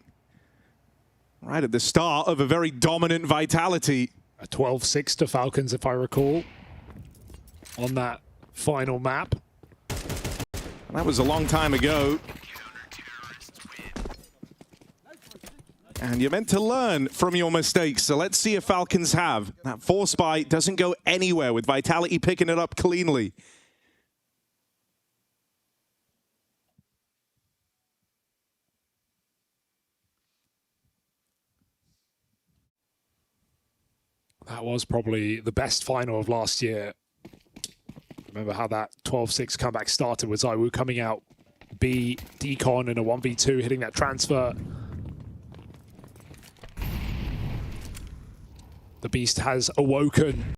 Speaker 2: right at the start of a very dominant Vitality.
Speaker 1: A 12-6 to Falcons, if I recall, on that final map.
Speaker 2: And that was a long time ago. And you're meant to learn from your mistakes, so let's see if Falcons have. That force buy doesn't go anywhere with Vitality picking it up cleanly.
Speaker 1: That was probably the best final of last year. Remember how that 12-6 comeback started with Zaiwu coming out B, Decon in a 1v2, hitting that transfer. The beast has awoken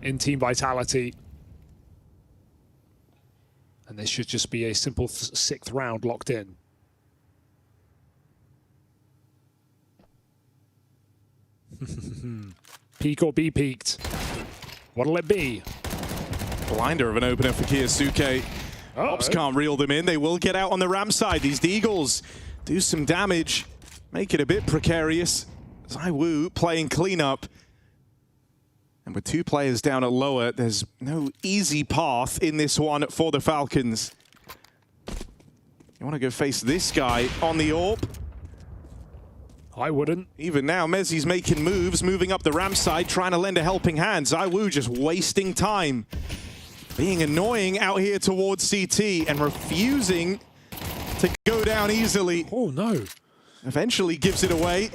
Speaker 1: in Team Vitality. And this should just be a simple 6th round locked in. Peek or be peeked. What'll it be?
Speaker 2: Blinder of an opener for Kiyasuke. Ops can't reel them in. They will get out on the ramp side. These Deagles do some damage, make it a bit precarious. ZywOo playing cleanup. And with 2 players down at lower, there's no easy path in this one for the Falcons. You want to go face this guy on the AWP?
Speaker 1: I wouldn't.
Speaker 2: Even now, Mezzi's making moves, moving up the ramp side, trying to lend a helping hand. ZywOo just wasting time. Being annoying out here towards CT and refusing to go down easily.
Speaker 1: Oh, no.
Speaker 2: Eventually gives it away.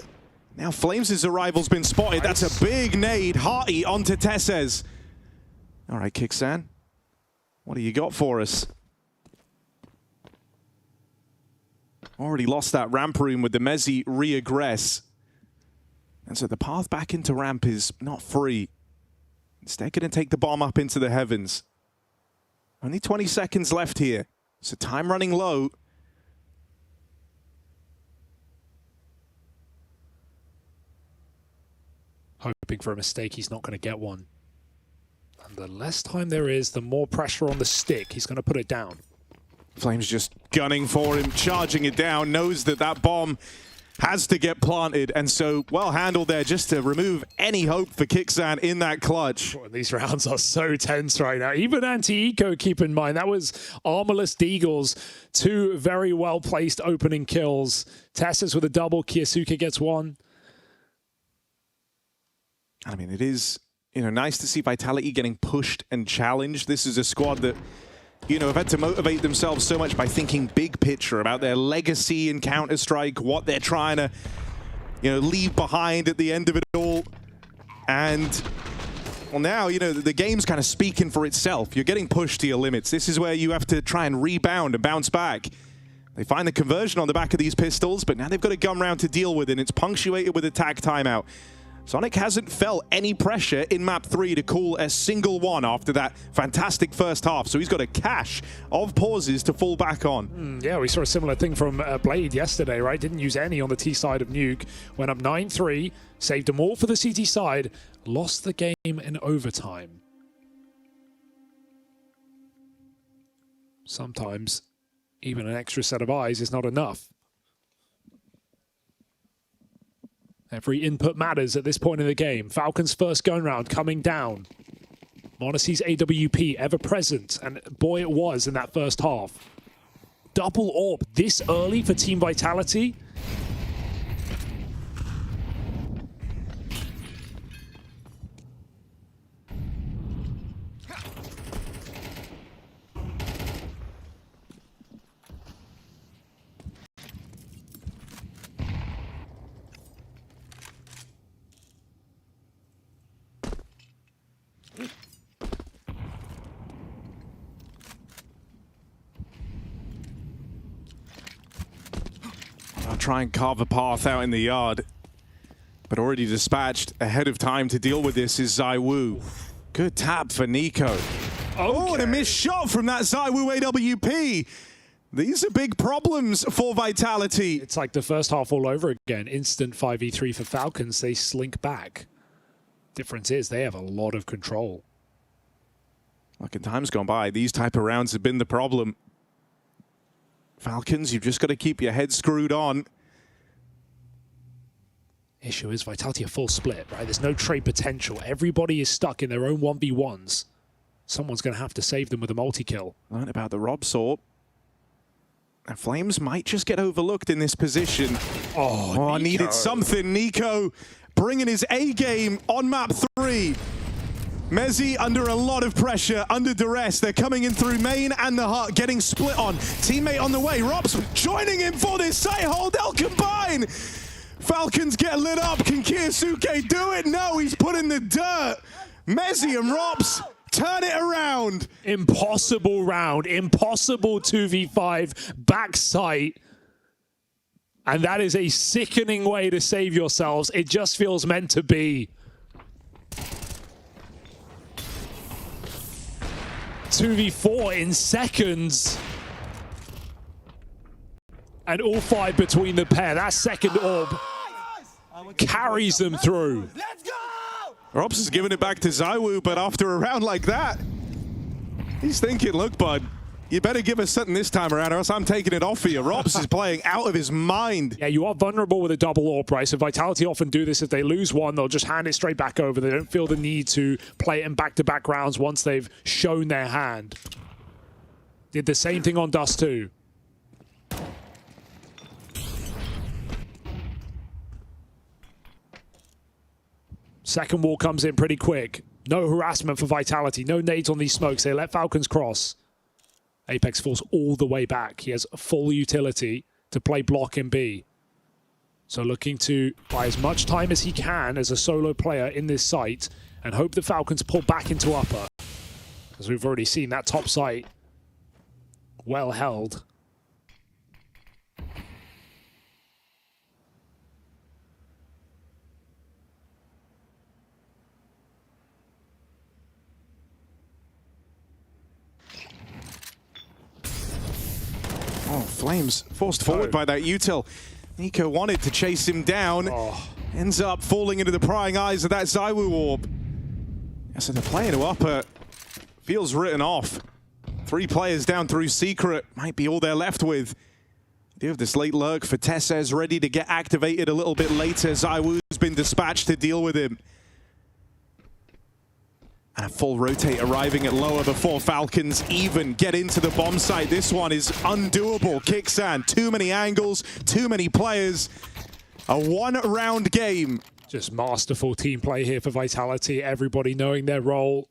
Speaker 2: Now Flames' arrival's been spotted. Nice. That's a big nade. Hearty onto Tesses. All right, Kixan. What do you got for us? Already lost that ramp room with the Mezzi re-aggress. And so the path back into ramp is not free. Instead, going to take the bomb up into the heavens. Only 20 seconds left here. So time running low.
Speaker 1: Hoping for a mistake, he's not going to get one. And the less time there is, the more pressure on the stick. He's going to put it down.
Speaker 2: Flames just gunning for him, charging it down, knows that that bomb has to get planted, and so well handled there just to remove any hope for Kixan in that clutch.
Speaker 1: Oh, these rounds are so tense right now. Even anti-eco, keep in mind, that was armorless Deagles. 2 very well-placed opening kills. Tessus with a double, Kiyasuke gets 1.
Speaker 2: I mean, it is, nice to see Vitality getting pushed and challenged. This is a squad that, have had to motivate themselves so much by thinking big picture about their legacy in Counter-Strike, what they're trying to, leave behind at the end of it all. And, well, now, the game's kind of speaking for itself. You're getting pushed to your limits. This is where you have to try and rebound and bounce back. They find the conversion on the back of these pistols, but now they've got a gun round to deal with, and it's punctuated with attack timeout. Sonic hasn't felt any pressure in map 3 to call a single one after that fantastic first half, so he's got a cache of pauses to fall back on.
Speaker 1: Yeah, we saw a similar thing from Blade yesterday, right? Didn't use any on the T side of Nuke. Went up 9-3, saved them all for the CT side, lost the game in overtime. Sometimes even an extra set of eyes is not enough. Every input matters at this point in the game. Falcons' first gun round coming down. m0NESY's AWP ever present, and boy it was in that first half. Double AWP this early for Team Vitality.
Speaker 2: I'll try and carve a path out in the yard. But already dispatched ahead of time to deal with this is ZywOo. Good tap for Nico. Oh, and a missed shot from that ZywOo AWP. These are big problems for Vitality.
Speaker 1: It's like the first half all over again. Instant 5v3 for Falcons. They slink back. Difference is they have a lot of control.
Speaker 2: Like in times gone by, these type of rounds have been the problem. Falcons, you've just got to keep your head screwed on.
Speaker 1: Issue is Vitality a full split, right? There's no trade potential. Everybody is stuck in their own 1v1s. Someone's going to have to save them with a multi-kill.
Speaker 2: Learned about the Rob sort. And Flames might just get overlooked in this position. Oh, I needed something. Nico bringing his A-game on map 3. Mezzi under a lot of pressure, under duress. They're coming in through main and the hut, getting split on. Teammate on the way. Robs joining in for this site hold. They'll combine. Falcons get lit up. Can Kiyasuke do it? No, he's put in the dirt. Mezzi and Robs turn it around.
Speaker 1: Impossible round. Impossible 2v5 back sight. And that is a sickening way to save yourselves. It just feels meant to be. 2v4 in seconds. And all 5 between the pair. That second orb. carries them through.
Speaker 2: Robs is giving it back to ZywOo, but after a round like that, he's thinking, look, bud, you better give us something this time around or else I'm taking it off for you. Robs is playing out of his mind.
Speaker 1: Yeah, you are vulnerable with a double AWP, right? So Vitality often do this. If they lose one, they'll just hand it straight back over. They don't feel the need to play it in back-to-back rounds once they've shown their hand. Did the same thing on Dust too. Second wall comes in pretty quick. No harassment for Vitality. No nades on these smokes. They let Falcons cross. Apex falls all the way back. He has full utility to play block in B. So looking to buy as much time as he can as a solo player in this site and hope the Falcons pull back into upper. As we've already seen, that top site well held.
Speaker 2: Oh, Flames forced forward by that util. Nico wanted to chase him down. Ends up falling into the prying eyes of that ZywOo orb. Yeah, so they're playing to upper. Feels written off. 3 players down through Secret. Might be all they're left with. They have this late lurk for Tessez ready to get activated a little bit later. ZywOo's been dispatched to deal with him. And a full rotate arriving at lower before Falcons even get into the bomb site. This one is undoable. Kixan, too many angles, too many players. A one-round game.
Speaker 1: Just masterful team play here for Vitality. Everybody knowing their role.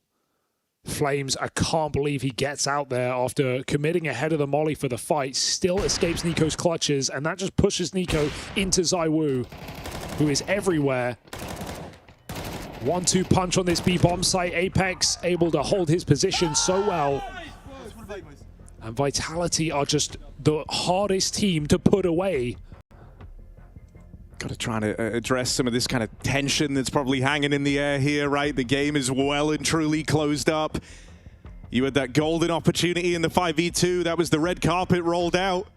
Speaker 1: Flames, I can't believe he gets out there after committing ahead of the molly for the fight. Still escapes Nico's clutches, and that just pushes Nico into ZywOo, who is everywhere. 1-2 punch on this B bomb site. Apex able to hold his position so well. And Vitality are just the hardest team to put away.
Speaker 2: Got to try to address some of this kind of tension that's probably hanging in the air here, right? The game is well and truly closed up. You had that golden opportunity in the 5v2. That was the red carpet rolled out.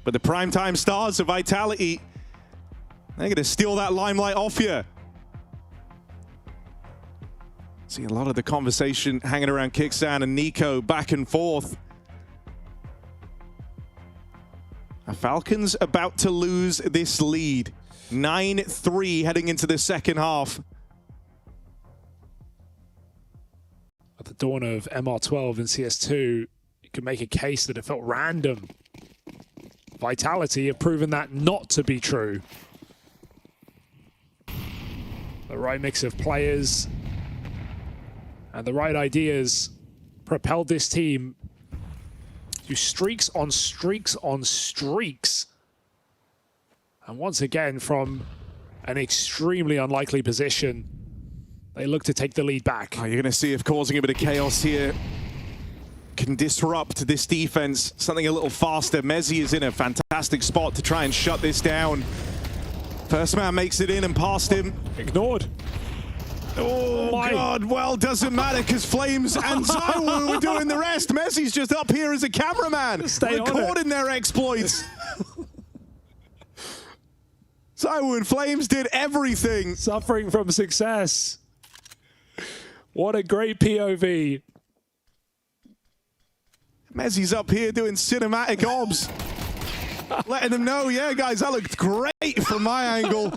Speaker 2: But the primetime stars of Vitality, they're going to steal that limelight off you. See a lot of the conversation hanging around Kixan and Nico back and forth. Falcons about to lose this lead. 9-3 heading into the second half.
Speaker 1: At the dawn of MR12 and CS2, you could make a case that it felt random. Vitality have proven that not to be true. The right mix of players and the right ideas propelled this team to streaks on streaks on streaks. And once again, from an extremely unlikely position, they look to take the lead back.
Speaker 2: Oh, you're going to see if causing a bit of chaos here can disrupt this defense. Something a little faster. Mezzi is in a fantastic spot to try and shut this down. First man makes it in and past him.
Speaker 1: Ignored.
Speaker 2: Oh my God, well, doesn't matter because Flames and ZywOo are doing the rest. Messi's just up here as a cameraman, recording their exploits. ZywOo and Flames did everything.
Speaker 1: Suffering from success. What a great POV.
Speaker 2: Messi's up here doing cinematic obs. Letting them know, yeah, guys, that looked great from my angle.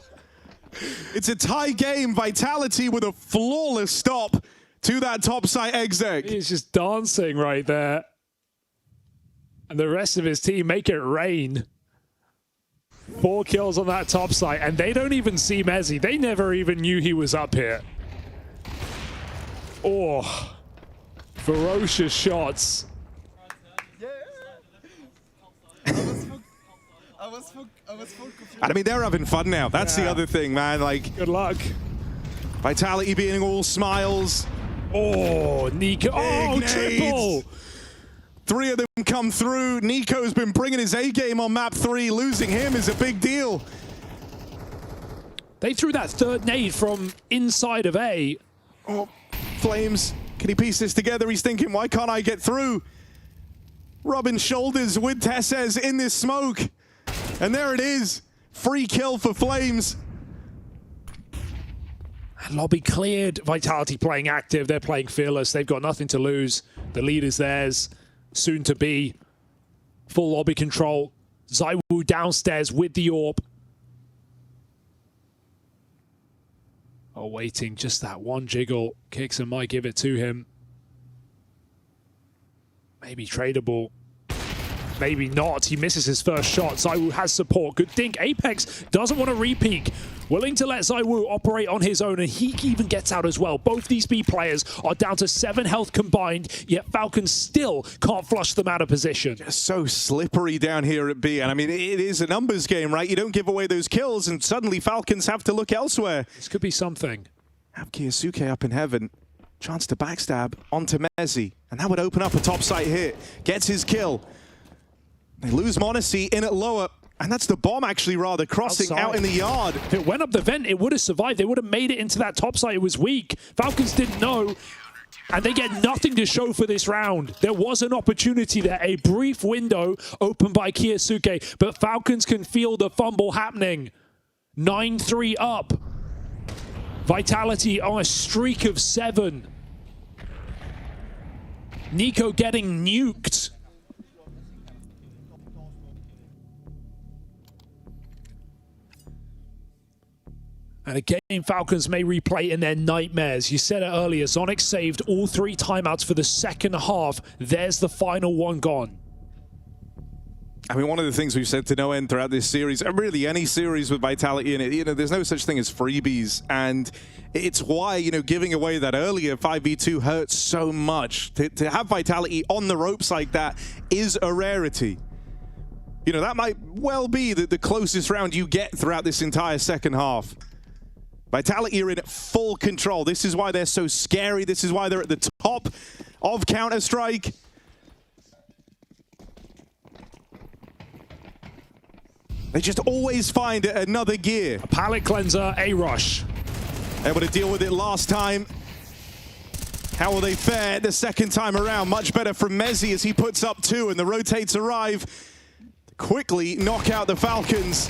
Speaker 2: It's a tie game. Vitality with a flawless stop to that top site exec.
Speaker 1: He's just dancing right there. And the rest of his team make it rain. 4 kills on that top site. And they don't even see Mezzi. They never even knew he was up here. Oh, ferocious shots.
Speaker 2: I mean, they're having fun now. That's the other thing, man. Like,
Speaker 1: good luck.
Speaker 2: Vitality being all smiles.
Speaker 1: Oh, Nico. Oh, triple.
Speaker 2: 3 of them come through. Nico's been bringing his A game on map 3. Losing him is a big deal.
Speaker 1: They threw that third nade from inside of A.
Speaker 2: Oh, Flames. Can he piece this together? He's thinking, why can't I get through? Rubbing shoulders with Tessez in this smoke. And there it is. Free kill for Flames.
Speaker 1: Lobby cleared. Vitality playing active. They're playing fearless. They've got nothing to lose. The lead is theirs. Soon to be. Full lobby control. ZywOo downstairs with the AWP. Oh, waiting just that one jiggle. Kixon might give it to him. Maybe tradable. Maybe not. He misses his first shot. ZywOo has support. Good think. Apex doesn't want to re-peek. Willing to let ZywOo operate on his own, and he even gets out as well. Both these B players are down to 7 health combined, yet Falcons still can't flush them out of position.
Speaker 2: Just so slippery down here at B. And I mean, it is a numbers game, right? You don't give away those kills, and suddenly Falcons have to look elsewhere.
Speaker 1: This could be something.
Speaker 2: Have Kiyasuke up in heaven. Chance to backstab onto Mezzi. And that would open up a top site hit. Gets his kill. They lose m0NESY in at lower. And that's the bomb actually rather crossing
Speaker 1: outside.
Speaker 2: Out in the yard.
Speaker 1: If it went up the vent, it would have survived. They would have made it into that top site. It was weak. Falcons didn't know. And they get nothing to show for this round. There was an opportunity there, a brief window opened by Kiyasuke, but Falcons can feel the fumble happening. 9-3 up. Vitality on a streak of 7. Nico getting nuked. And again, Falcons may replay in their nightmares. You said it earlier, Zonic saved all 3 timeouts for the second half. There's the final one gone.
Speaker 2: I mean, one of the things we've said to no end throughout this series, and really any series with Vitality in it, you know, there's no such thing as freebies. And it's why, you know, giving away that earlier 5v2 hurts so much. To have Vitality on the ropes like that is a rarity. You know, that might well be the closest round you get throughout this entire second half. Vitality are in full control. This is why they're so scary. This is why they're at the top of Counter-Strike. They just always find another gear.
Speaker 1: A pallet cleanser, a rush.
Speaker 2: Able to deal with it last time. How will they fare the second time around? Much better from Mezzi as he puts up 2 and the rotates arrive. Quickly knock out the Falcons.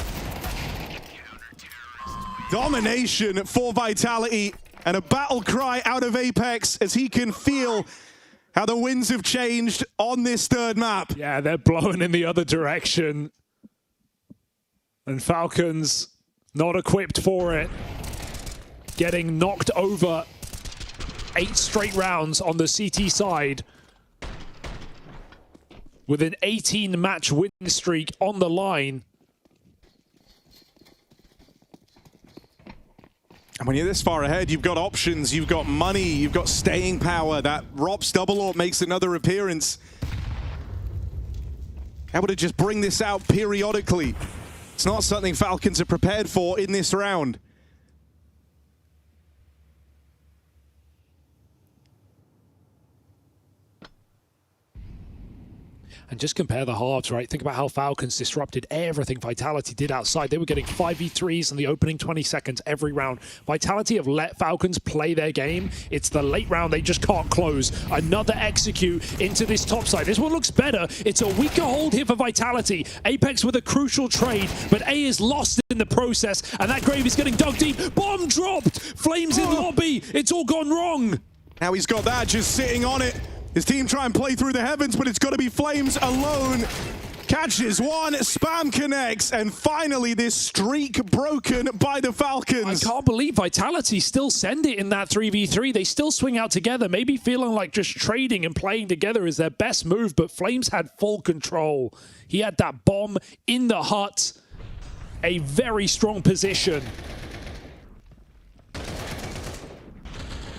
Speaker 2: Domination for Vitality and a battle cry out of Apex as he can feel how the winds have changed on this third map.
Speaker 1: Yeah, they're blowing in the other direction. And Falcons not equipped for it. Getting knocked over 8 straight rounds on the CT side. With an 18-match win streak on the line.
Speaker 2: And when you're this far ahead, you've got options, you've got money, you've got staying power. That ROPS double AWP makes another appearance. Able to just bring this out periodically. It's not something Falcons are prepared for in this round.
Speaker 1: And just compare the halves, right? Think about how Falcons disrupted everything Vitality did outside. They were getting 5v3s in the opening 20 seconds every round. Vitality have let Falcons play their game. It's the late round they just can't close. Another execute into this top side. This one looks better. It's a weaker hold here for Vitality. Apex with a crucial trade, but A is lost in the process, and that grave is getting dug deep. Bomb dropped! Flames in lobby! It's all gone wrong!
Speaker 2: Now he's got that just sitting on it. His team try and play through the heavens, but it's got to be Flames alone. Catches one, spam connects, and finally this streak broken by the Falcons.
Speaker 1: I can't believe Vitality still send it in that 3v3. They still swing out together, maybe feeling like just trading and playing together is their best move, but Flames had full control. He had that bomb in the hut. A very strong position.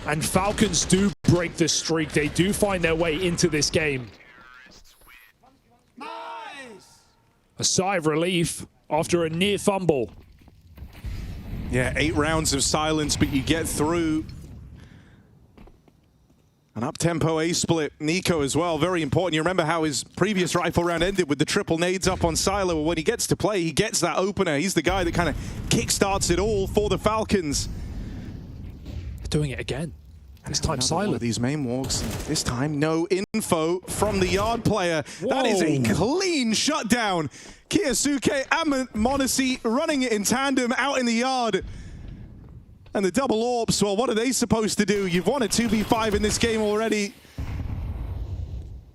Speaker 1: And Falcons do break the streak. They do find their way into this game.
Speaker 3: Nice!
Speaker 1: A sigh of relief after a near fumble.
Speaker 2: Yeah, 8 rounds of silence, but you get through. An up-tempo A-split. Nico as well, very important. You remember how his previous rifle round ended with the triple nades up on Silo. Well, when he gets to play, he gets that opener. He's the guy that kind of kickstarts it all for the Falcons.
Speaker 1: Doing it again. This time silent.
Speaker 2: These main walks. This time no info from the yard player.
Speaker 1: Whoa.
Speaker 2: That is a clean shutdown. Kiyasuke and m0NESY running it in tandem out in the yard. And the double orbs, well, what are they supposed to do? You've won a 2v5 in this game already.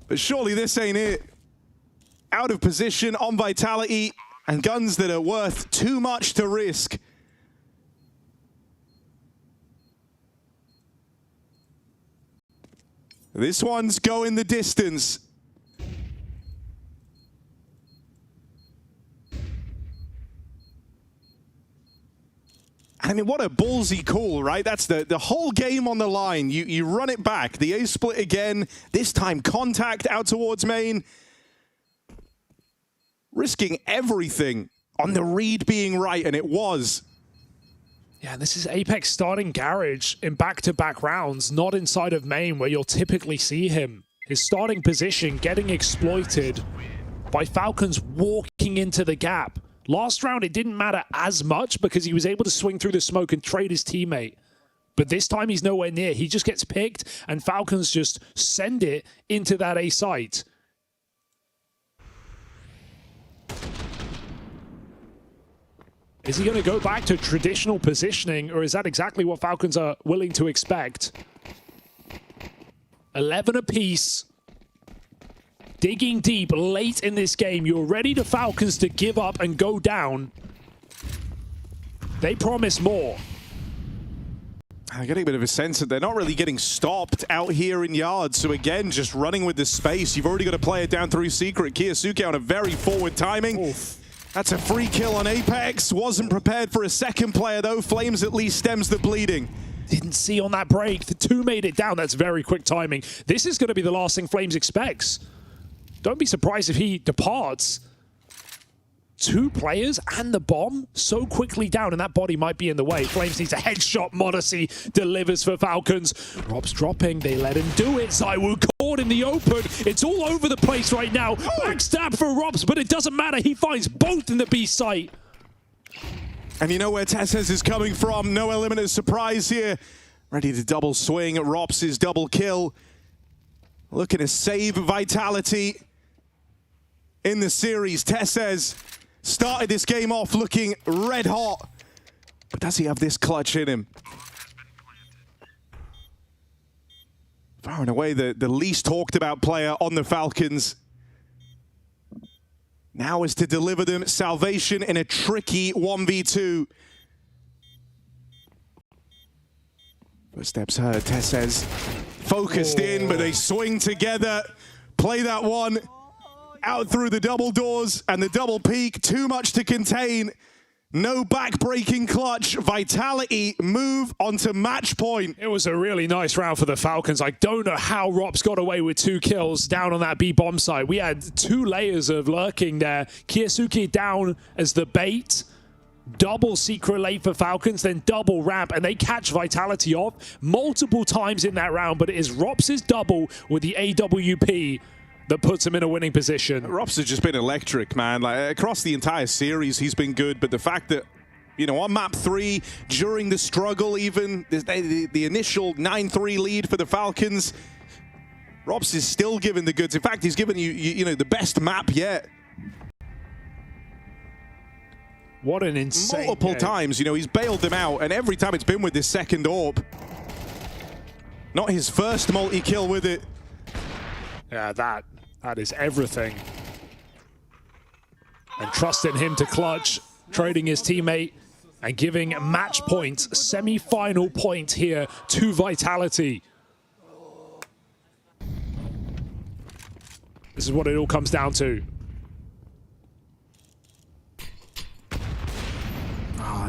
Speaker 2: But surely this ain't it. Out of position on Vitality and guns that are worth too much to risk. This one's going the distance. I mean, what a ballsy call, right? That's the whole game on the line. You run it back. The A split again. This time contact out towards main. Risking everything on the read being right, and it was.
Speaker 1: Yeah, and this is Apex starting Garage in back-to-back rounds, not inside of main where you'll typically see him. His starting position getting exploited by Falcons walking into the gap. Last round, it didn't matter as much because he was able to swing through the smoke and trade his teammate. But this time, he's nowhere near. He just gets picked, and Falcons just send it into that A site. Is he going to go back to traditional positioning, or is that exactly what Falcons are willing to expect? 11 apiece. Digging deep late in this game. You're ready to Falcons to give up and go down. They promise more.
Speaker 2: I'm getting a bit of a sense that they're not really getting stopped out here in yards. So again, just running with the space. You've already got a player down through Secret. Kiyosuke on a very forward timing.
Speaker 1: Oof.
Speaker 2: That's a free kill on Apex. Wasn't prepared for a second player though. Flames at least stems the bleeding.
Speaker 1: Didn't see on that break. The two made it down. That's very quick timing. This is going to be the last thing Flames expects. Don't be surprised if he departs. Two players and the bomb so quickly down, and that body might be in the way. Flames needs a headshot. Modesty delivers for Falcons. Rob's dropping. They let him do it. Zywoo caught in the open. It's all over the place right now. Backstab for Robs, but it doesn't matter. He finds both in the B site.
Speaker 2: And you know where Tessez is coming from. No element of surprise here. Ready to double swing. Robs' double kill. Looking to save Vitality in the series. Tessez started this game off looking red hot. But does he have this clutch in him? Far and away the least talked about player on the Falcons. Now is to deliver them salvation in a tricky 1v2. First steps heard. Tessez focused in, but they swing together. Play that one out through the double doors and the double peak. Too much to contain. No back-breaking clutch. Vitality move onto match point.
Speaker 1: It was a really nice round for the Falcons. I don't know how Robs got away with 2 kills down on that B bomb site. We had 2 layers of lurking there. Kiyosuke down as the bait. Double secret late for Falcons, then double ramp, and they catch Vitality off multiple times in that round, but it is Robs' double with the AWP that puts him in a winning position.
Speaker 2: Robs has just been electric, man. Like, across the entire series, he's been good, but the fact that, you know, on map 3, during the struggle even, the initial 9-3 lead for the Falcons, Robs is still giving the goods. In fact, he's given you know, the best map yet.
Speaker 1: What an insane
Speaker 2: Multiple
Speaker 1: game.
Speaker 2: times, you know, he's bailed them out, and every time it's been with this second orb. Not his first multi-kill with it.
Speaker 1: Yeah, that is everything. And trusting him to clutch, trading his teammate, and giving match points, semi-final point here to Vitality. This is what it all comes down to.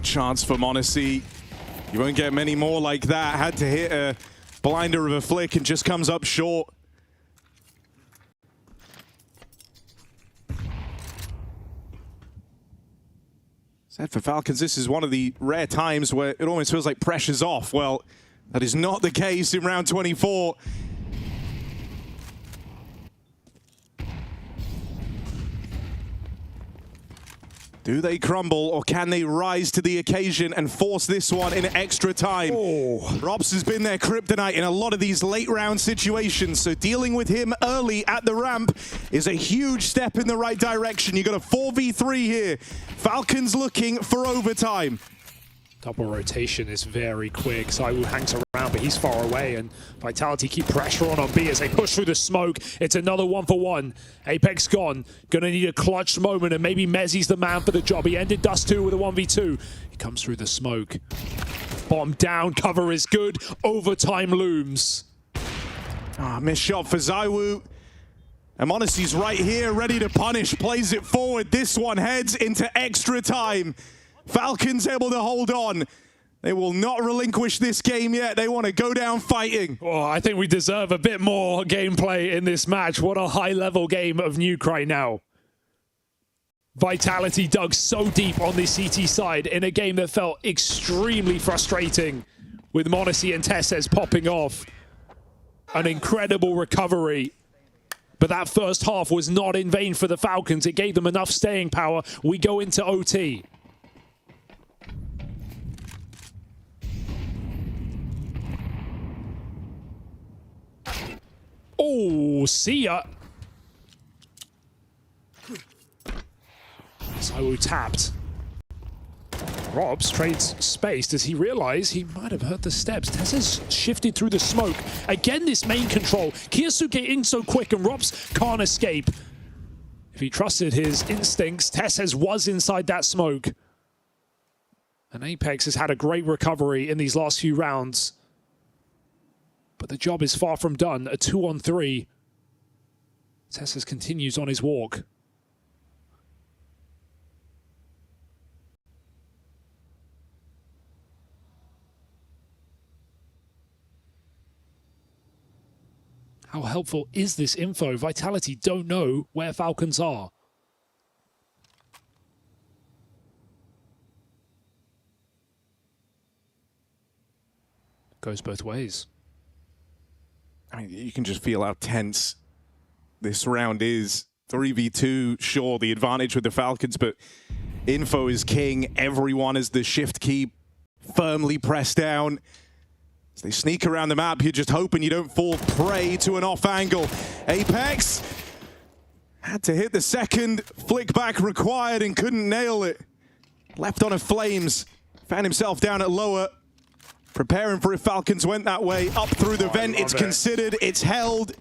Speaker 2: Chance for Monacy. You won't get many more like that. Had to hit a blinder of a flick and just comes up short. Said for Falcons, this is one of the rare times where it almost feels like pressure's off. Well, that is not the case in round 24. Do they crumble, or can they rise to the occasion and force this one in extra time? Oh. Robs has been their kryptonite in a lot of these late round situations, so dealing with him early at the ramp is a huge step in the right direction. You got a 4v3 here. Falcons looking for overtime.
Speaker 1: Double rotation is very quick. Saiwu hangs around, but he's far away, and Vitality keep pressure on B as they push through the smoke. It's another 1-for-1. Apex gone. Gonna need a clutch moment, and maybe Mezzi's the man for the job. He ended Dust 2 with a 1v2. He comes through the smoke. Bomb down, cover is good. Overtime looms.
Speaker 2: Missed shot for Saiwu. And Monacy's right here, ready to punish, plays it forward. This one heads into extra time. Falcons able to hold on. They will not relinquish this game yet. They want to go down fighting.
Speaker 1: Oh, I think we deserve a bit more gameplay in this match. What a high-level game of Nuke right now. Vitality dug so deep on the CT side in a game that felt extremely frustrating, with Monacy and Tesses popping off. An incredible recovery. But that first half was not in vain for the Falcons. It gave them enough staying power. We go into OT. Oh, see ya. Saiwu tapped. Robs trades space. Does he realize he might have heard the steps? Tesses shifted through the smoke. Again, this main control. Kiyasuke in so quick, and Robs can't escape. If he trusted his instincts, Tesses was inside that smoke. And Apex has had a great recovery in these last few rounds. But the job is far from done. A 2-on-3. Tesses continues on his walk. How helpful is this info? Vitality don't know where Falcons are. Goes both ways.
Speaker 2: I mean, you can just feel how tense this round is. 3v2, sure, the advantage with the Falcons, but info is king. Everyone is the shift key firmly pressed down. As they sneak around the map, you're just hoping you don't fall prey to an off angle. Apex had to hit the second flick back required and couldn't nail it. Left on a flames, found himself down at lower. Preparing for if Falcons went that way. Up through the vent, it's considered, it's held.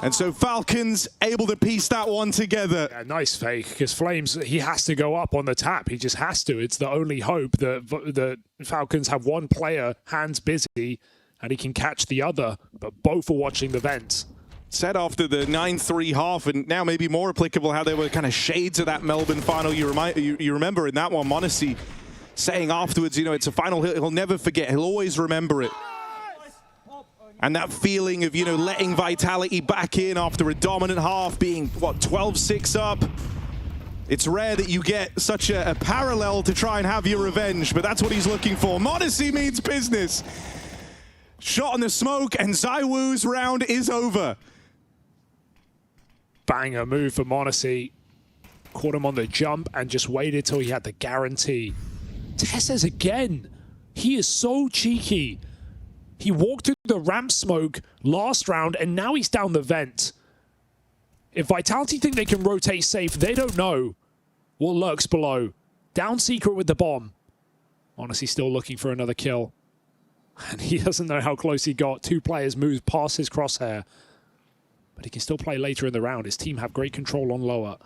Speaker 2: And so Falcons able to piece that one together.
Speaker 1: Yeah, nice fake, because Flames, he has to go up on the tap. He just has to. It's the only hope that the Falcons have one player, hands busy, and he can catch the other. But both are watching the vent.
Speaker 2: Said after the 9-3 half, and now maybe more applicable how they were kind of shades of that Melbourne final. You remember in that one, Monacy saying afterwards, you know, it's a final he'll never forget. He'll always remember it. And that feeling of, you know, letting Vitality back in after a dominant half, being, what, 12-6 up. It's rare that you get such a parallel to try and have your revenge, but that's what he's looking for. Monacy means business. Shot on the smoke, and Saiwu's round is over.
Speaker 1: Banger move for Monacy. Caught him on the jump and just waited till he had the guarantee. Tesses again. He is so cheeky. He walked through the ramp smoke last round, and now he's down the vent. If Vitality think they can rotate safe, they don't know what lurks below. Down secret with the bomb. Honestly, still looking for another kill. And he doesn't know how close he got. Two players moved past his crosshair. But he can still play later in the round. His team have great control on lower.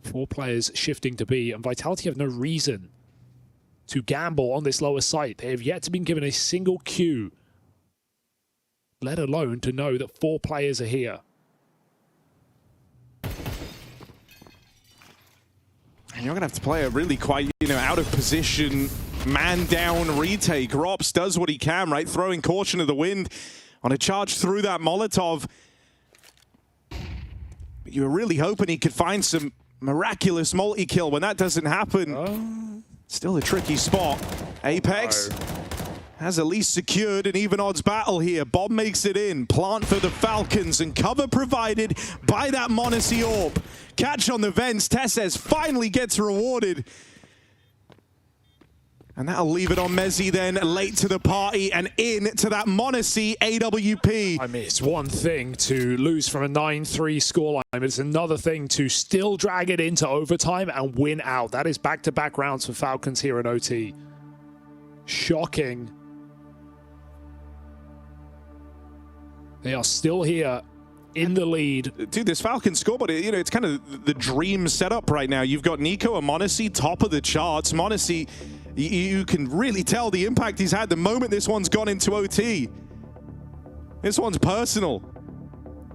Speaker 1: 4 players shifting to B, and Vitality have no reason to gamble on this lower site. They have yet to be given a single cue, let alone to know that 4 players are here.
Speaker 2: And you're going to have to play a really quite, you know, out of position, man down retake. Rops does what he can, right? Throwing caution to the wind on a charge through that Molotov. But you were really hoping he could find some miraculous multi-kill. When that doesn't happen, still a tricky spot. Apex has at least secured an even odds battle here. Bob makes it in. Plant for the Falcons, and cover provided by that Monacy orb. Catch on the vents. Tesses finally gets rewarded. And that'll leave it on Mezzi then, late to the party and in to that Monacy AWP.
Speaker 1: I mean, it's one thing to lose from a 9-3 scoreline, but it's another thing to still drag it into overtime and win out. That is back-to-back rounds for Falcons here in OT. Shocking. They are still here in the lead.
Speaker 2: Dude, this Falcons scoreboard, you know, it's kind of the dream setup right now. You've got Nico and m0NESY top of the charts. m0NESY, you can really tell the impact he's had the moment this one's gone into OT. This one's personal.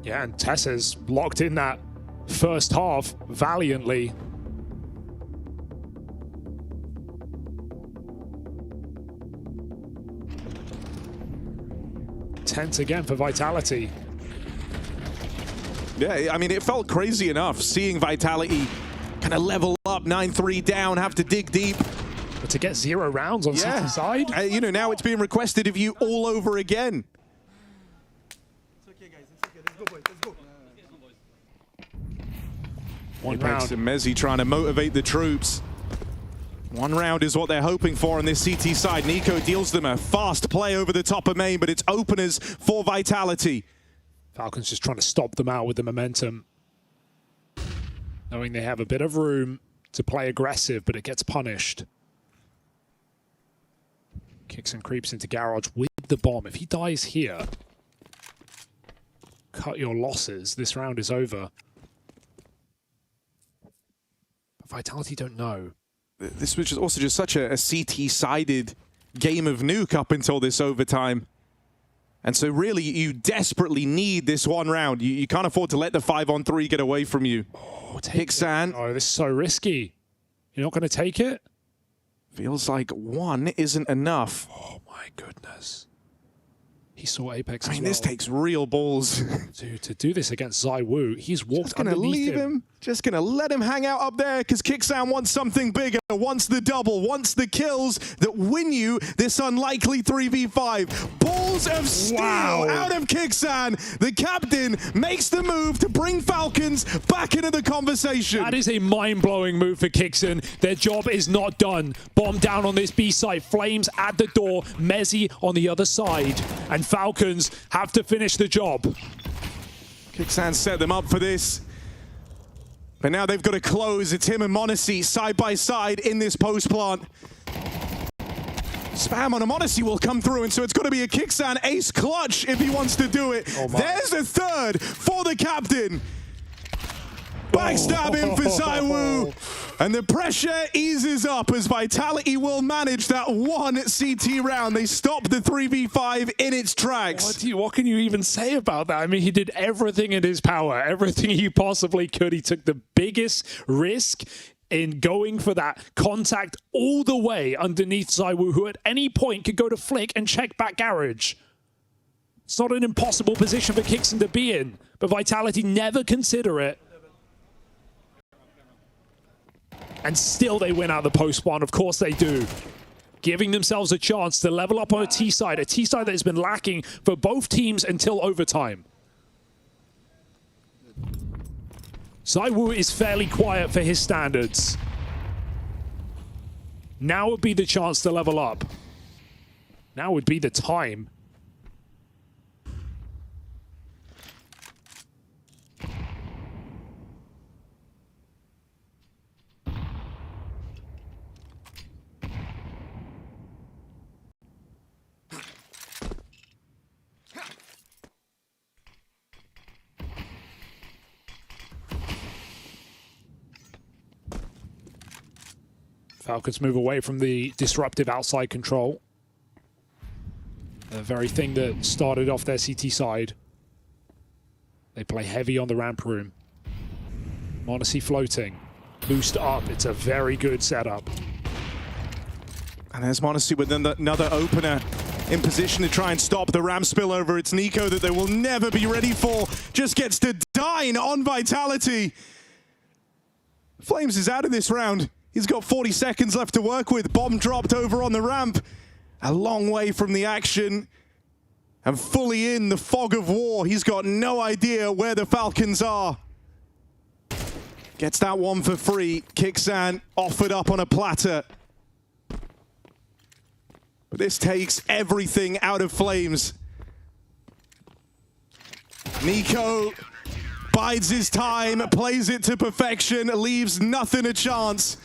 Speaker 1: Yeah, and Tessa's locked in that first half valiantly. Tense again for Vitality.
Speaker 2: Yeah, I mean, it felt crazy enough seeing Vitality kind of level up, 9-3 down, have to dig deep.
Speaker 1: But to get 0 rounds on CT side?
Speaker 2: You know, now it's being requested of you all over again.
Speaker 3: It's okay, guys. It's okay. Let's go, boys. Let's go.
Speaker 1: One
Speaker 2: Apex
Speaker 1: round.
Speaker 2: and m0NESY trying to motivate the troops. 1 round is what they're hoping for on this CT side. Nico deals them a fast play over the top of main, but it's openers for Vitality.
Speaker 1: Falcons just trying to stop them out with the momentum. Knowing they have a bit of room to play aggressive, but it gets punished. Kicks and creeps into Garage with the bomb. If he dies here, cut your losses. This round is over. But Vitality don't know.
Speaker 2: This was also just such a CT-sided game of Nuke up until this overtime. And so really, you desperately need this 1 round. You can't afford to let the 5-on-3 get away from you.
Speaker 1: Oh,
Speaker 2: Hixan.
Speaker 1: Oh, this is so risky. You're not going to take it?
Speaker 2: Feels like 1 isn't enough.
Speaker 1: Oh my goodness. He saw Apex
Speaker 2: I
Speaker 1: as
Speaker 2: mean,
Speaker 1: well.
Speaker 2: this takes real balls.
Speaker 1: Dude, to do this against Zywoo, he's walked
Speaker 2: Just gonna
Speaker 1: underneath
Speaker 2: leave him. Just gonna let him hang out up there because Kixan wants something bigger, wants the double, wants the kills that win you this unlikely 3v5. Balls of steel out of Kixan. The captain makes the move to bring Falcons back into the conversation.
Speaker 1: That is a mind-blowing move for Kixan. Their job is not done. Bomb down on this B side. Flames at the door. m0NESY on the other side. And Falcons have to finish the job.
Speaker 2: Kixan set them up for this. But now they've got to close. It's him and m0NESY side by side in this post plant. Spam on a m0NESY will come through, and so it's got to be a Kixan ace clutch if he wants to do it.
Speaker 1: Oh
Speaker 2: There's a third for the captain. Backstab him for Zywoo. And the pressure eases up as Vitality will manage that 1 CT round. They stop the 3v5 in its tracks.
Speaker 1: What can you even say about that? I mean, he did everything in his power, everything he possibly could. He took the biggest risk in going for that contact all the way underneath Zywoo, who at any point could go to flick and check back Garage. It's not an impossible position for Kixan to be in, but Vitality never consider it. And still they win out the post spawn. Of course they do. Giving themselves a chance to level up on a T side that has been lacking for both teams until overtime. Zywoo is fairly quiet for his standards. Now would be the chance to level up. Now would be the time. Falcons move away from the disruptive outside control. The very thing that started off their CT side. They play heavy on the ramp room. m0NESY floating. Boost up. It's a very good setup.
Speaker 2: And there's m0NESY with another opener in position to try and stop the ramp spillover. It's Nico that they will never be ready for. Just gets to dine on Vitality. Flames is out of this round. He's got 40 seconds left to work with. Bomb dropped over on the ramp. A long way from the action. And fully in the fog of war. He's got no idea where the Falcons are. Gets that one for free. Kixan offered up on a platter. But this takes everything out of Flames. Nico bides his time, plays it to perfection, leaves nothing a chance.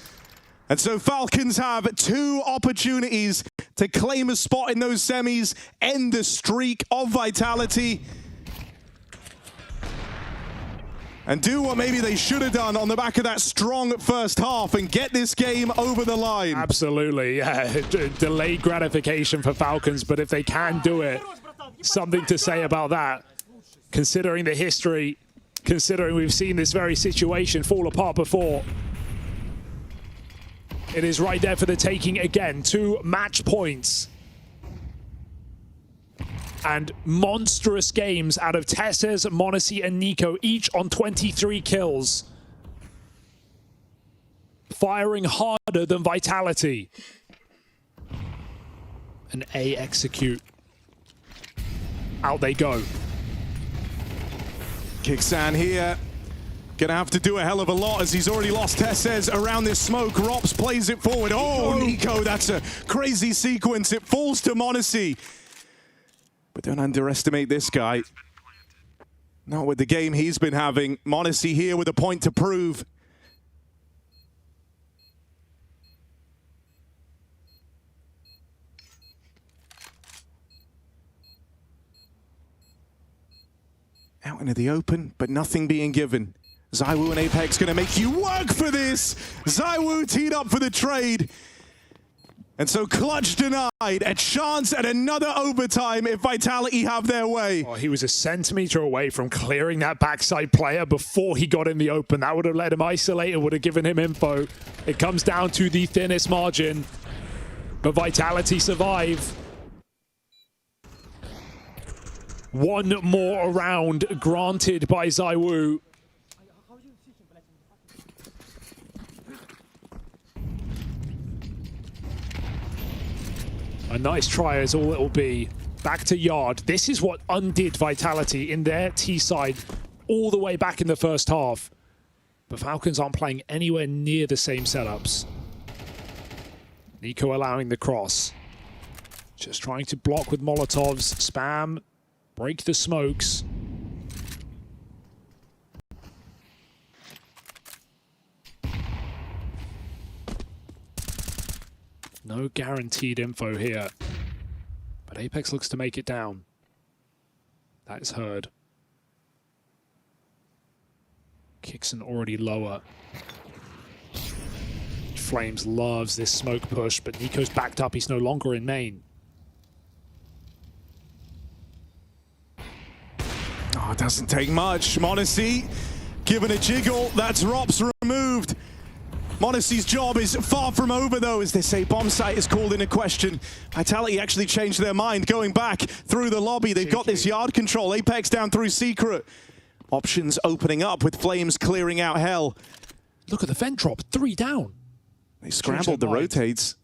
Speaker 2: And so Falcons have 2 opportunities to claim a spot in those semis, end the streak of Vitality, and do what maybe they should have done on the back of that strong first half and get this game over the line.
Speaker 1: Absolutely, yeah. Delayed gratification for Falcons, but if they can do it, something to say about that, considering the history, considering we've seen this very situation fall apart before. It is right there for the taking again. 2 match points. And monstrous games out of Tesses, m0NESY, and Nico, each on 23 kills. Firing harder than Vitality. And A execute. Out they go.
Speaker 2: Kixan here. Gonna have to do a hell of a lot as he's already lost Tesses around this smoke. Rops plays it forward. Oh, Nico, that's a crazy sequence. It falls to m0NESY. But don't underestimate this guy. Not with the game he's been having. m0NESY here with a point to prove. Out into the open, but nothing being given. ZywOo and Apex gonna make you work for this. ZywOo teed up for the trade. And so Clutch denied a chance at another overtime if Vitality have their way.
Speaker 1: Oh, he was a centimeter away from clearing that backside player before he got in the open. That would have let him isolate and would have given him info. It comes down to the thinnest margin, but Vitality survive. 1 more round granted by ZywOo. A nice try is all it will be. Back to Yard. This is what undid Vitality in their T side all the way back in the first half. But Falcons aren't playing anywhere near the same setups. Nico allowing the cross. Just trying to block with Molotovs. Spam. Break the smokes. No guaranteed info here. But Apex looks to make it down. That is heard. Kixan already lower. Flames loves this smoke push, but Nico's backed up. He's no longer in main.
Speaker 2: Oh, it doesn't take much. m0NESY given a jiggle. That's Rops removed. m0NESY's job is far from over, though, as they say bomb site is called into question. Vitality actually changed their mind, going back through the lobby. They've got this yard control. Apex down through Secret. Options opening up with Flames clearing out Hell.
Speaker 1: Look at the vent drop. 3 down.
Speaker 2: They scrambled the rotates.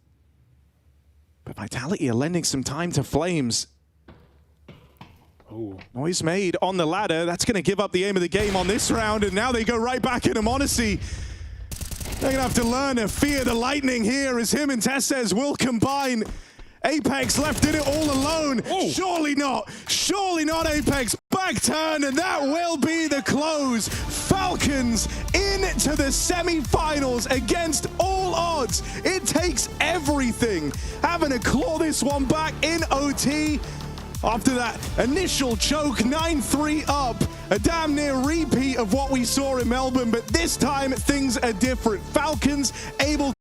Speaker 2: But Vitality are lending some time to Flames.
Speaker 1: Ooh.
Speaker 2: Noise made on the ladder. That's going to give up the aim of the game on this round. And now they go right back into m0NESY. They're going to have to learn to fear the lightning here as him and Tesses will combine. Apex left in it all alone.
Speaker 1: Whoa.
Speaker 2: Surely not. Surely not, Apex. Back turn, and that will be the close. Falcons into the semi-finals against all odds. It takes everything. Having to claw this one back in OT. After that initial choke, 9-3 up. A damn near repeat of what we saw in Melbourne, but this time things are different. Falcons able